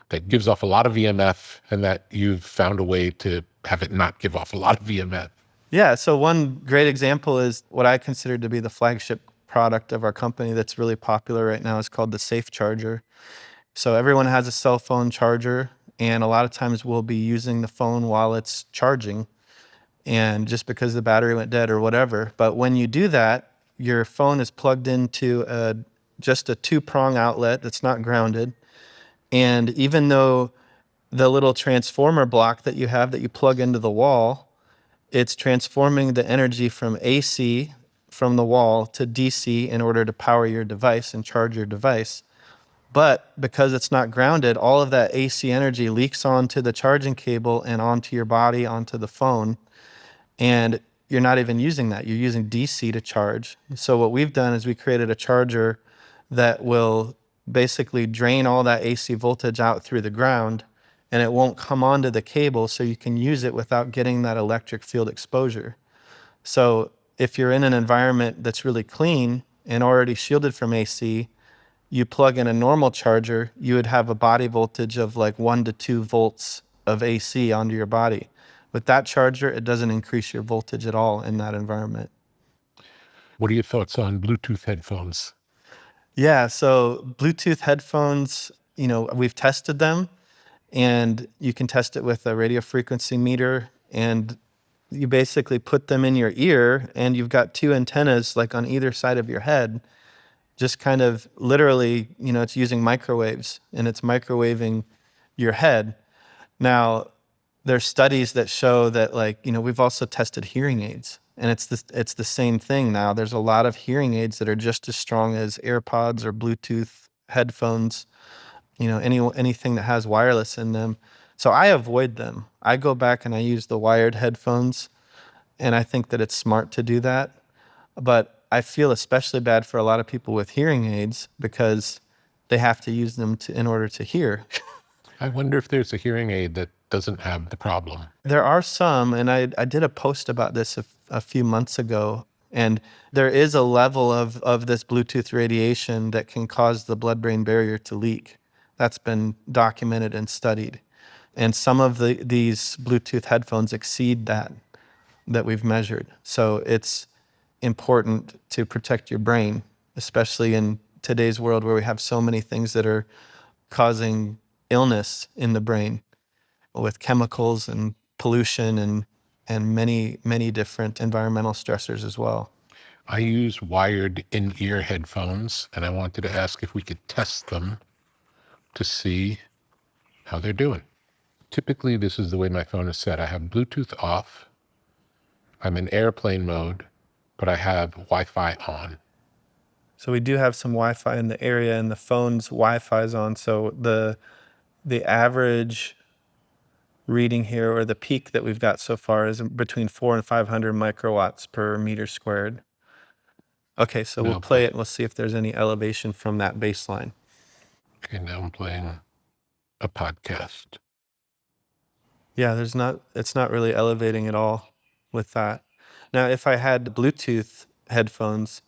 that gives off a lot of VMF and that you've found a way to have it not give off a lot of VMF. Yeah, so one great example is what I consider to be the flagship product of our company that's really popular right now is called the Safe Charger. So everyone has a cell phone charger, and a lot of times we'll be using the phone while it's charging, and just because the battery went dead or whatever. But when you do that, your phone is plugged into just a two-prong outlet that's not grounded. And even though the little transformer block that you have that you plug into the wall, it's transforming the energy from AC from the wall to DC in order to power your device and charge your device. But because it's not grounded, all of that AC energy leaks onto the charging cable and onto your body, onto the phone. And you're not even using that. You're using DC to charge. So what we've done is we created a charger that will basically drain all that AC voltage out through the ground, and it won't come onto the cable, so you can use it without getting that electric field exposure. So if you're in an environment that's really clean and already shielded from AC, you plug in a normal charger, you would have a body voltage of like 1 to 2 volts of AC onto your body. With that charger, it doesn't increase your voltage at all in that environment. What are your thoughts on Bluetooth headphones? Yeah, so Bluetooth headphones, we've tested them, and you can test it with a radio frequency meter, and you basically put them in your ear, and you've got two antennas like on either side of your head, just kind of literally, it's using microwaves, and it's microwaving your head. Now, there's studies that show that, we've also tested hearing aids, and it's the same thing now. There's a lot of hearing aids that are just as strong as AirPods or Bluetooth headphones, anything that has wireless in them. So I avoid them. I go back and I use the wired headphones, and I think that it's smart to do that. But I feel especially bad for a lot of people with hearing aids because they have to use them in order to hear. I wonder if there's a hearing aid that doesn't have the problem. There are some, and I did a post about this a few months ago, and there is a level of this Bluetooth radiation that can cause the blood-brain barrier to leak. That's been documented and studied. And some of these Bluetooth headphones exceed that we've measured. So it's important to protect your brain, especially in today's world where we have so many things that are causing illness in the brain with chemicals and pollution and many, many different environmental stressors as well. I use wired in-ear headphones, and I wanted to ask if we could test them to see how they're doing. Typically, this is the way my phone is set. I have Bluetooth off. I'm in airplane mode, but I have Wi-Fi on. So we do have some Wi-Fi in the area, and the phone's Wi-Fi is on. So the average reading here, or the peak that we've got so far, is between 400 and 500 microwatts per meter squared. Okay, so we'll play it and we'll see if there's any elevation from that baseline. Okay, now I'm playing a podcast. Yeah, it's not really elevating at all with that. Now, if I had Bluetooth headphones,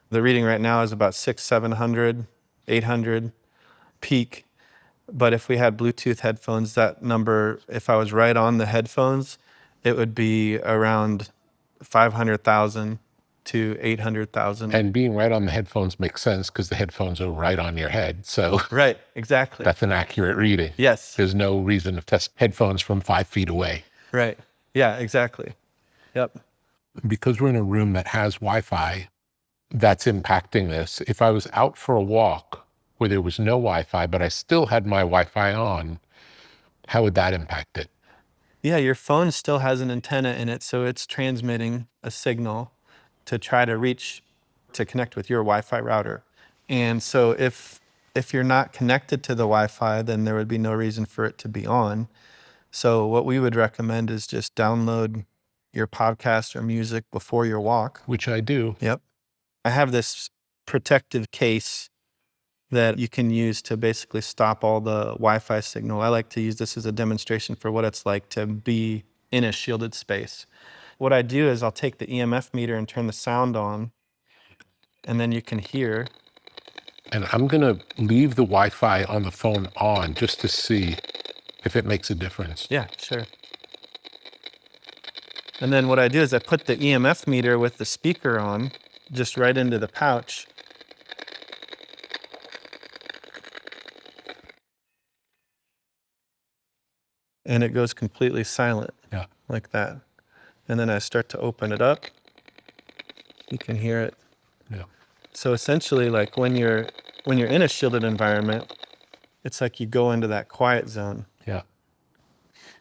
the reading right now is about 600, 700, 800 peak. But if we had Bluetooth headphones, that number, if I was right on the headphones, it would be around 500,000 to 800,000. And being right on the headphones makes sense because the headphones are right on your head. So Right, exactly. that's an accurate reading. Yes. There's no reason to test headphones from 5 feet away. Right. Yeah, exactly. Yep. Because we're in a room that has Wi-Fi, that's impacting this. If I was out for a walk where there was no Wi-Fi, but I still had my Wi-Fi on, how would that impact it? Yeah, your phone still has an antenna in it, so it's transmitting a signal to try to connect with your Wi-Fi router. And so if you're not connected to the Wi-Fi, then there would be no reason for it to be on. So what we would recommend is just download your podcast or music before your walk. Which I do. Yep. I have this protective case that you can use to basically stop all the Wi-Fi signal. I like to use this as a demonstration for what it's like to be in a shielded space. What I do is I'll take the EMF meter and turn the sound on, and then you can hear. And I'm going to leave the Wi-Fi on the phone on just to see if it makes a difference. Yeah, sure. And then what I do is I put the EMF meter with the speaker on, just right into the pouch. And it goes completely silent. Yeah. Like that. And then I start to open it up. You can hear it. Yeah. So essentially, like when you're in a shielded environment, it's like you go into that quiet zone. Yeah.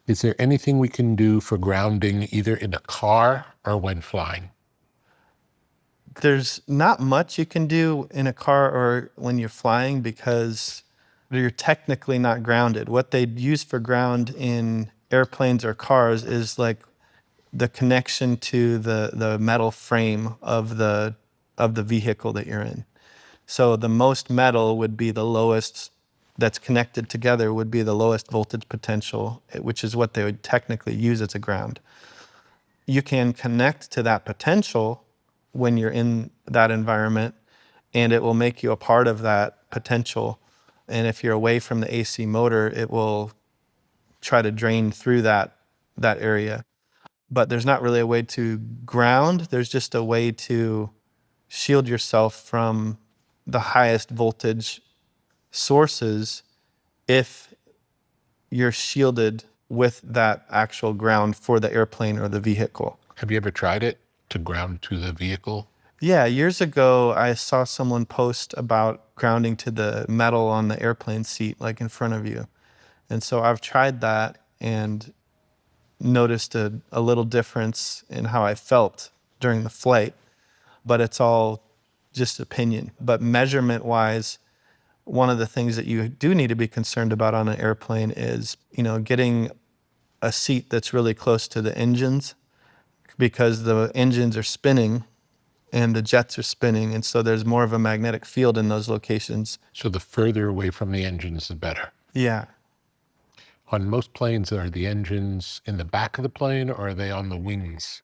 Is there anything we can do for grounding either in a car or when flying? There's not much you can do in a car or when you're flying because you're technically not grounded. What they'd use for ground in airplanes or cars is like the connection to the metal frame of the vehicle that you're in. So the most metal would be the lowest that's connected together would be the lowest voltage potential, which is what they would technically use as a ground. You can connect to that potential when you're in that environment, and it will make you a part of that potential. And if you're away from the AC motor, it will try to drain through that area. But there's not really a way to ground. There's just a way to shield yourself from the highest voltage sources if you're shielded with that actual ground for the airplane or the vehicle. Have you ever tried it to ground to the vehicle? Yeah, years ago, I saw someone post about grounding to the metal on the airplane seat, like in front of you. And so I've tried that and noticed a little difference in how I felt during the flight, but it's all just opinion. But measurement-wise, one of the things that you do need to be concerned about on an airplane is, getting a seat that's really close to the engines, because the engines are spinning and the jets are spinning, and so there's more of a magnetic field in those locations. So the further away from the engines, the better. Yeah. On most planes, are the engines in the back of the plane or are they on the wings?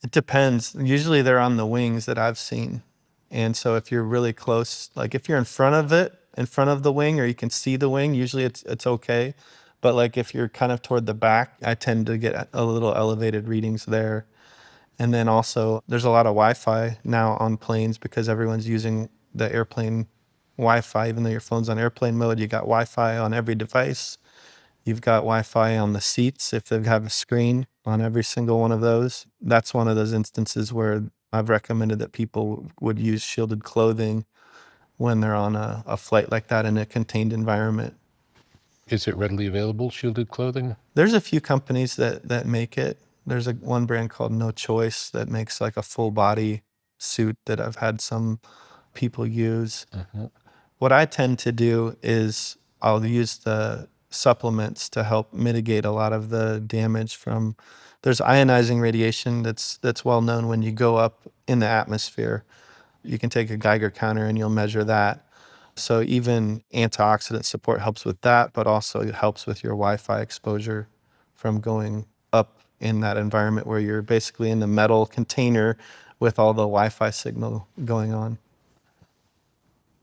It depends. Usually they're on the wings that I've seen. And so if you're really close, like if you're in front of the wing, or you can see the wing, usually it's okay. But like if you're kind of toward the back, I tend to get a little elevated readings there. And then also there's a lot of Wi-Fi now on planes because everyone's using the airplane Wi-Fi. Even though your phone's on airplane mode, you got Wi-Fi on every device. You've got Wi-Fi on the seats if they have a screen on every single one of those. That's one of those instances where I've recommended that people would use shielded clothing when they're on a flight like that in a contained environment. Is it readily available, shielded clothing? There's a few companies that make it. There's one brand called No Choice that makes like a full body suit that I've had some people use. Mm-hmm. What I tend to do is I'll use the supplements to help mitigate a lot of the damage from. There's ionizing radiation that's well known when you go up in the atmosphere. You can take a Geiger counter and you'll measure that. So even antioxidant support helps with that, but also it helps with your Wi-Fi exposure from going up in that environment where you're basically in the metal container with all the Wi-Fi signal going on.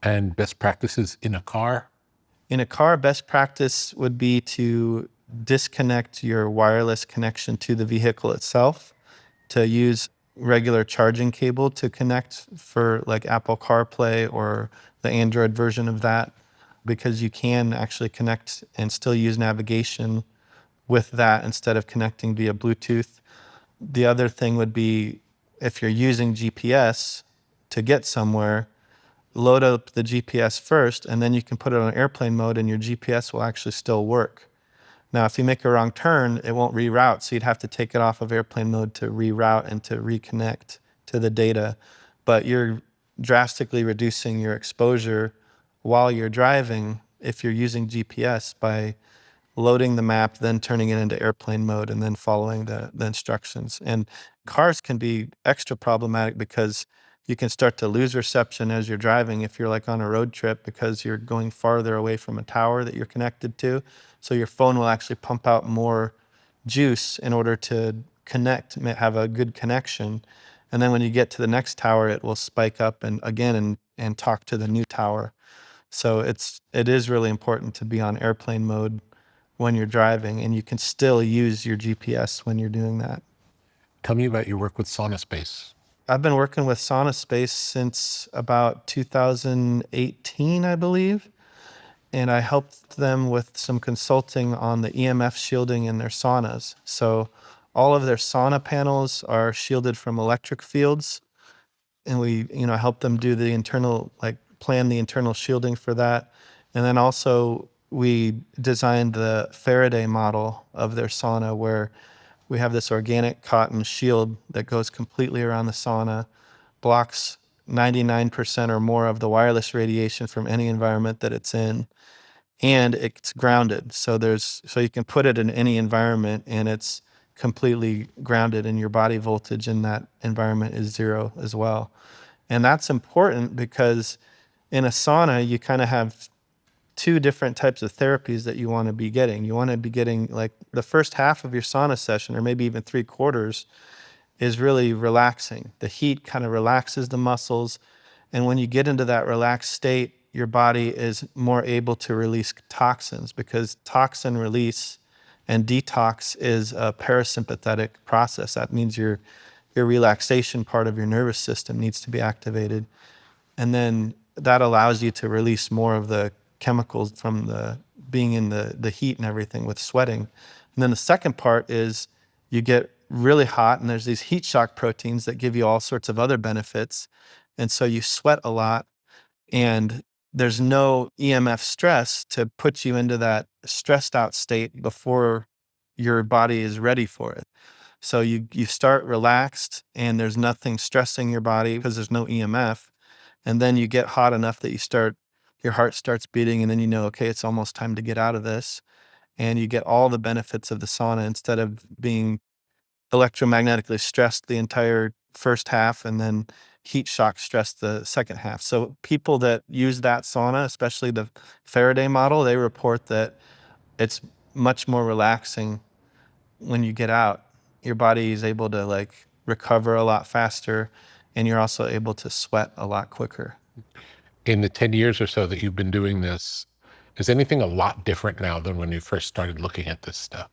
And best practices in a car? In a car, best practice would be to disconnect your wireless connection to the vehicle itself, to use regular charging cable to connect for like Apple CarPlay or the Android version of that, because you can actually connect and still use navigation with that instead of connecting via Bluetooth. The other thing would be, if you're using GPS to get somewhere, load up the GPS first, and then you can put it on airplane mode and your GPS will actually still work. Now, if you make a wrong turn, it won't reroute, so you'd have to take it off of airplane mode to reroute and to reconnect to the data. But you're drastically reducing your exposure while you're driving if you're using GPS by loading the map, then turning it into airplane mode, and then following the instructions. And cars can be extra problematic because you can start to lose reception as you're driving if you're like on a road trip, because you're going farther away from a tower that you're connected to. So your phone will actually pump out more juice in order to connect, have a good connection. And then when you get to the next tower, it will spike up and talk to the new tower. So it is really important to be on airplane mode when you're driving, and you can still use your GPS when you're doing that. Tell me about your work with SaunaSpace. I've been working with SaunaSpace since about 2018, I believe. And I helped them with some consulting on the EMF shielding in their saunas. So all of their sauna panels are shielded from electric fields. And we, help them do the internal, plan the internal shielding for that. And then also we designed the Faraday model of their sauna, where we have this organic cotton shield that goes completely around the sauna, blocks 99% or more of the wireless radiation from any environment that it's in, and it's grounded. So you can put it in any environment and it's completely grounded, and your body voltage in that environment is zero as well. And that's important because in a sauna, you kind of have two different types of therapies that you want to be getting. You want to be getting, like, the first half of your sauna session, or maybe even 3/4, is really relaxing. The heat kind of relaxes the muscles. And when you get into that relaxed state, your body is more able to release toxins, because toxin release and detox is a parasympathetic process. That means your relaxation part of your nervous system needs to be activated. And then that allows you to release more of the chemicals from being in the heat and everything with sweating. And then the second part is you get really hot, and there's these heat shock proteins that give you all sorts of other benefits. And so you sweat a lot, and there's no EMF stress to put you into that stressed out state before your body is ready for it. So you start relaxed and there's nothing stressing your body because there's no EMF. And then you get hot enough that your heart starts beating, and then okay, it's almost time to get out of this. And you get all the benefits of the sauna instead of being electromagnetically stressed the entire first half and then heat shock stressed the second half. So people that use that sauna, especially the Faraday model, they report that it's much more relaxing when you get out. Your body is able to recover a lot faster, and you're also able to sweat a lot quicker. In the 10 years or so that you've been doing this, is anything a lot different now than when you first started looking at this stuff?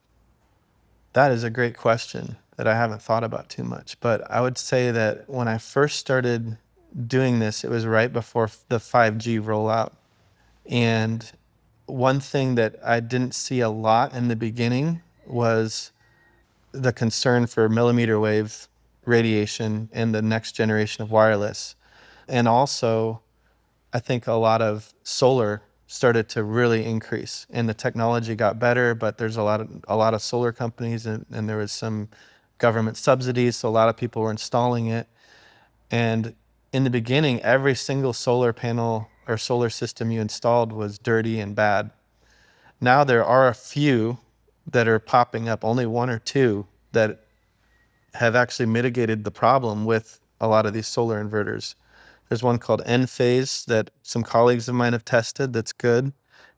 That is a great question that I haven't thought about too much. But I would say that when I first started doing this, it was right before the 5G rollout. And one thing that I didn't see a lot in the beginning was the concern for millimeter wave radiation and the next generation of wireless. And also, I think a lot of solar started to really increase, and the technology got better, but there's a lot of solar companies, and there was some government subsidies, so a lot of people were installing it. And in the beginning, every single solar panel or solar system you installed was dirty and bad. Now there are a few that are popping up, only one or two that have actually mitigated the problem with a lot of these solar inverters. There's one called Enphase that some colleagues of mine have tested that's good.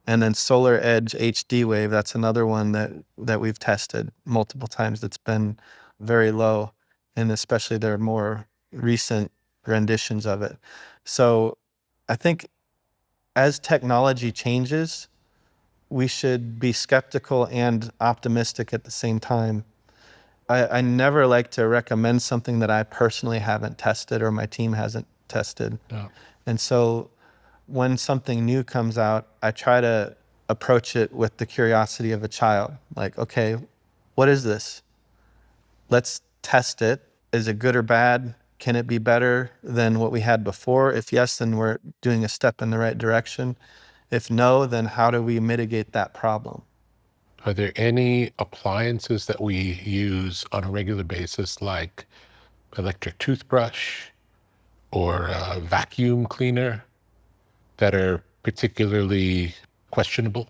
And then Solar Edge HD Wave, that's another one that we've tested multiple times that's been very low, and especially their more recent renditions of it. So I think as technology changes, we should be skeptical and optimistic at the same time. I never like to recommend something that I personally haven't tested or my team hasn't tested. Yeah. And so when something new comes out, I try to approach it with the curiosity of a child. Like, okay, what is this? Let's test it. Is it good or bad? Can it be better than what we had before? If yes, then we're doing a step in the right direction. If no, then how do we mitigate that problem? Are there any appliances that we use on a regular basis, like electric toothbrush or a vacuum cleaner, that are particularly questionable?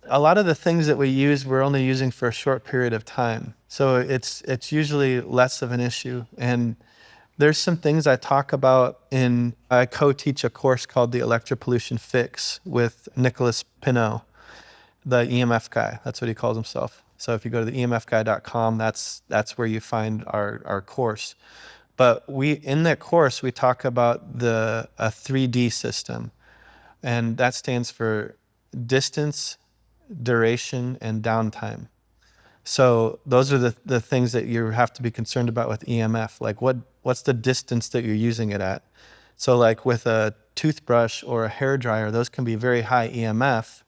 A lot of the things that we use, we're only using for a short period of time. So it's usually less of an issue. And there's some things I talk about I co-teach a course called the Electropollution Fix with Nicholas Pinot, the EMF guy. That's what he calls himself. So if you go to the emfguy.com, that's where you find our course. But in that course, we talk about a 3D system. And that stands for distance, duration, and downtime. So those are the things that you have to be concerned about with EMF. Like what's the distance that you're using it at? So like with a toothbrush or a hair dryer, those can be very high EMF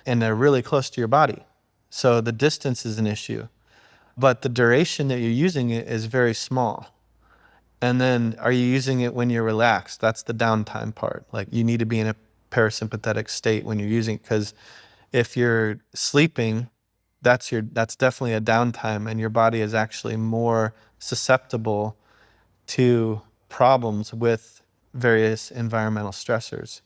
and they're really close to your body. So the distance is an issue. But the duration that you're using it is very small. And then are you using it when you're relaxed? That's the downtime part. Like you need to be in a parasympathetic state when you're using it, because if you're sleeping, that's definitely a downtime, and your body is actually more susceptible to problems with various environmental stressors.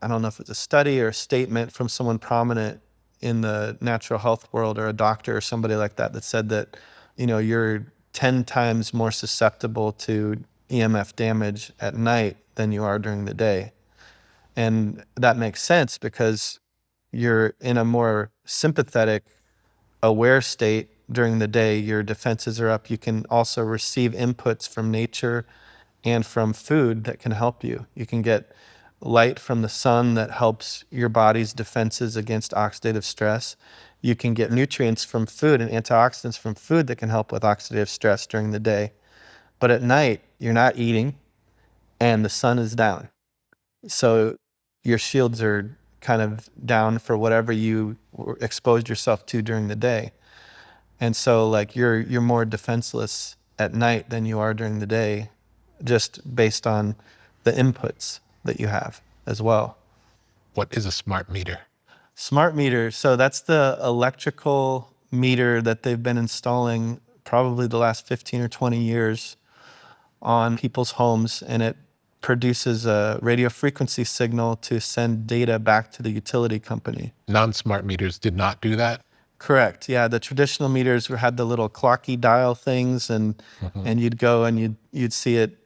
I don't know if it's a study or a statement from someone prominent in the natural health world or a doctor or somebody like that said that, you're 10 times more susceptible to EMF damage at night than you are during the day. And that makes sense because you're in a more sympathetic, aware state during the day. Your defenses are up. You can also receive inputs from nature and from food that can help you. You can get light from the sun that helps your body's defenses against oxidative stress. You can get nutrients from food and antioxidants from food that can help with oxidative stress during the day. But at night, you're not eating and the sun is down. So your shields are kind of down for whatever you exposed yourself to during the day. And so like you're more defenseless at night than you are during the day, just based on the inputs that you have as well. What is a smart meter? Smart meter, so that's the electrical meter that they've been installing probably the last 15 or 20 years on people's homes, and it produces a radio frequency signal to send data back to the utility company. Non-smart meters did not do that? Correct. Yeah, the traditional meters had the little clocky dial things, and you'd go and you'd see it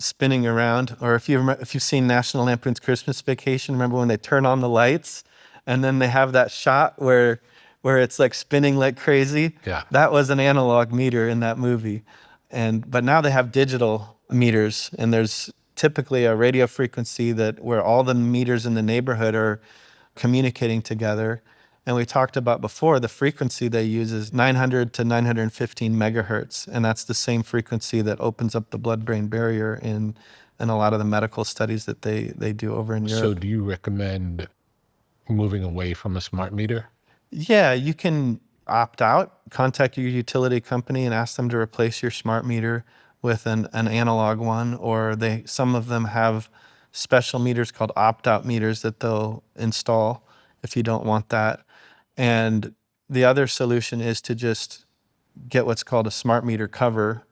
spinning around. Or if you've seen National Lampoon's Christmas Vacation, remember when they turn on the lights and then they have that shot where it's like spinning like crazy? Yeah. That was an analog meter in that movie. But now they have digital meters, and there's typically a radio frequency where all the meters in the neighborhood are communicating together. And we talked about before, the frequency they use is 900 to 915 megahertz. And that's the same frequency that opens up the blood-brain barrier in a lot of the medical studies that they do over in Europe. So do you recommend moving away from a smart meter? Yeah, you can opt out, contact your utility company and ask them to replace your smart meter with an analog one, or some of them have special meters called opt-out meters that they'll install if you don't want that. And the other solution is to just get what's called a smart meter cover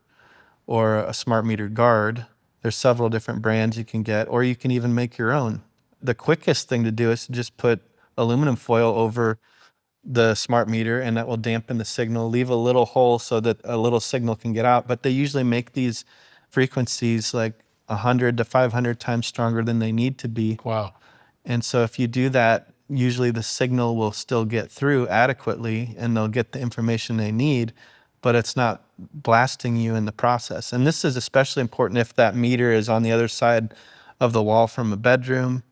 or a smart meter guard. There's several different brands you can get, or you can even make your own. The quickest thing to do is to just put aluminum foil over the smart meter, and that will dampen the signal, leave a little hole so that a little signal can get out. But they usually make these frequencies like 100 to 500 times stronger than they need to be. Wow. And so if you do that, usually the signal will still get through adequately and they'll get the information they need, but it's not blasting you in the process. And this is especially important if that meter is on the other side of the wall from a bedroom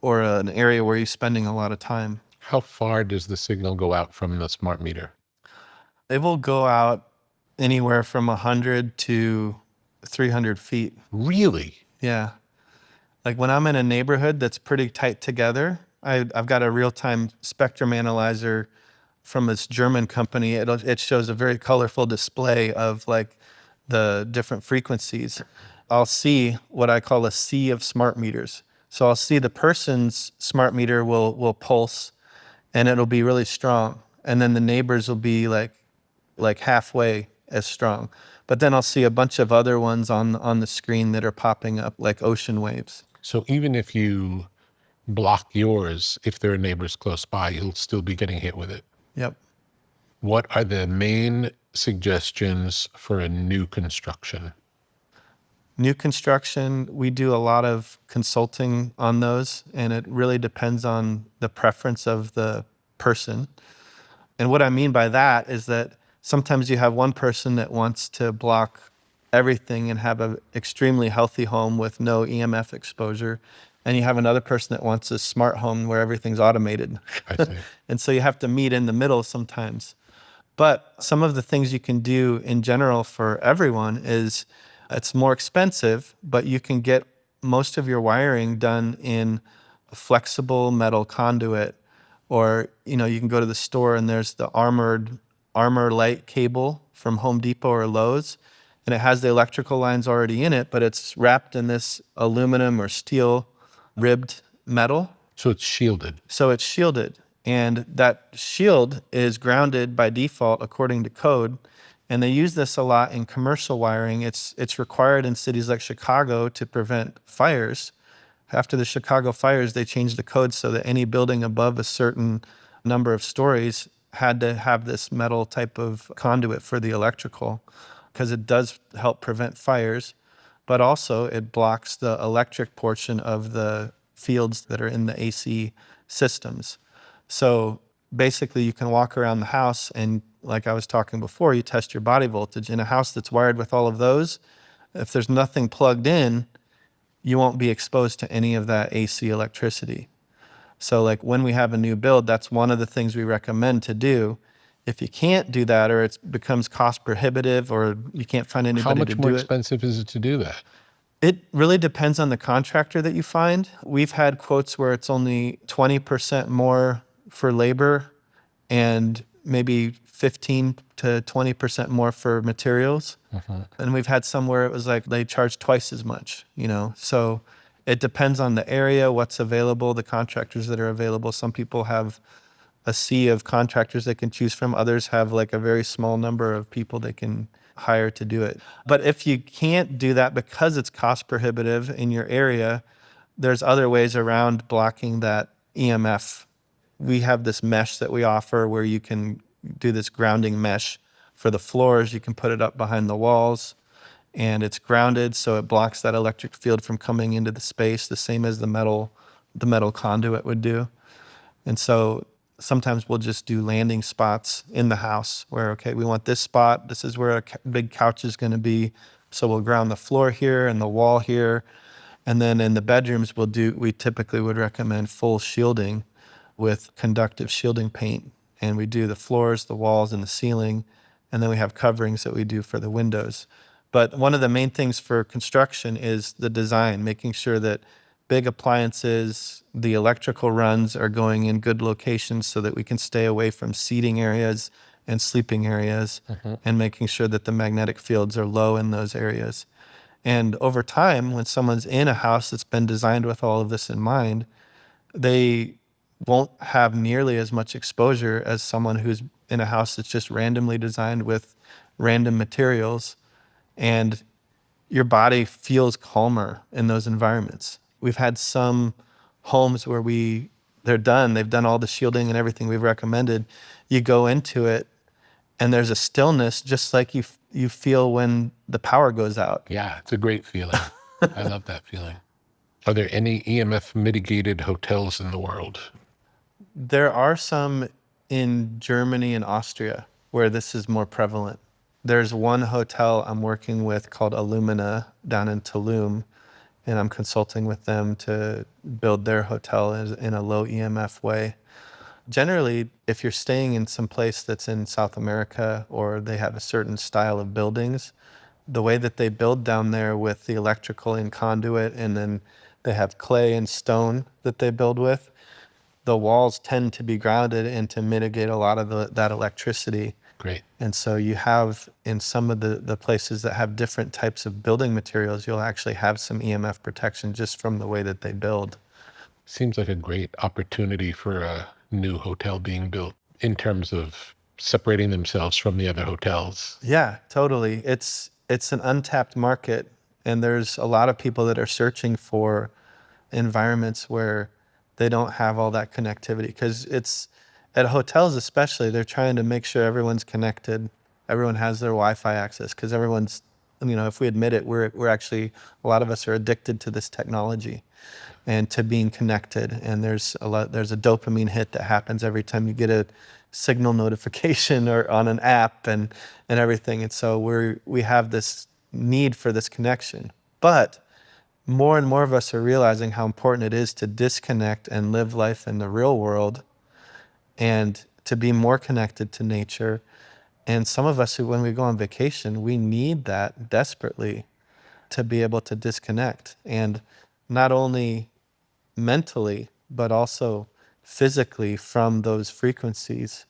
or an area where you're spending a lot of time. How far does the signal go out from the smart meter? It will go out anywhere from 100 to 300 feet. Really? Yeah. Like when I'm in a neighborhood that's pretty tight together, I've got a real-time spectrum analyzer from this German company. It shows a very colorful display of like the different frequencies. I'll see what I call a sea of smart meters. So I'll see the person's smart meter will pulse and it'll be really strong. And then the neighbors will be like halfway as strong. But then I'll see a bunch of other ones on the screen that are popping up like ocean waves. So even if you block yours, if there are neighbors close by, you'll still be getting hit with it. Yep. What are the main suggestions for a new construction? New construction, we do a lot of consulting on those, and it really depends on the preference of the person. And what I mean by that is that sometimes you have one person that wants to block everything and have an extremely healthy home with no EMF exposure. And you have another person that wants a smart home where everything's automated. I see. And so you have to meet in the middle sometimes. But some of the things you can do in general for everyone is it's more expensive, but you can get most of your wiring done in a flexible metal conduit. Or, you can go to the store and there's the armor light cable from Home Depot or Lowe's, and it has the electrical lines already in it, but it's wrapped in this aluminum or steel ribbed metal. So it's shielded. So it's shielded. And that shield is grounded by default according to code. And they use this a lot in commercial wiring. It's required in cities like Chicago to prevent fires. After the Chicago fires, they changed the code so that any building above a certain number of stories had to have this metal type of conduit for the electrical, because it does help prevent fires, but also it blocks the electric portion of the fields that are in the AC systems. So basically you can walk around the house and, like I was talking before, you test your body voltage. In a house that's wired with all of those, if there's nothing plugged in, you won't be exposed to any of that AC electricity. So like when we have a new build, that's one of the things we recommend to do. If you can't do that, or it becomes cost prohibitive, or you can't find anybody to do it. How much more expensive is it to do that? It really depends on the contractor that you find. We've had quotes where it's only 20% more for labor and maybe 15 to 20% more for materials. And we've had some where it was like they charge twice as much, So it depends on the area, what's available, the contractors that are available. Some people have a sea of contractors they can choose from. Others have like a very small number of people they can hire to do it. But if you can't do that because it's cost prohibitive in your area, there's other ways around blocking that EMF. We have this mesh that we offer where you can do this grounding mesh for the floors. You can put it up behind the walls and it's grounded, so it blocks that electric field from coming into the space, the same as the metal conduit would do. And so sometimes we'll just do landing spots in the house where, okay, we want this spot. This is where a big couch is going to be. So we'll ground the floor here and the wall here. And then in the bedrooms, we typically would recommend full shielding with conductive shielding paint. And we do the floors, the walls, and the ceiling. And then we have coverings that we do for the windows. But one of the main things for construction is the design, making sure that big appliances, the electrical runs are going in good locations so that we can stay away from seating areas and sleeping areas, and making sure that the magnetic fields are low in those areas. And over time, when someone's in a house that's been designed with all of this in mind, they won't have nearly as much exposure as someone who's in a house that's just randomly designed with random materials. And your body feels calmer in those environments. We've had some homes where the they're done. They've done all the shielding and everything we've recommended. You go into it, and there's a stillness just like you feel when the power goes out. Yeah, it's a great feeling. I love that feeling. Are there any EMF mitigated hotels in the world? There are some in Germany and Austria where this is more prevalent. There's one hotel I'm working with called Illumina down in Tulum, and I'm consulting with them to build their hotel in a low EMF way. Generally, if you're staying in some place that's in South America or they have a certain style of buildings, the way that they build down there with the electrical and conduit, and then they have clay and stone that they build with, the walls tend to be grounded and to mitigate a lot of that electricity. Great. And so you have, in some of the places that have different types of building materials, you'll actually have some EMF protection just from the way that they build. Seems like a great opportunity for a new hotel being built in terms of separating themselves from the other hotels. Yeah, totally. It's an untapped market, and there's a lot of people that are searching for environments where they don't have all that connectivity, because it's at hotels especially, they're trying to make sure everyone's connected, everyone has their Wi-Fi access, because everyone's, if we admit it, we're actually, a lot of us are addicted to this technology and to being connected. And there's a dopamine hit that happens every time you get a signal notification or on an app and everything. And so we have this need for this connection. But more and more of us are realizing how important it is to disconnect and live life in the real world and to be more connected to nature. And some of us who, when we go on vacation, we need that desperately to be able to disconnect. And not only mentally, but also physically from those frequencies.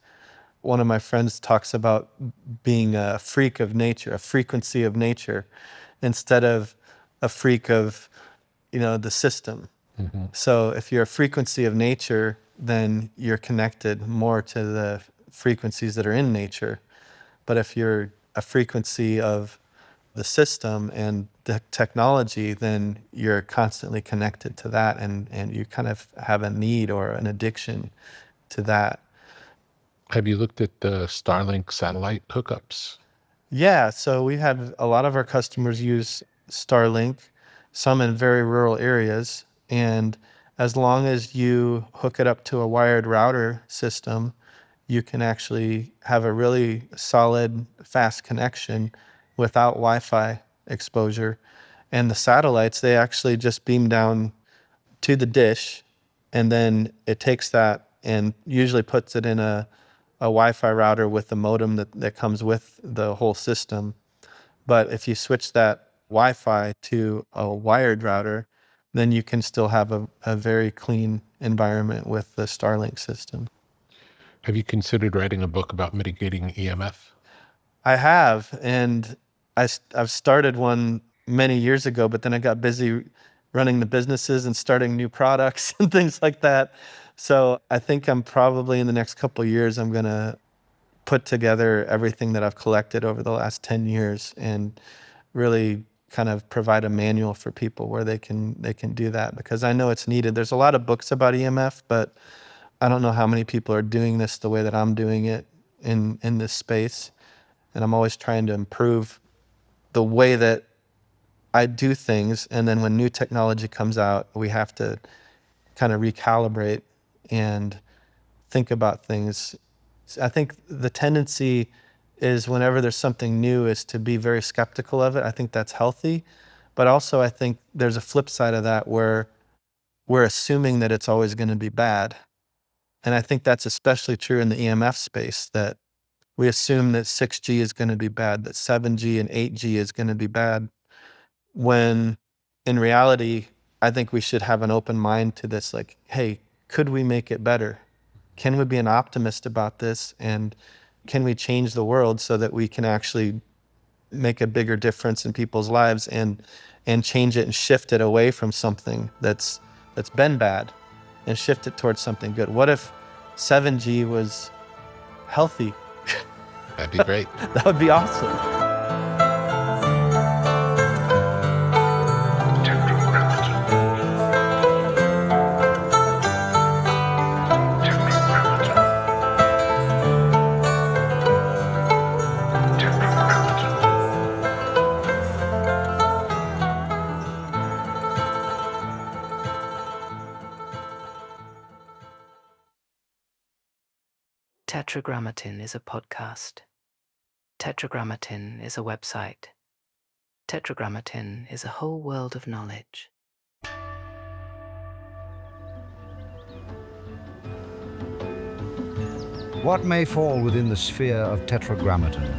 One of my friends talks about being a freak of nature, a frequency of nature, instead of a freak of, the system. Mm-hmm. So if you're a frequency of nature, then you're connected more to the frequencies that are in nature. But if you're a frequency of the system and the technology, then you're constantly connected to that, and you kind of have a need or an addiction to that. Have you looked at the Starlink satellite hookups? Yeah, so we have a lot of our customers use Starlink, some in very rural areas, and as long as you hook it up to a wired router system, you can actually have a really solid, fast connection without Wi-Fi exposure. And the satellites, they actually just beam down to the dish, and then it takes that and usually puts it in a Wi-Fi router with the modem that comes with the whole system. But if you switch that Wi-Fi to a wired router, then you can still have a very clean environment with the Starlink system. Have you considered writing a book about mitigating EMF? I have, and I've started one many years ago, but then I got busy running the businesses and starting new products and things like that. So I think I'm probably in the next couple of years, I'm going to put together everything that I've collected over the last 10 years and really kind of provide a manual for people where they can do that, because I know it's needed. There's a lot of books about EMF, but I don't know how many people are doing this the way that I'm doing it in this space. And I'm always trying to improve the way that I do things. And then when new technology comes out, we have to kind of recalibrate and think about things. I think the tendency is, whenever there's something new, is to be very skeptical of it. I think that's healthy. But also I think there's a flip side of that where we're assuming that it's always going to be bad. And I think that's especially true in the EMF space, that we assume that 6G is going to be bad, that 7G and 8G is going to be bad, when in reality, I think we should have an open mind to this, like, hey, could we make it better? Can we be an optimist about this? And can we change the world so that we can actually make a bigger difference in people's lives and change it and shift it away from something that's been bad and shift it towards something good? What if 7G was healthy? That'd be great. That would be awesome. Tetragrammaton is a podcast. Tetragrammaton is a website. Tetragrammaton is a whole world of knowledge. What may fall within the sphere of Tetragrammaton?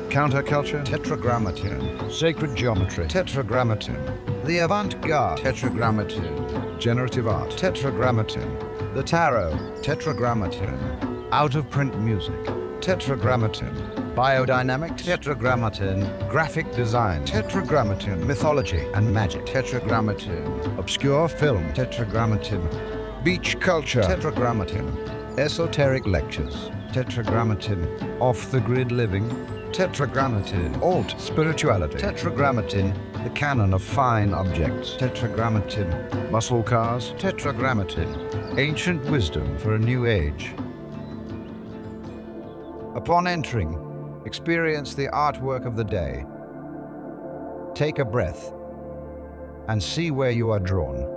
Counterculture? Tetragrammaton. Sacred geometry? Tetragrammaton. The avant-garde? Tetragrammaton. Generative art? Tetragrammaton. The tarot? Tetragrammaton. Out-of-print music? Tetragrammaton. Biodynamics? Tetragrammaton. Graphic design? Tetragrammaton. Mythology and magic? Tetragrammaton. Obscure film? Tetragrammaton. Beach culture? Tetragrammaton. Esoteric lectures? Tetragrammaton. Off-the-grid living? Tetragrammaton. Alt spirituality? Tetragrammaton. The canon of fine objects? Tetragrammaton. Muscle cars? Tetragrammaton. Ancient wisdom for a new age. Upon entering, experience the artwork of the day. Take a breath and see where you are drawn.